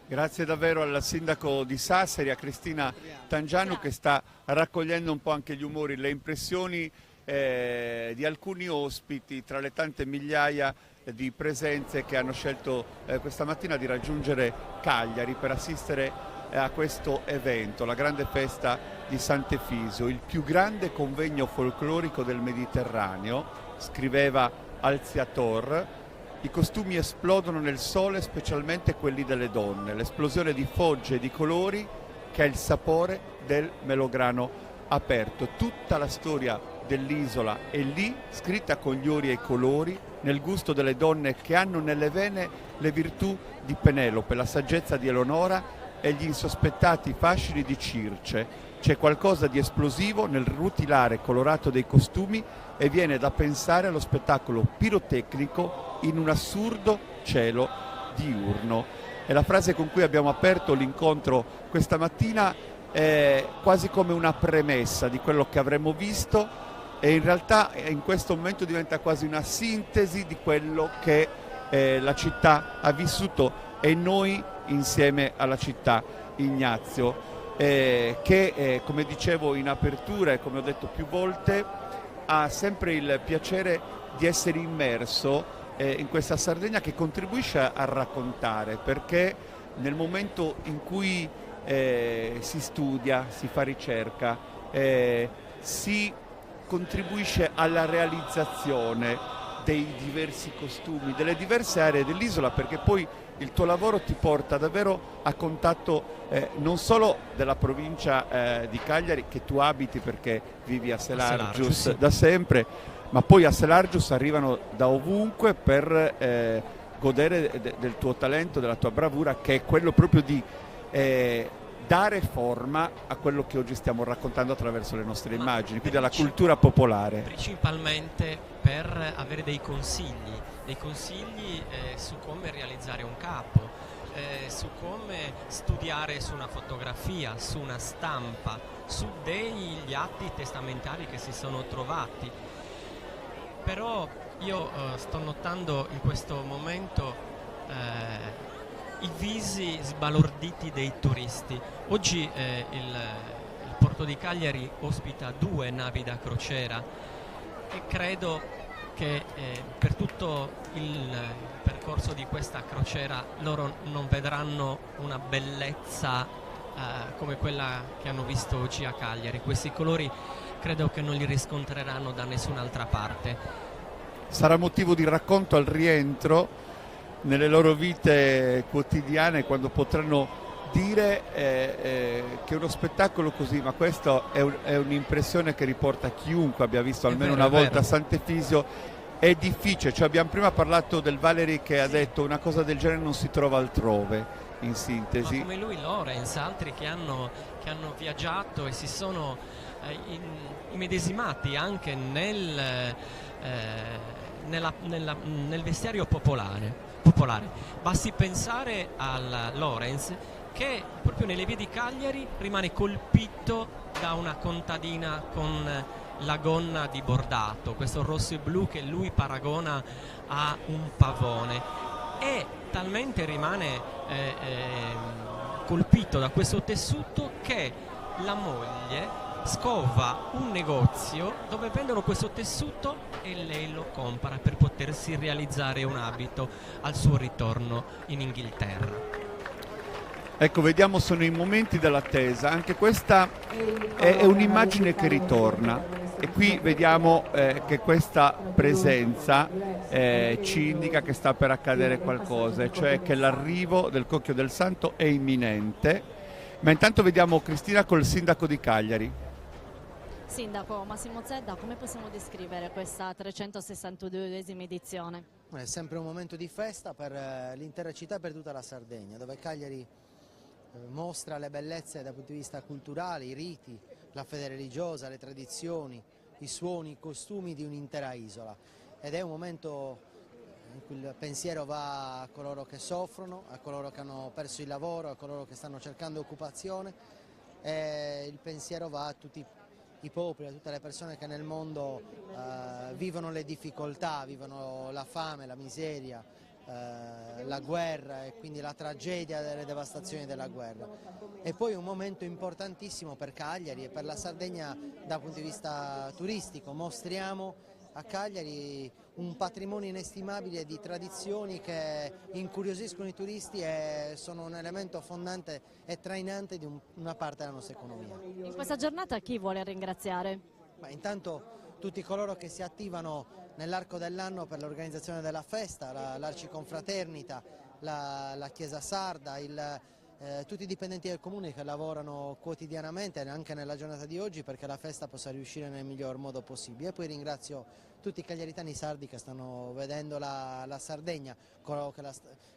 Grazie davvero al sindaco di Sassari, a Cristina Tangiano, che sta raccogliendo un po' anche gli umori, le impressioni di alcuni ospiti tra le tante migliaia di presenze che hanno scelto questa mattina di raggiungere Cagliari per assistere a questo evento, la grande festa di Sant'Efisio, il più grande convegno folclorico del Mediterraneo, scriveva Alziator. I costumi esplodono nel sole, specialmente quelli delle donne, l'esplosione di fogge e di colori che è il sapore del melograno aperto. Tutta la storia dell'isola è lì, scritta con gli ori e i colori, nel gusto delle donne che hanno nelle vene le virtù di Penelope, la saggezza di Eleonora e gli insospettati fascini di Circe. C'è qualcosa di esplosivo nel rutilare colorato dei costumi e viene da pensare allo spettacolo pirotecnico in un assurdo cielo diurno. È la frase con cui abbiamo aperto l'incontro questa mattina, quasi come una premessa di quello che avremmo visto, e in realtà in questo momento diventa quasi una sintesi di quello che la città ha vissuto e noi insieme alla città, Ignazio, che come dicevo in apertura e come ho detto più volte ha sempre il piacere di essere immerso in questa Sardegna che contribuisce a raccontare, perché nel momento in cui si studia, si fa ricerca, si contribuisce alla realizzazione dei diversi costumi, delle diverse aree dell'isola, perché poi il tuo lavoro ti porta davvero a contatto non solo della provincia di Cagliari, che tu abiti perché vivi a Selargius da sempre, ma poi a Selargius arrivano da ovunque per godere del tuo talento, della tua bravura, che è quello proprio di dare forma a quello che oggi stiamo raccontando attraverso le nostre immagini, quindi alla cultura popolare. Principalmente per avere dei consigli su come realizzare un capo, su come studiare su una fotografia, su una stampa, su degli atti testamentari che si sono trovati. Però io sto notando in questo momento i visi sbalorditi dei turisti. Oggi il porto di Cagliari ospita 2 navi da crociera e credo che per tutto il percorso di questa crociera loro non vedranno una bellezza come quella che hanno visto oggi a Cagliari. Questi colori credo che non li riscontreranno da nessun'altra parte. Sarà motivo di racconto al rientro nelle loro vite quotidiane, quando potranno dire che uno spettacolo così, ma questo è un'impressione che riporta chiunque abbia visto almeno una volta Sant'Efisio, è difficile. Cioè, abbiamo prima parlato del Valeri che ha detto una cosa del genere non si trova altrove, in sintesi. Ma come lui Lorenz, altri che hanno viaggiato e si sono immedesimati anche nel vestiario popolare. Basti pensare al Lorenz, che proprio nelle vie di Cagliari rimane colpito da una contadina con la gonna di bordato, questo rosso e blu che lui paragona a un pavone, e talmente rimane colpito da questo tessuto che la moglie scova un negozio dove vendono questo tessuto e lei lo compra per potersi realizzare un abito al suo ritorno in Inghilterra. Ecco, vediamo, sono i momenti dell'attesa. Anche questa è un'immagine che ritorna, e qui vediamo che questa presenza ci indica che sta per accadere qualcosa, cioè che l'arrivo del Cocchio del Santo è imminente. Ma intanto vediamo Cristina col sindaco di Cagliari. Sindaco Massimo Zedda, come possiamo descrivere questa 362esima edizione? È sempre un momento di festa per l'intera città e per tutta la Sardegna, dove Cagliari mostra le bellezze dal punto di vista culturale, i riti, la fede religiosa, le tradizioni, i suoni, i costumi di un'intera isola. Ed è un momento in cui il pensiero va a coloro che soffrono, a coloro che hanno perso il lavoro, a coloro che stanno cercando occupazione, e il pensiero va a tutti i popoli, a tutte le persone che nel mondo vivono le difficoltà, vivono la fame, la miseria, la guerra e quindi la tragedia delle devastazioni della guerra. E poi un momento importantissimo per Cagliari e per la Sardegna dal punto di vista turistico. Mostriamo a Cagliari un patrimonio inestimabile di tradizioni che incuriosiscono i turisti e sono un elemento fondante e trainante di una parte della nostra economia. In questa giornata chi vuole ringraziare? Intanto tutti coloro che si attivano nell'arco dell'anno per l'organizzazione della festa, l'Arciconfraternita, la Chiesa Sarda, tutti i dipendenti del comune che lavorano quotidianamente anche nella giornata di oggi perché la festa possa riuscire nel miglior modo possibile. E poi ringrazio tutti i cagliaritani sardi che stanno vedendo la Sardegna, coloro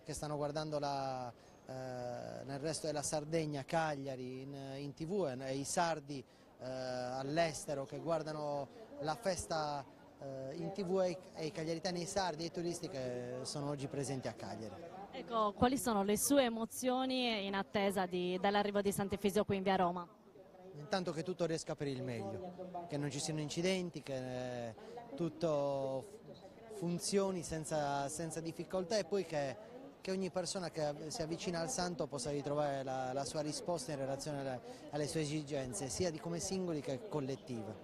che stanno guardando nel resto della Sardegna, Cagliari in TV e i sardi all'estero che guardano la festa in TV e i cagliaritani, i sardi e i turisti che sono oggi presenti a Cagliari. Ecco, quali sono le sue emozioni in attesa dell'arrivo di Sant'Efisio qui in via Roma? Intanto che tutto riesca per il meglio, che non ci siano incidenti, che tutto funzioni senza difficoltà e poi che ogni persona che si avvicina al santo possa ritrovare la sua risposta in relazione alle sue esigenze, sia come singoli che collettive.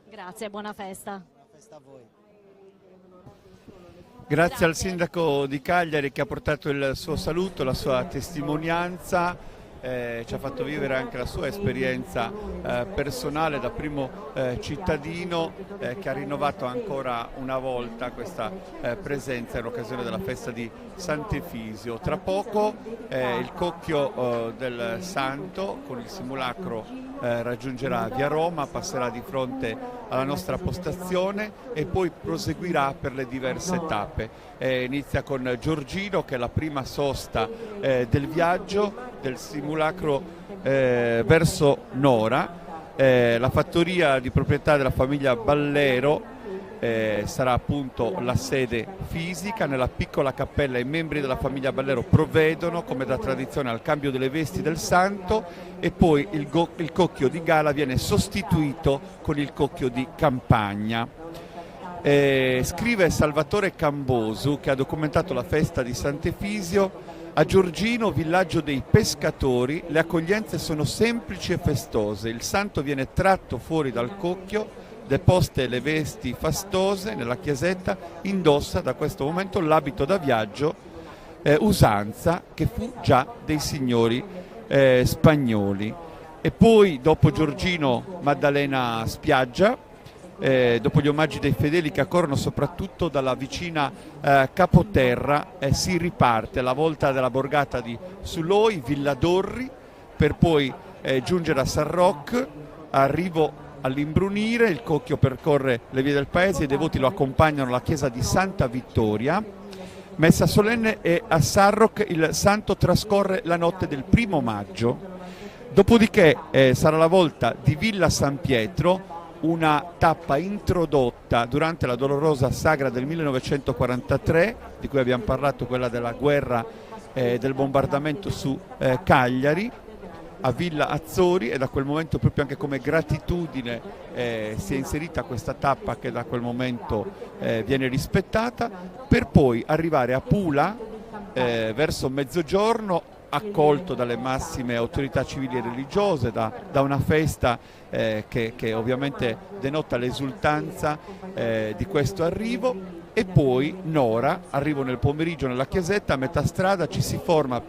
Grazie, buona festa. Buona festa a voi. Grazie al sindaco di Cagliari che ha portato il suo saluto, la sua testimonianza, ci ha fatto vivere anche la sua esperienza personale da primo cittadino che ha rinnovato ancora una volta questa presenza in occasione della festa di Sant'Efisio. Tra poco il cocchio del santo con il simulacro raggiungerà via Roma, passerà di fronte alla nostra postazione e poi proseguirà per le diverse tappe. Inizia con Giorgino che è la prima sosta del viaggio del simulacro verso Nora. La fattoria di proprietà della famiglia Ballero sarà appunto la sede fisica. Nella piccola cappella i membri della famiglia Ballero provvedono come da tradizione al cambio delle vesti del santo e poi il cocchio di gala viene sostituito con il cocchio di campagna. Scrive Salvatore Cambosu che ha documentato la festa di Sant'Efisio: a Giorgino, villaggio dei pescatori, le accoglienze sono semplici e festose. Il santo viene tratto fuori dal cocchio, deposte le vesti fastose nella chiesetta, indossa da questo momento l'abito da viaggio, usanza che fu già dei signori spagnoli. E poi dopo Giorgino Maddalena spiaggia, dopo gli omaggi dei fedeli che accorrono soprattutto dalla vicina Capoterra, si riparte alla volta della borgata di Suloi, Villa Dorri, per poi giungere a San Roch, arrivo all'imbrunire, il cocchio percorre le vie del paese, i devoti lo accompagnano alla chiesa di Santa Vittoria, messa solenne, e a San Roch il santo trascorre la notte del 1° maggio, dopodiché sarà la volta di Villa San Pietro, una tappa introdotta durante la dolorosa sagra del 1943, di cui abbiamo parlato, quella della guerra del bombardamento su Cagliari, a Villa Azzori, e da quel momento proprio anche come gratitudine si è inserita questa tappa che da quel momento viene rispettata, per poi arrivare a Pula verso mezzogiorno, accolto dalle massime autorità civili e religiose, da una festa che ovviamente denota l'esultanza di questo arrivo. E poi Nora, arrivo nel pomeriggio nella chiesetta, a metà strada ci si ferma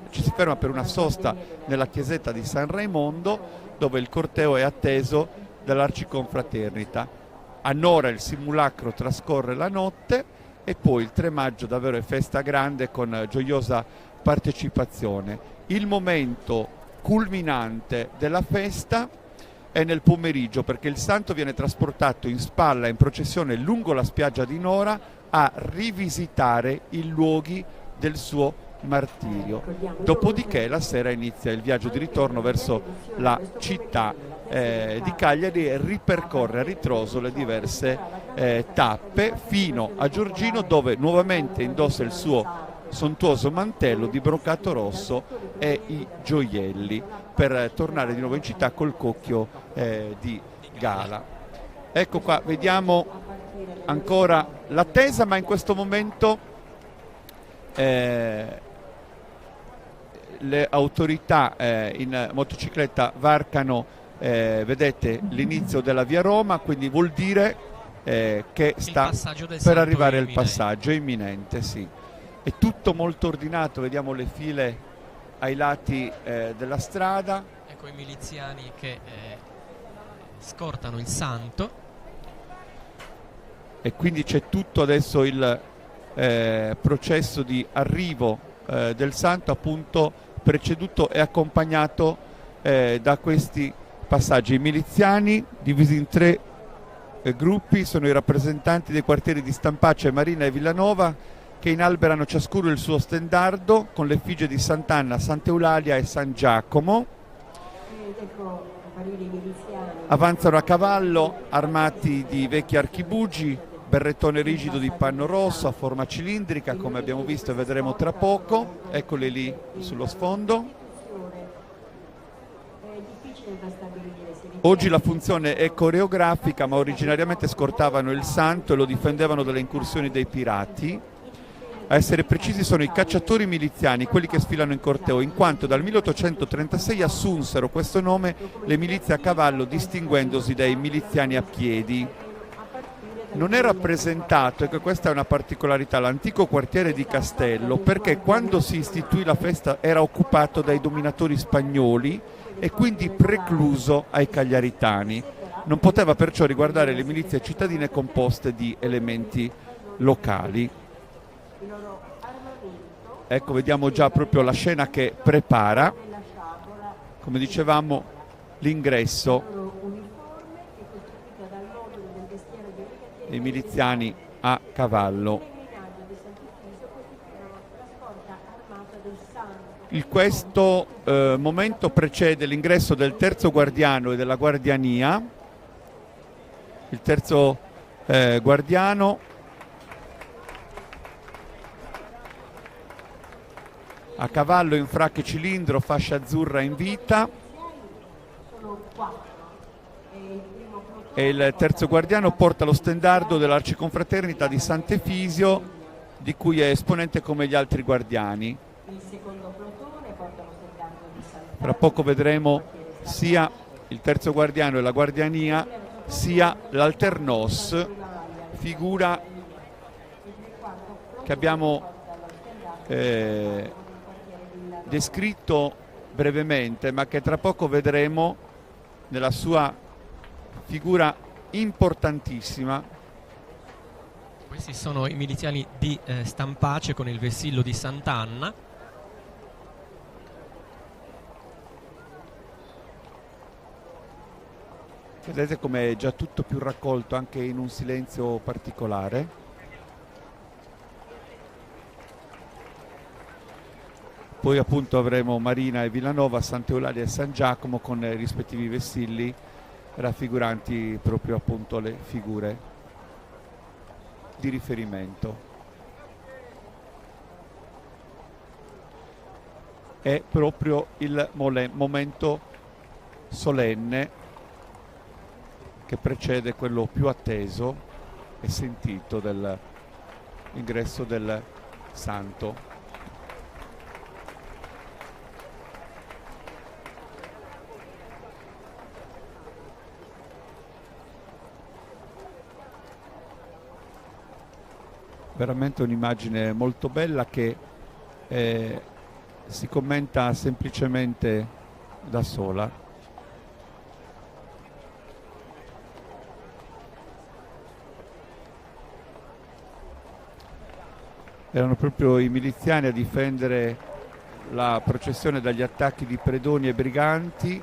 per una sosta nella chiesetta di San Raimondo, dove il corteo è atteso dall'Arciconfraternita. A Nora il simulacro trascorre la notte e poi il 3 maggio davvero è festa grande con gioiosa partecipazione. Il momento culminante della festa è nel pomeriggio, perché il santo viene trasportato in spalla in processione lungo la spiaggia di Nora a rivisitare i luoghi del suo martirio. Dopodiché la sera inizia il viaggio di ritorno verso la città di Cagliari e ripercorre a ritroso le diverse tappe fino a Giorgino, dove nuovamente indossa il suo sontuoso mantello di brocato rosso e i gioielli per tornare di nuovo in città col cocchio di gala. Ecco qua, vediamo ancora l'attesa, ma in questo momento le autorità in motocicletta varcano, vedete, l'inizio della via Roma, quindi vuol dire che sta per arrivare il passaggio, è imminente, sì. È tutto molto ordinato, vediamo le file ai lati della strada. Ecco i miliziani che scortano il santo. E quindi c'è tutto adesso il processo di arrivo del santo, appunto preceduto e accompagnato da questi passaggi. I miliziani, divisi in 3 gruppi, sono i rappresentanti dei quartieri di Stampace, Marina e Villanova, che inalberano ciascuno il suo stendardo con l'effigie di Sant'Anna, Sant'Eulalia e San Giacomo. Avanzano a cavallo armati di vecchi archibugi, berrettone rigido di panno rosso a forma cilindrica, come abbiamo visto e vedremo tra poco. Eccoli lì sullo sfondo. Oggi la funzione è coreografica, ma originariamente scortavano il santo e lo difendevano dalle incursioni dei pirati. A essere precisi sono i cacciatori miliziani, quelli che sfilano in corteo, in quanto dal 1836 assunsero questo nome le milizie a cavallo, distinguendosi dai miliziani a piedi. Non è rappresentato, e questa è una particolarità, l'antico quartiere di Castello, perché quando si istituì la festa era occupato dai dominatori spagnoli e quindi precluso ai cagliaritani. Non poteva perciò riguardare le milizie cittadine composte di elementi locali. Ecco, vediamo già proprio la scena che prepara, come dicevamo, l'ingresso dei miliziani a cavallo. Questo momento precede l'ingresso del terzo guardiano e della guardiania. Il terzo guardiano a cavallo in frac cilindro, fascia azzurra in vita, e il terzo guardiano porta lo stendardo dell'Arciconfraternita di Sant'Efisio, di cui è esponente come gli altri guardiani. Tra poco vedremo sia il terzo guardiano e la guardiania, sia l'alternos, figura che abbiamo descritto brevemente, ma che tra poco vedremo nella sua figura importantissima. Questi sono i miliziani di Stampace con il vessillo di Sant'Anna. Vedete come è già tutto più raccolto, anche in un silenzio particolare. Poi appunto avremo Marina e Villanova, Sant'Eulalia e San Giacomo con i rispettivi vessilli raffiguranti proprio appunto le figure di riferimento. È proprio il momento solenne che precede quello più atteso e sentito dell'ingresso del santo. Veramente un'immagine molto bella che si commenta semplicemente da sola. Erano proprio i miliziani a difendere la processione dagli attacchi di predoni e briganti.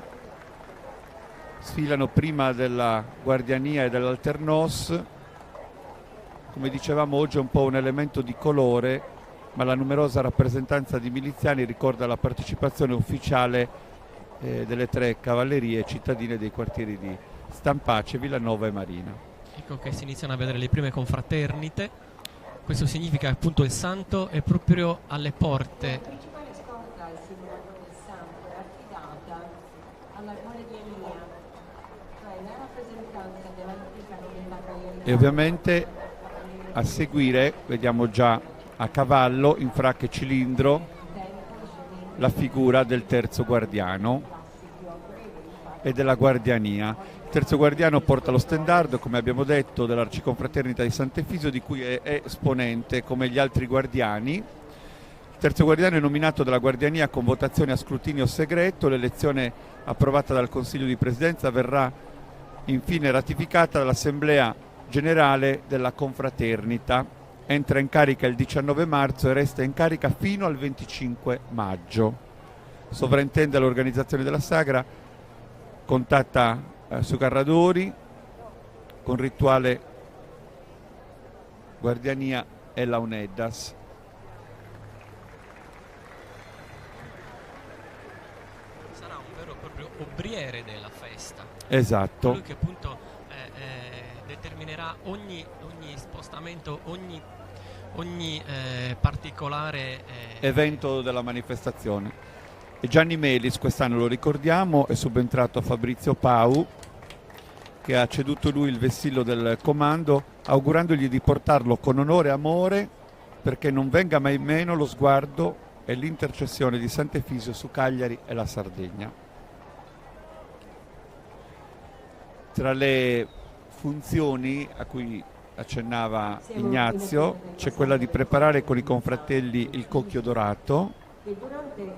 Sfilano prima della guardiania e dell'alternos. Come dicevamo, oggi è un po' un elemento di colore, ma la numerosa rappresentanza di miliziani ricorda la partecipazione ufficiale delle 3 cavallerie cittadine dei quartieri di Stampace, Villanova e Marina. Ecco che si iniziano a vedere le prime confraternite. Questo significa che appunto il santo è proprio alle porte. La principale scorta al simulatore del santo è affidata alla guardiania, cioè la rappresentanza dell'antica comunità cagliaritana. E ovviamente a seguire vediamo già a cavallo in fracca e cilindro la figura del terzo guardiano e della guardiania. Il terzo guardiano porta lo stendardo, come abbiamo detto, dell'Arciconfraternita di Sant'Efisio, di cui è esponente come gli altri guardiani. Il terzo guardiano è nominato dalla guardiania con votazione a scrutinio segreto. L'elezione approvata dal Consiglio di Presidenza verrà infine ratificata dall'Assemblea Generale della Confraternita. Entra in carica il 19 marzo e resta in carica fino al 25 maggio. Sovrintende l'organizzazione della sagra, contatta su Carradori con rituale guardiania e launeddas. Sarà un vero e proprio obriere della festa. Esatto. Lui che appunto determinerà ogni spostamento, ogni particolare evento della manifestazione. E Gianni Melis, quest'anno lo ricordiamo, è subentrato a Fabrizio Pau, che ha ceduto lui il vessillo del comando, augurandogli di portarlo con onore e amore, perché non venga mai meno lo sguardo e l'intercessione di Sant'Efisio su Cagliari e la Sardegna. Tra le funzioni a cui accennava Ignazio c'è quella di preparare con i confratelli il cocchio dorato,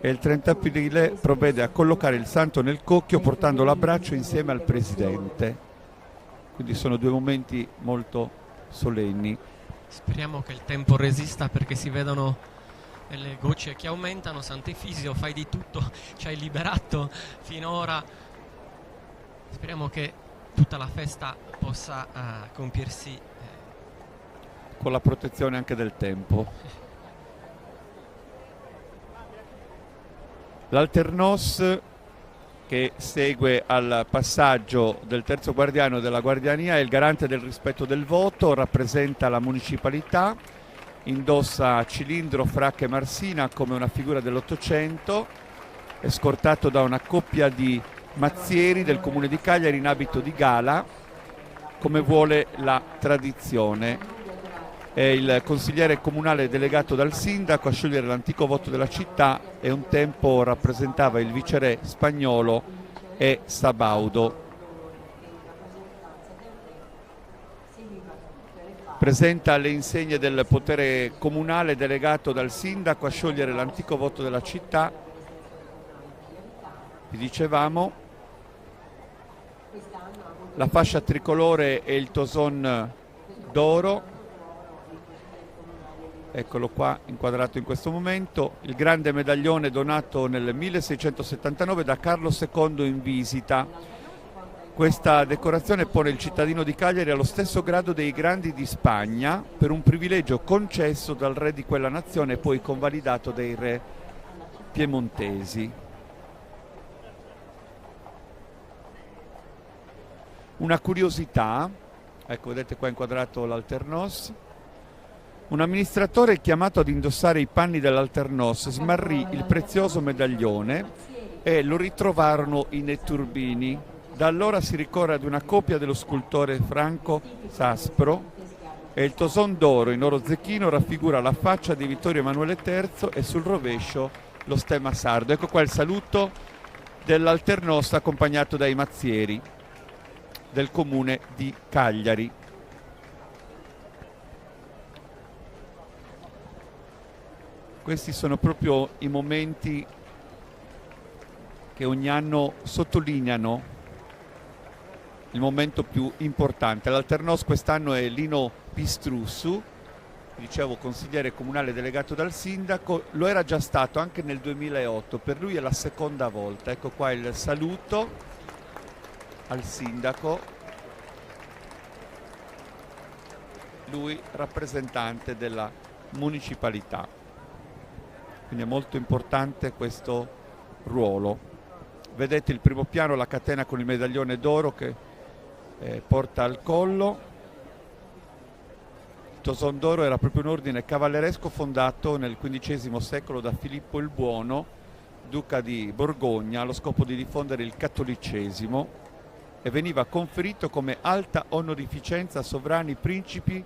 e il 30 aprile provvede a collocare il santo nel cocchio portandolo a braccio insieme al presidente. Quindi sono due momenti molto solenni. Speriamo che il tempo resista, perché si vedono le gocce che aumentano. Sant'Efisio, fai di tutto, ci hai liberato finora. Speriamo che tutta la festa possa compiersi con la protezione anche del tempo. L'Alternos, che segue al passaggio del terzo guardiano della guardiania, è il garante del rispetto del voto, rappresenta la municipalità, indossa cilindro, fracca e marsina come una figura dell'Ottocento, è scortato da una coppia di mazzieri del comune di Cagliari in abito di gala, come vuole la tradizione. È il consigliere comunale delegato dal sindaco a sciogliere l'antico voto della città e un tempo rappresentava il viceré Spagnolo e Sabaudo. Presenta le insegne del potere comunale delegato dal sindaco a sciogliere l'antico voto della città. Vi dicevamo, la fascia tricolore e il toson d'oro. Eccolo qua inquadrato in questo momento, il grande medaglione donato nel 1679 da Carlo II in visita. Questa decorazione pone il cittadino di Cagliari allo stesso grado dei grandi di Spagna, per un privilegio concesso dal re di quella nazione e poi convalidato dai re piemontesi. Una curiosità, ecco, vedete qua inquadrato l'Alternos. Un amministratore chiamato ad indossare i panni dell'Alternos smarrì il prezioso medaglione e lo ritrovarono i netturbini. Da allora si ricorre ad una copia dello scultore Franco Saspro e il toson d'oro in oro zecchino raffigura la faccia di Vittorio Emanuele III e sul rovescio lo stemma sardo. Ecco qua il saluto dell'Alternos accompagnato dai mazzieri del comune di Cagliari. Questi sono proprio i momenti che ogni anno sottolineano il momento più importante. L'Alternos quest'anno è Lino Pistrussu, dicevo consigliere comunale delegato dal sindaco, lo era già stato anche nel 2008, per lui è la seconda volta. Ecco qua il saluto al sindaco, lui rappresentante della municipalità. Quindi è molto importante questo ruolo. Vedete il primo piano, la catena con il medaglione d'oro che porta al collo. Il toson d'oro era proprio un ordine cavalleresco fondato nel XV secolo da Filippo il Buono, duca di Borgogna, allo scopo di diffondere il cattolicesimo, e veniva conferito come alta onorificenza a sovrani, principi,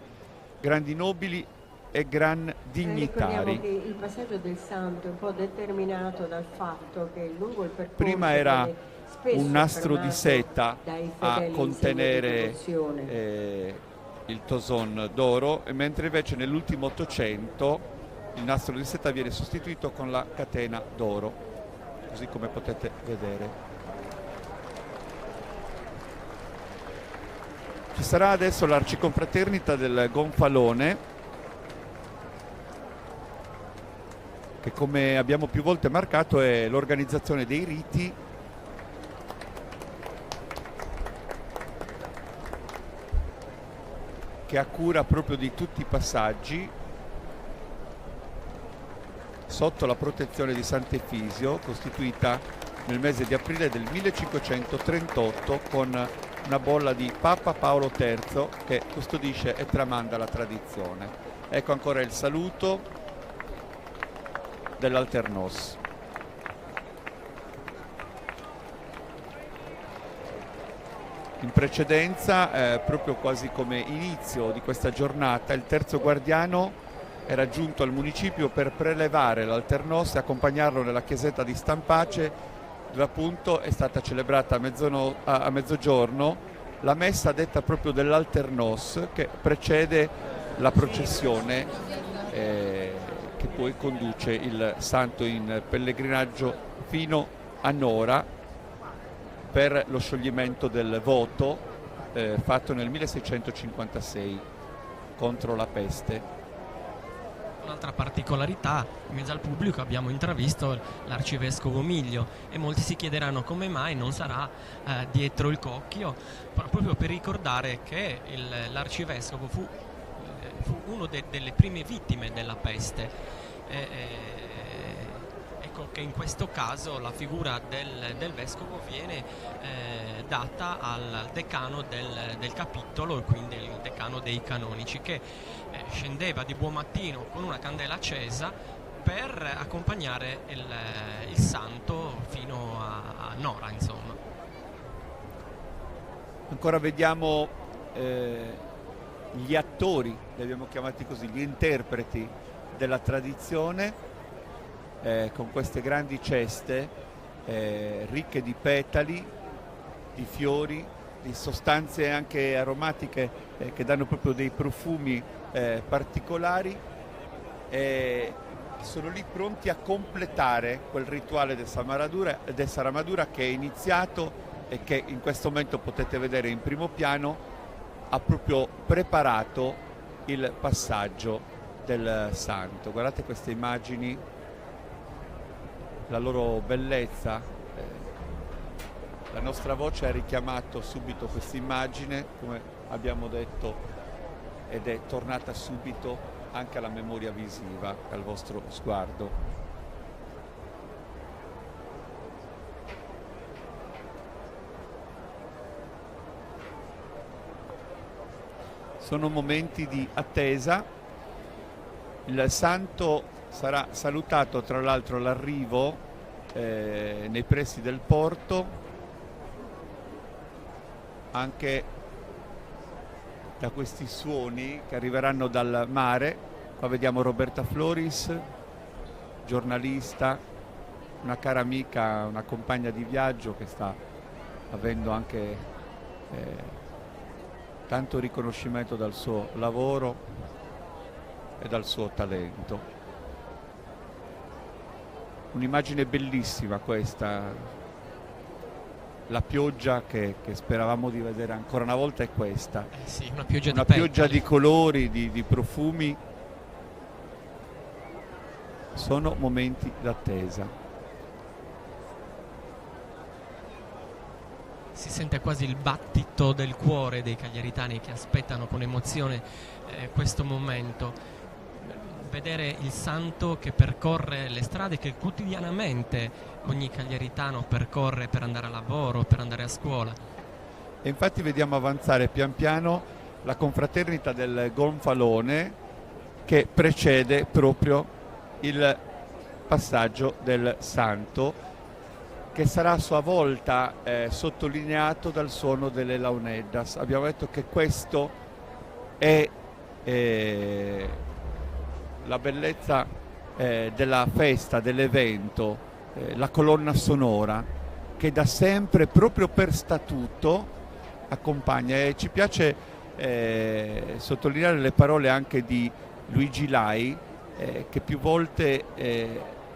grandi nobili e gran Ricordiamo dignitari. che il passaggio del Santo è un po' determinato dal fatto che lungo il percorso Prima era viene spesso un nastro di fermato seta dai a fedeli in contenere segno di devozione. il toson d'oro, e mentre invece nell'ultimo Ottocento il nastro di seta viene sostituito con la catena d'oro, così come potete vedere. Ci sarà adesso l'Arciconfraternita del Gonfalone, che come abbiamo più volte marcato è l'organizzazione dei riti che ha cura proprio di tutti i passaggi sotto la protezione di Sant'Efisio, costituita nel mese di aprile del 1538 con una bolla di Papa Paolo III che custodisce e tramanda la tradizione. Ecco ancora il saluto dell'Alternos. In precedenza, proprio quasi come inizio di questa giornata, il terzo guardiano era giunto al municipio per prelevare l'Alternos e accompagnarlo nella chiesetta di Stampace, dove appunto è stata celebrata a mezzogiorno la messa detta proprio dell'Alternos, che precede la processione che poi conduce il santo in pellegrinaggio fino a Nora per lo scioglimento del voto fatto nel 1656 contro la peste. Un'altra particolarità, in mezzo al pubblico abbiamo intravisto l'arcivescovo Miglio, e molti si chiederanno come mai non sarà dietro il cocchio, proprio per ricordare che l'arcivescovo fu uno delle prime vittime della peste. Ecco che in questo caso la figura del vescovo viene data al decano del capitolo, e quindi il decano dei canonici, che scendeva di buon mattino con una candela accesa per accompagnare il santo fino a Nora, insomma. Ancora vediamo gli attori, li abbiamo chiamati così, gli interpreti della tradizione, con queste grandi ceste ricche di petali, di fiori, di sostanze anche aromatiche che danno proprio dei profumi particolari, sono lì pronti a completare quel rituale del Saramadura che è iniziato e che in questo momento potete vedere in primo piano. Ha proprio preparato il passaggio del santo. Guardate queste immagini, la loro bellezza. La nostra voce ha richiamato subito questa immagine, come abbiamo detto, ed è tornata subito anche alla memoria visiva, al vostro sguardo. Sono momenti di attesa. Il santo sarà salutato tra l'altro all'arrivo nei pressi del porto, anche da questi suoni che arriveranno dal mare. Qua vediamo Roberta Floris, giornalista, una cara amica, una compagna di viaggio che sta avendo anche tanto riconoscimento dal suo lavoro e dal suo talento. Un'immagine bellissima questa, la pioggia che speravamo di vedere ancora una volta è questa. Sì, una pioggia di colori, di profumi. Sono momenti d'attesa. Si sente quasi il battito del cuore dei cagliaritani che aspettano con emozione questo momento. Vedere il santo che percorre le strade che quotidianamente ogni cagliaritano percorre per andare a lavoro, per andare a scuola. E infatti vediamo avanzare pian piano la confraternita del Gonfalone, che precede proprio il passaggio del santo, che sarà a sua volta sottolineato dal suono delle launeddas. Abbiamo detto che questo è la bellezza della festa, dell'evento, la colonna sonora che da sempre, proprio per statuto, accompagna. E ci piace sottolineare le parole anche di Luigi Lai, che più volte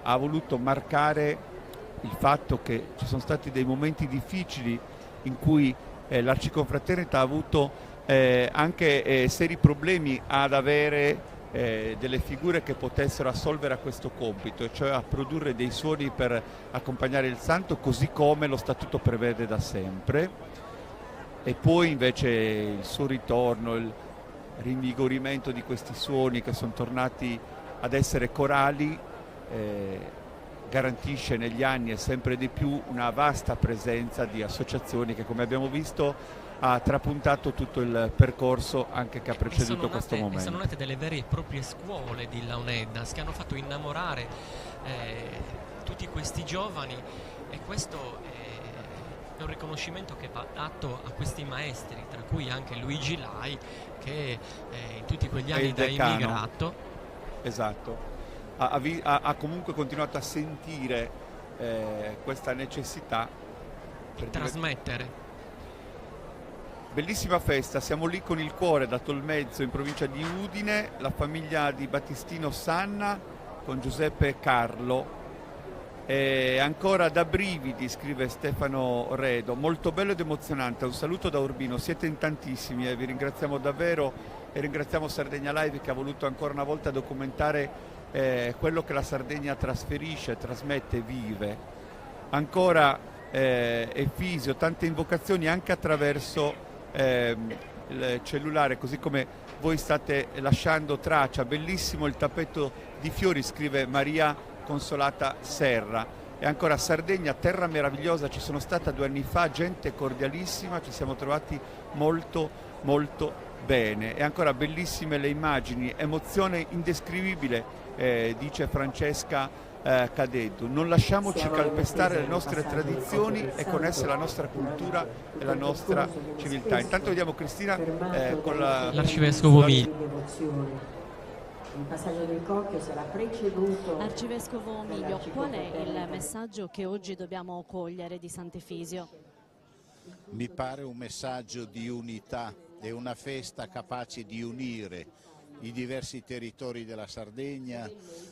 ha voluto marcare il fatto che ci sono stati dei momenti difficili in cui l'Arciconfraternita ha avuto anche seri problemi ad avere delle figure che potessero assolvere a questo compito, cioè a produrre dei suoni per accompagnare il santo, così come lo statuto prevede da sempre. E poi invece il suo ritorno, il rinvigorimento di questi suoni che sono tornati ad essere corali, garantisce negli anni e sempre di più una vasta presenza di associazioni che, come abbiamo visto, ha trapuntato tutto il percorso anche che ha preceduto questo momento. Sono nate delle vere e proprie scuole di Launeddas che hanno fatto innamorare tutti questi giovani, e questo è un riconoscimento che va dato a questi maestri, tra cui anche Luigi Lai, che in tutti quegli anni da immigrato, esatto, ha comunque continuato a sentire questa necessità di trasmettere. Bellissima festa, siamo lì con il cuore da Tolmezzo in provincia di Udine, la famiglia di Battistino Sanna con Giuseppe e Carlo. E ancora da brividi, scrive Stefano Redo, molto bello ed emozionante, un saluto da Urbino, siete in tantissimi e vi ringraziamo davvero, e ringraziamo Sardegna Live che ha voluto ancora una volta documentare quello che la Sardegna trasferisce, trasmette, vive. Ancora Efisio, tante invocazioni anche attraverso il cellulare, così come voi state lasciando traccia. Bellissimo il tappeto di fiori, scrive Maria Consolata Serra. E ancora Sardegna, terra meravigliosa, ci sono stata 2 anni fa, gente cordialissima, ci siamo trovati molto molto bene. E ancora bellissime le immagini, emozione indescrivibile, dice Francesca Cadeddu. Non lasciamoci calpestare le nostre tradizioni e con esse la nostra cultura e la nostra civiltà. Intanto vediamo Cristina con l'Arcivescovo Miglio. Il passaggio del cocchio sarà preceduto. Arcivescovo Miglio, qual è il messaggio che oggi dobbiamo cogliere di Sant'Efisio? Mi pare un messaggio di unità, è una festa capace di unire i diversi territori della Sardegna,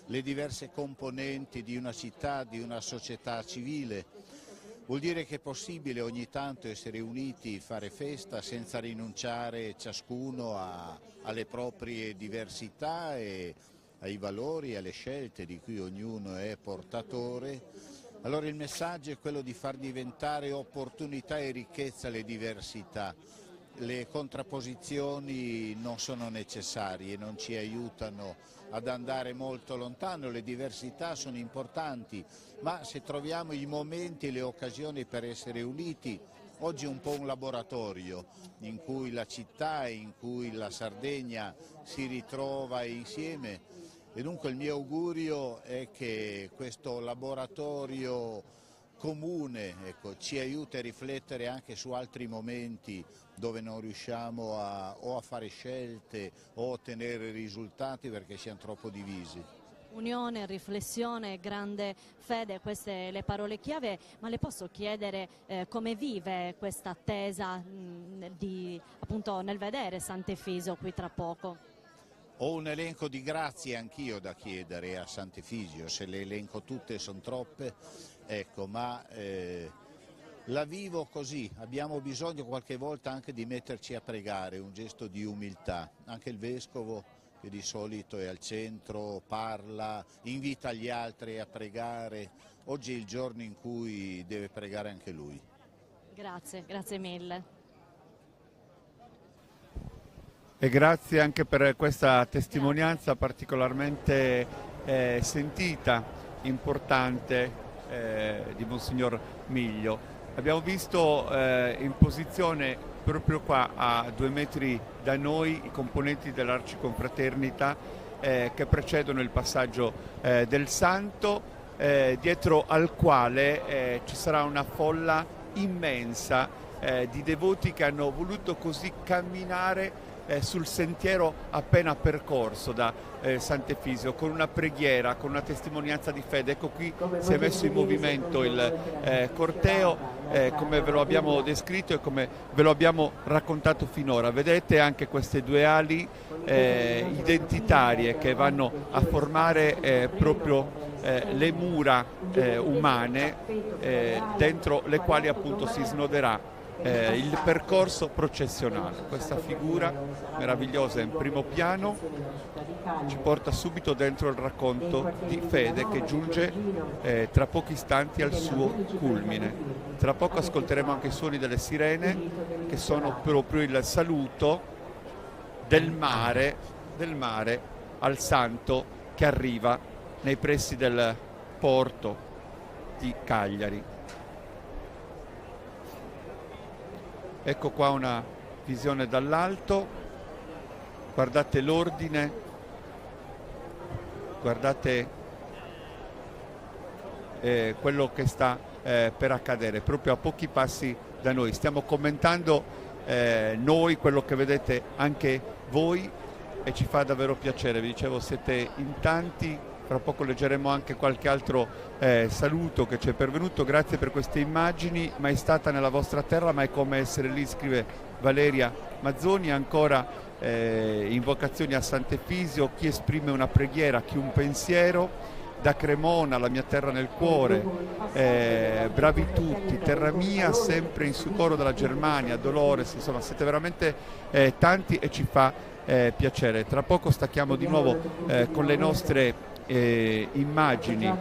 le diverse componenti di una città, di una società civile. Vuol dire che è possibile ogni tanto essere uniti, fare festa senza rinunciare ciascuno alle proprie diversità e ai valori e alle scelte di cui ognuno è portatore. Allora il messaggio è quello di far diventare opportunità e ricchezza le diversità. Le contrapposizioni non sono necessarie, non ci aiutano ad andare molto lontano, le diversità sono importanti, ma se troviamo i momenti e le occasioni per essere uniti, oggi è un po' un laboratorio in cui la città e in cui la Sardegna si ritrova insieme, e dunque il mio augurio è che questo laboratorio comune, ecco, ci aiuta a riflettere anche su altri momenti dove non riusciamo o a fare scelte o a ottenere risultati perché siamo troppo divisi. Unione, riflessione, grande fede, queste le parole chiave, ma le posso chiedere come vive questa attesa appunto nel vedere Sant'Efisio qui tra poco? Ho un elenco di grazie anch'io da chiedere a Sant'Efisio, se le elenco tutte sono troppe, ecco, ma la vivo così, abbiamo bisogno qualche volta anche di metterci a pregare, un gesto di umiltà, anche il Vescovo che di solito è al centro, parla, invita gli altri a pregare, oggi è il giorno in cui deve pregare anche lui. Grazie, grazie mille. E grazie anche per questa testimonianza particolarmente sentita, importante di Monsignor Miglio. Abbiamo visto in posizione proprio qua a 2 metri da noi i componenti dell'Arciconfraternita che precedono il passaggio del Santo, dietro al quale ci sarà una folla immensa di devoti che hanno voluto così camminare sul sentiero appena percorso da Sant'Efisio, con una preghiera, con una testimonianza di fede. Ecco, qui si è messo in movimento il corteo, come ve lo abbiamo descritto e come ve lo abbiamo raccontato finora. Vedete anche queste due ali identitarie che vanno a formare proprio le mura umane dentro le quali appunto si snoderà il percorso processionale. Questa figura meravigliosa in primo piano ci porta subito dentro il racconto di fede che giunge tra pochi istanti al suo culmine. Tra poco ascolteremo anche i suoni delle sirene, che sono proprio il saluto del mare al santo che arriva nei pressi del porto di Cagliari. Ecco qua una visione dall'alto, guardate l'ordine, guardate quello che sta per accadere proprio a pochi passi da noi. Stiamo commentando noi quello che vedete anche voi e ci fa davvero piacere. Vi dicevo, siete in tanti, fra poco leggeremo anche qualche altro saluto che ci è pervenuto. Grazie per queste immagini. Mai stata nella vostra terra, ma è come essere lì, scrive Valeria Mazzoni. Ancora invocazioni a Sant'Efisio, chi esprime una preghiera, chi un pensiero. Da Cremona, la mia terra nel cuore, bravi tutti, terra mia, sempre in succorro dalla Germania, Dolores. Insomma, siete veramente tanti e ci fa piacere. Tra poco stacchiamo di nuovo con le nostre immagini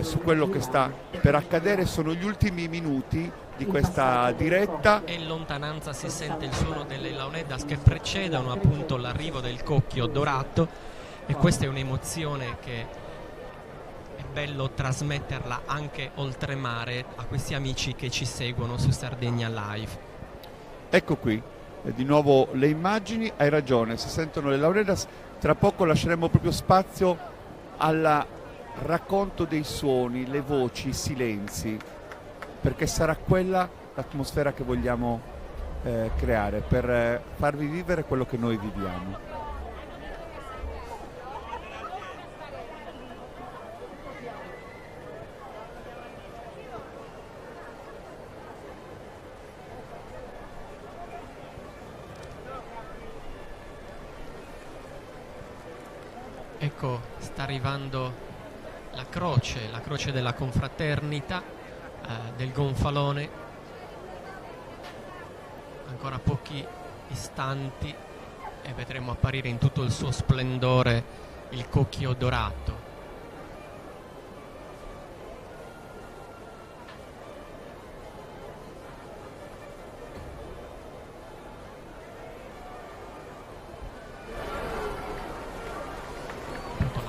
su quello che sta per accadere. Sono gli ultimi minuti di questa diretta e in lontananza si sente il suono delle launedas che precedono appunto l'arrivo del cocchio dorato, e questa è un'emozione che è bello trasmetterla anche oltremare a questi amici che ci seguono su Sardegna Live. Ecco qui di nuovo le immagini. Hai ragione, si sentono le launedas. Tra poco lasceremo proprio spazio al racconto dei suoni, le voci, i silenzi, perché sarà quella l'atmosfera che vogliamo creare per farvi vivere quello che noi viviamo. Ecco, sta arrivando la croce della confraternita del Gonfalone. Ancora pochi istanti e vedremo apparire in tutto il suo splendore il cocchio dorato.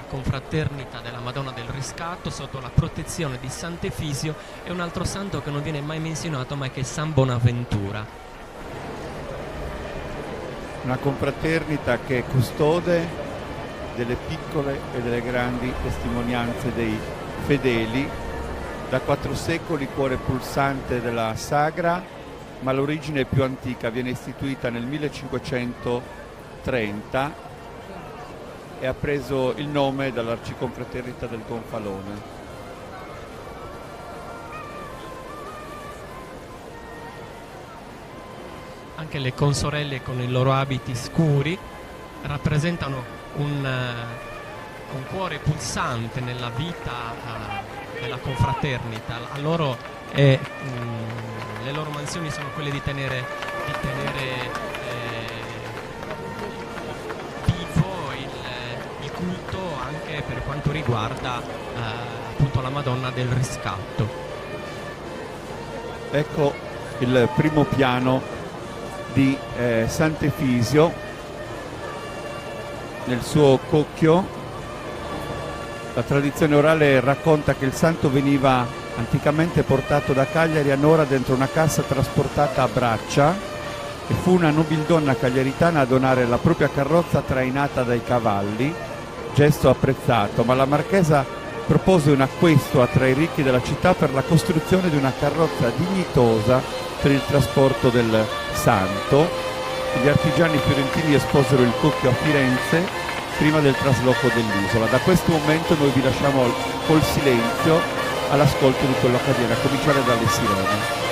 Confraternita della Madonna del Riscatto sotto la protezione di Sant'Efisio, e un altro santo che non viene mai menzionato ma che è San Bonaventura. Una confraternita che è custode delle piccole e delle grandi testimonianze dei fedeli. Da 4 secoli cuore pulsante della Sagra, ma l'origine più antica viene istituita nel 1530 e ha preso il nome dall'Arciconfraternita del Gonfalone. Anche le consorelle con i loro abiti scuri rappresentano un cuore pulsante nella vita della confraternita. A loro le loro mansioni sono quelle di tenere culto anche per quanto riguarda appunto la Madonna del Riscatto. Ecco il primo piano di Sant'Efisio nel suo cocchio. La tradizione orale racconta che il santo veniva anticamente portato da Cagliari a Nora dentro una cassa trasportata a braccia, e fu una nobildonna cagliaritana a donare la propria carrozza trainata dai cavalli, gesto apprezzato, ma la marchesa propose un acquisto tra i ricchi della città per la costruzione di una carrozza dignitosa per il trasporto del santo, gli artigiani fiorentini esposero il cocchio a Firenze prima del trasloco dell'isola. Da questo momento noi vi lasciamo col silenzio all'ascolto di quello che avviene, a cominciare dalle sirene.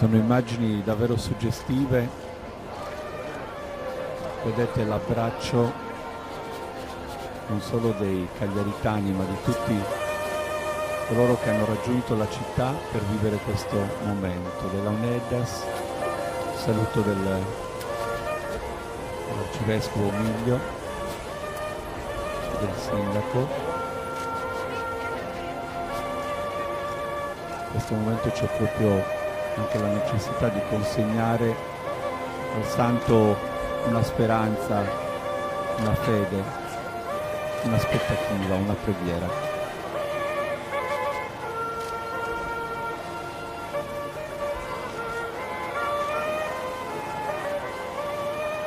Sono immagini davvero suggestive, vedete l'abbraccio non solo dei cagliaritani ma di tutti coloro che hanno raggiunto la città per vivere questo momento. Dell'Aunedas, saluto dell'arcivescovo Miglio, del sindaco. In questo momento c'è proprio anche la necessità di consegnare al santo una speranza, una fede, un'aspettativa, una preghiera.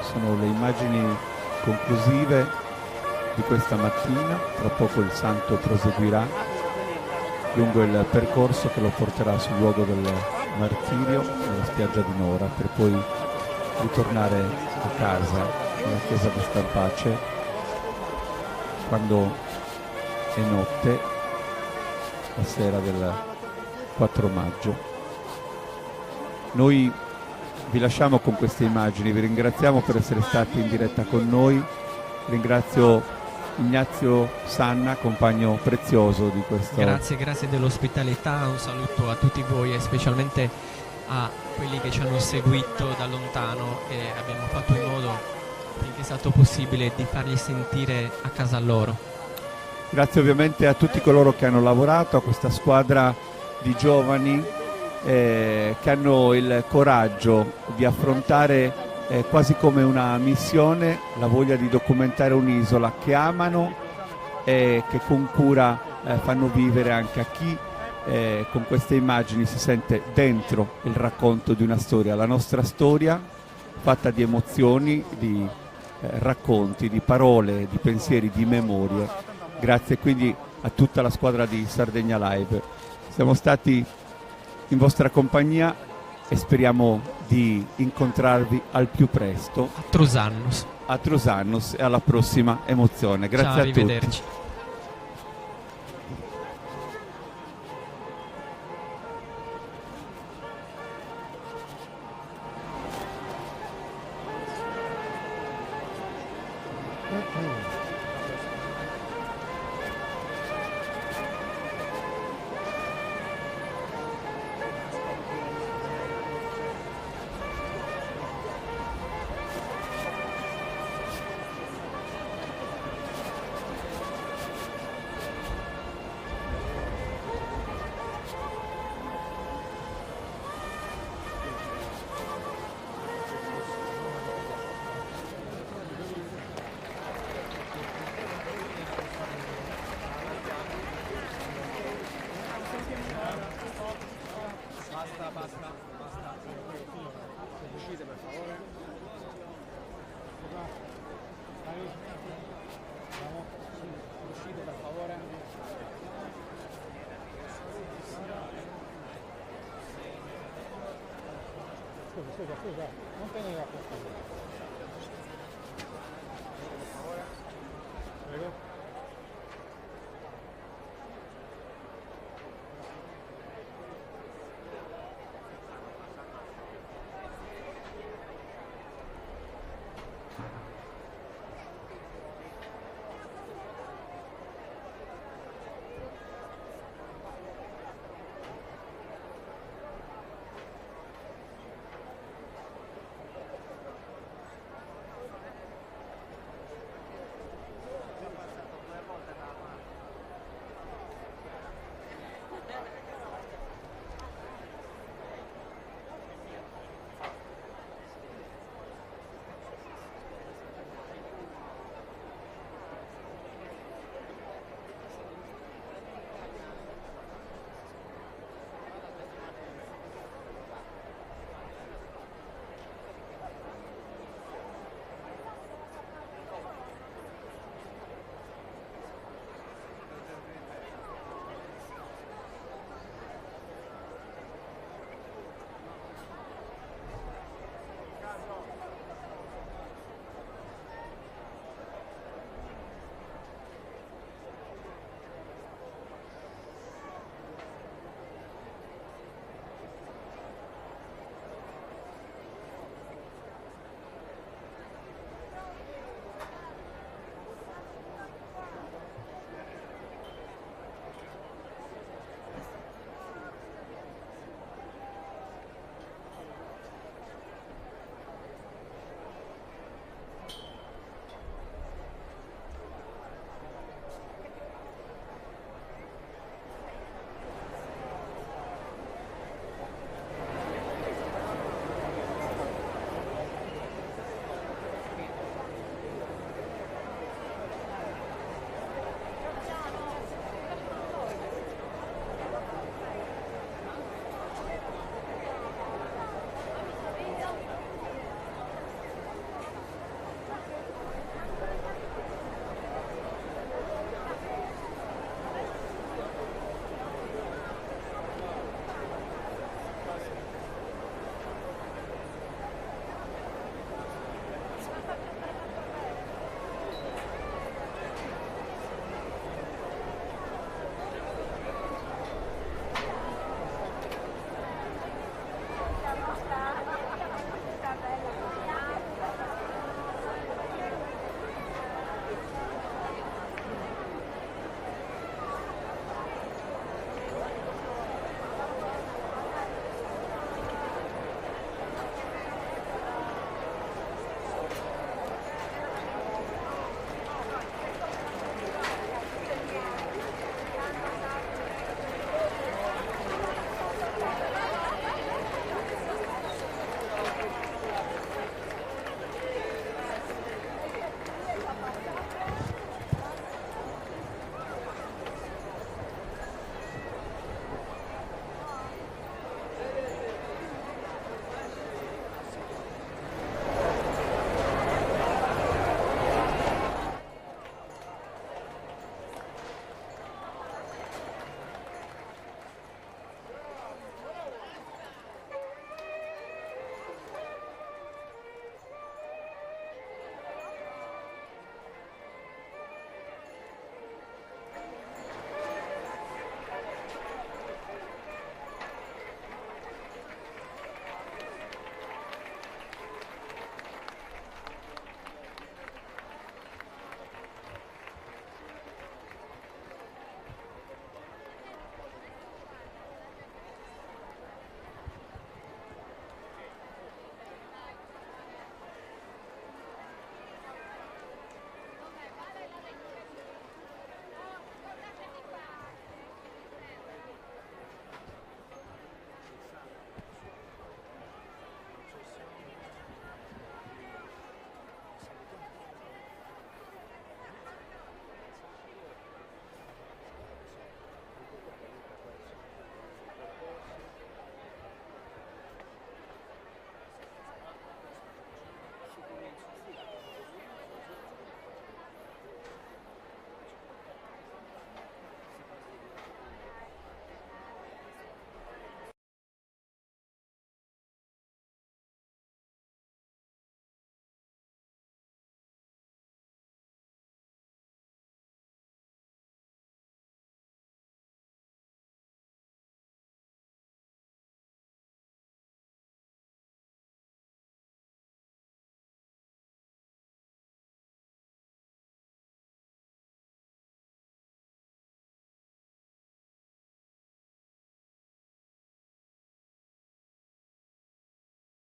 Sono le immagini conclusive di questa mattina, tra poco il santo proseguirà lungo il percorso che lo porterà sul luogo del martirio nella spiaggia di Nora, per poi ritornare a casa nella chiesa di Stampace quando è notte, la sera del 4 maggio. Noi vi lasciamo con queste immagini, vi ringraziamo per essere stati in diretta con noi, ringrazio Ignazio Sanna, compagno prezioso di questo. Grazie dell'ospitalità, un saluto a tutti voi e specialmente a quelli che ci hanno seguito da lontano e abbiamo fatto in modo, finché è stato possibile, di farli sentire a casa loro. Grazie ovviamente a tutti coloro che hanno lavorato, a questa squadra di giovani che hanno il coraggio di affrontare quasi come una missione la voglia di documentare un'isola che amano e che con cura fanno vivere anche a chi con queste immagini si sente dentro il racconto di una storia, la nostra storia fatta di emozioni, di racconti, di parole, di pensieri, di memorie. Grazie quindi a tutta la squadra di Sardegna Live. Siamo stati in vostra compagnia e speriamo di incontrarvi al più presto a Trusannus e alla prossima emozione. Grazie. Ciao, a tutti. Arrivederci. scusa, non teneva questo.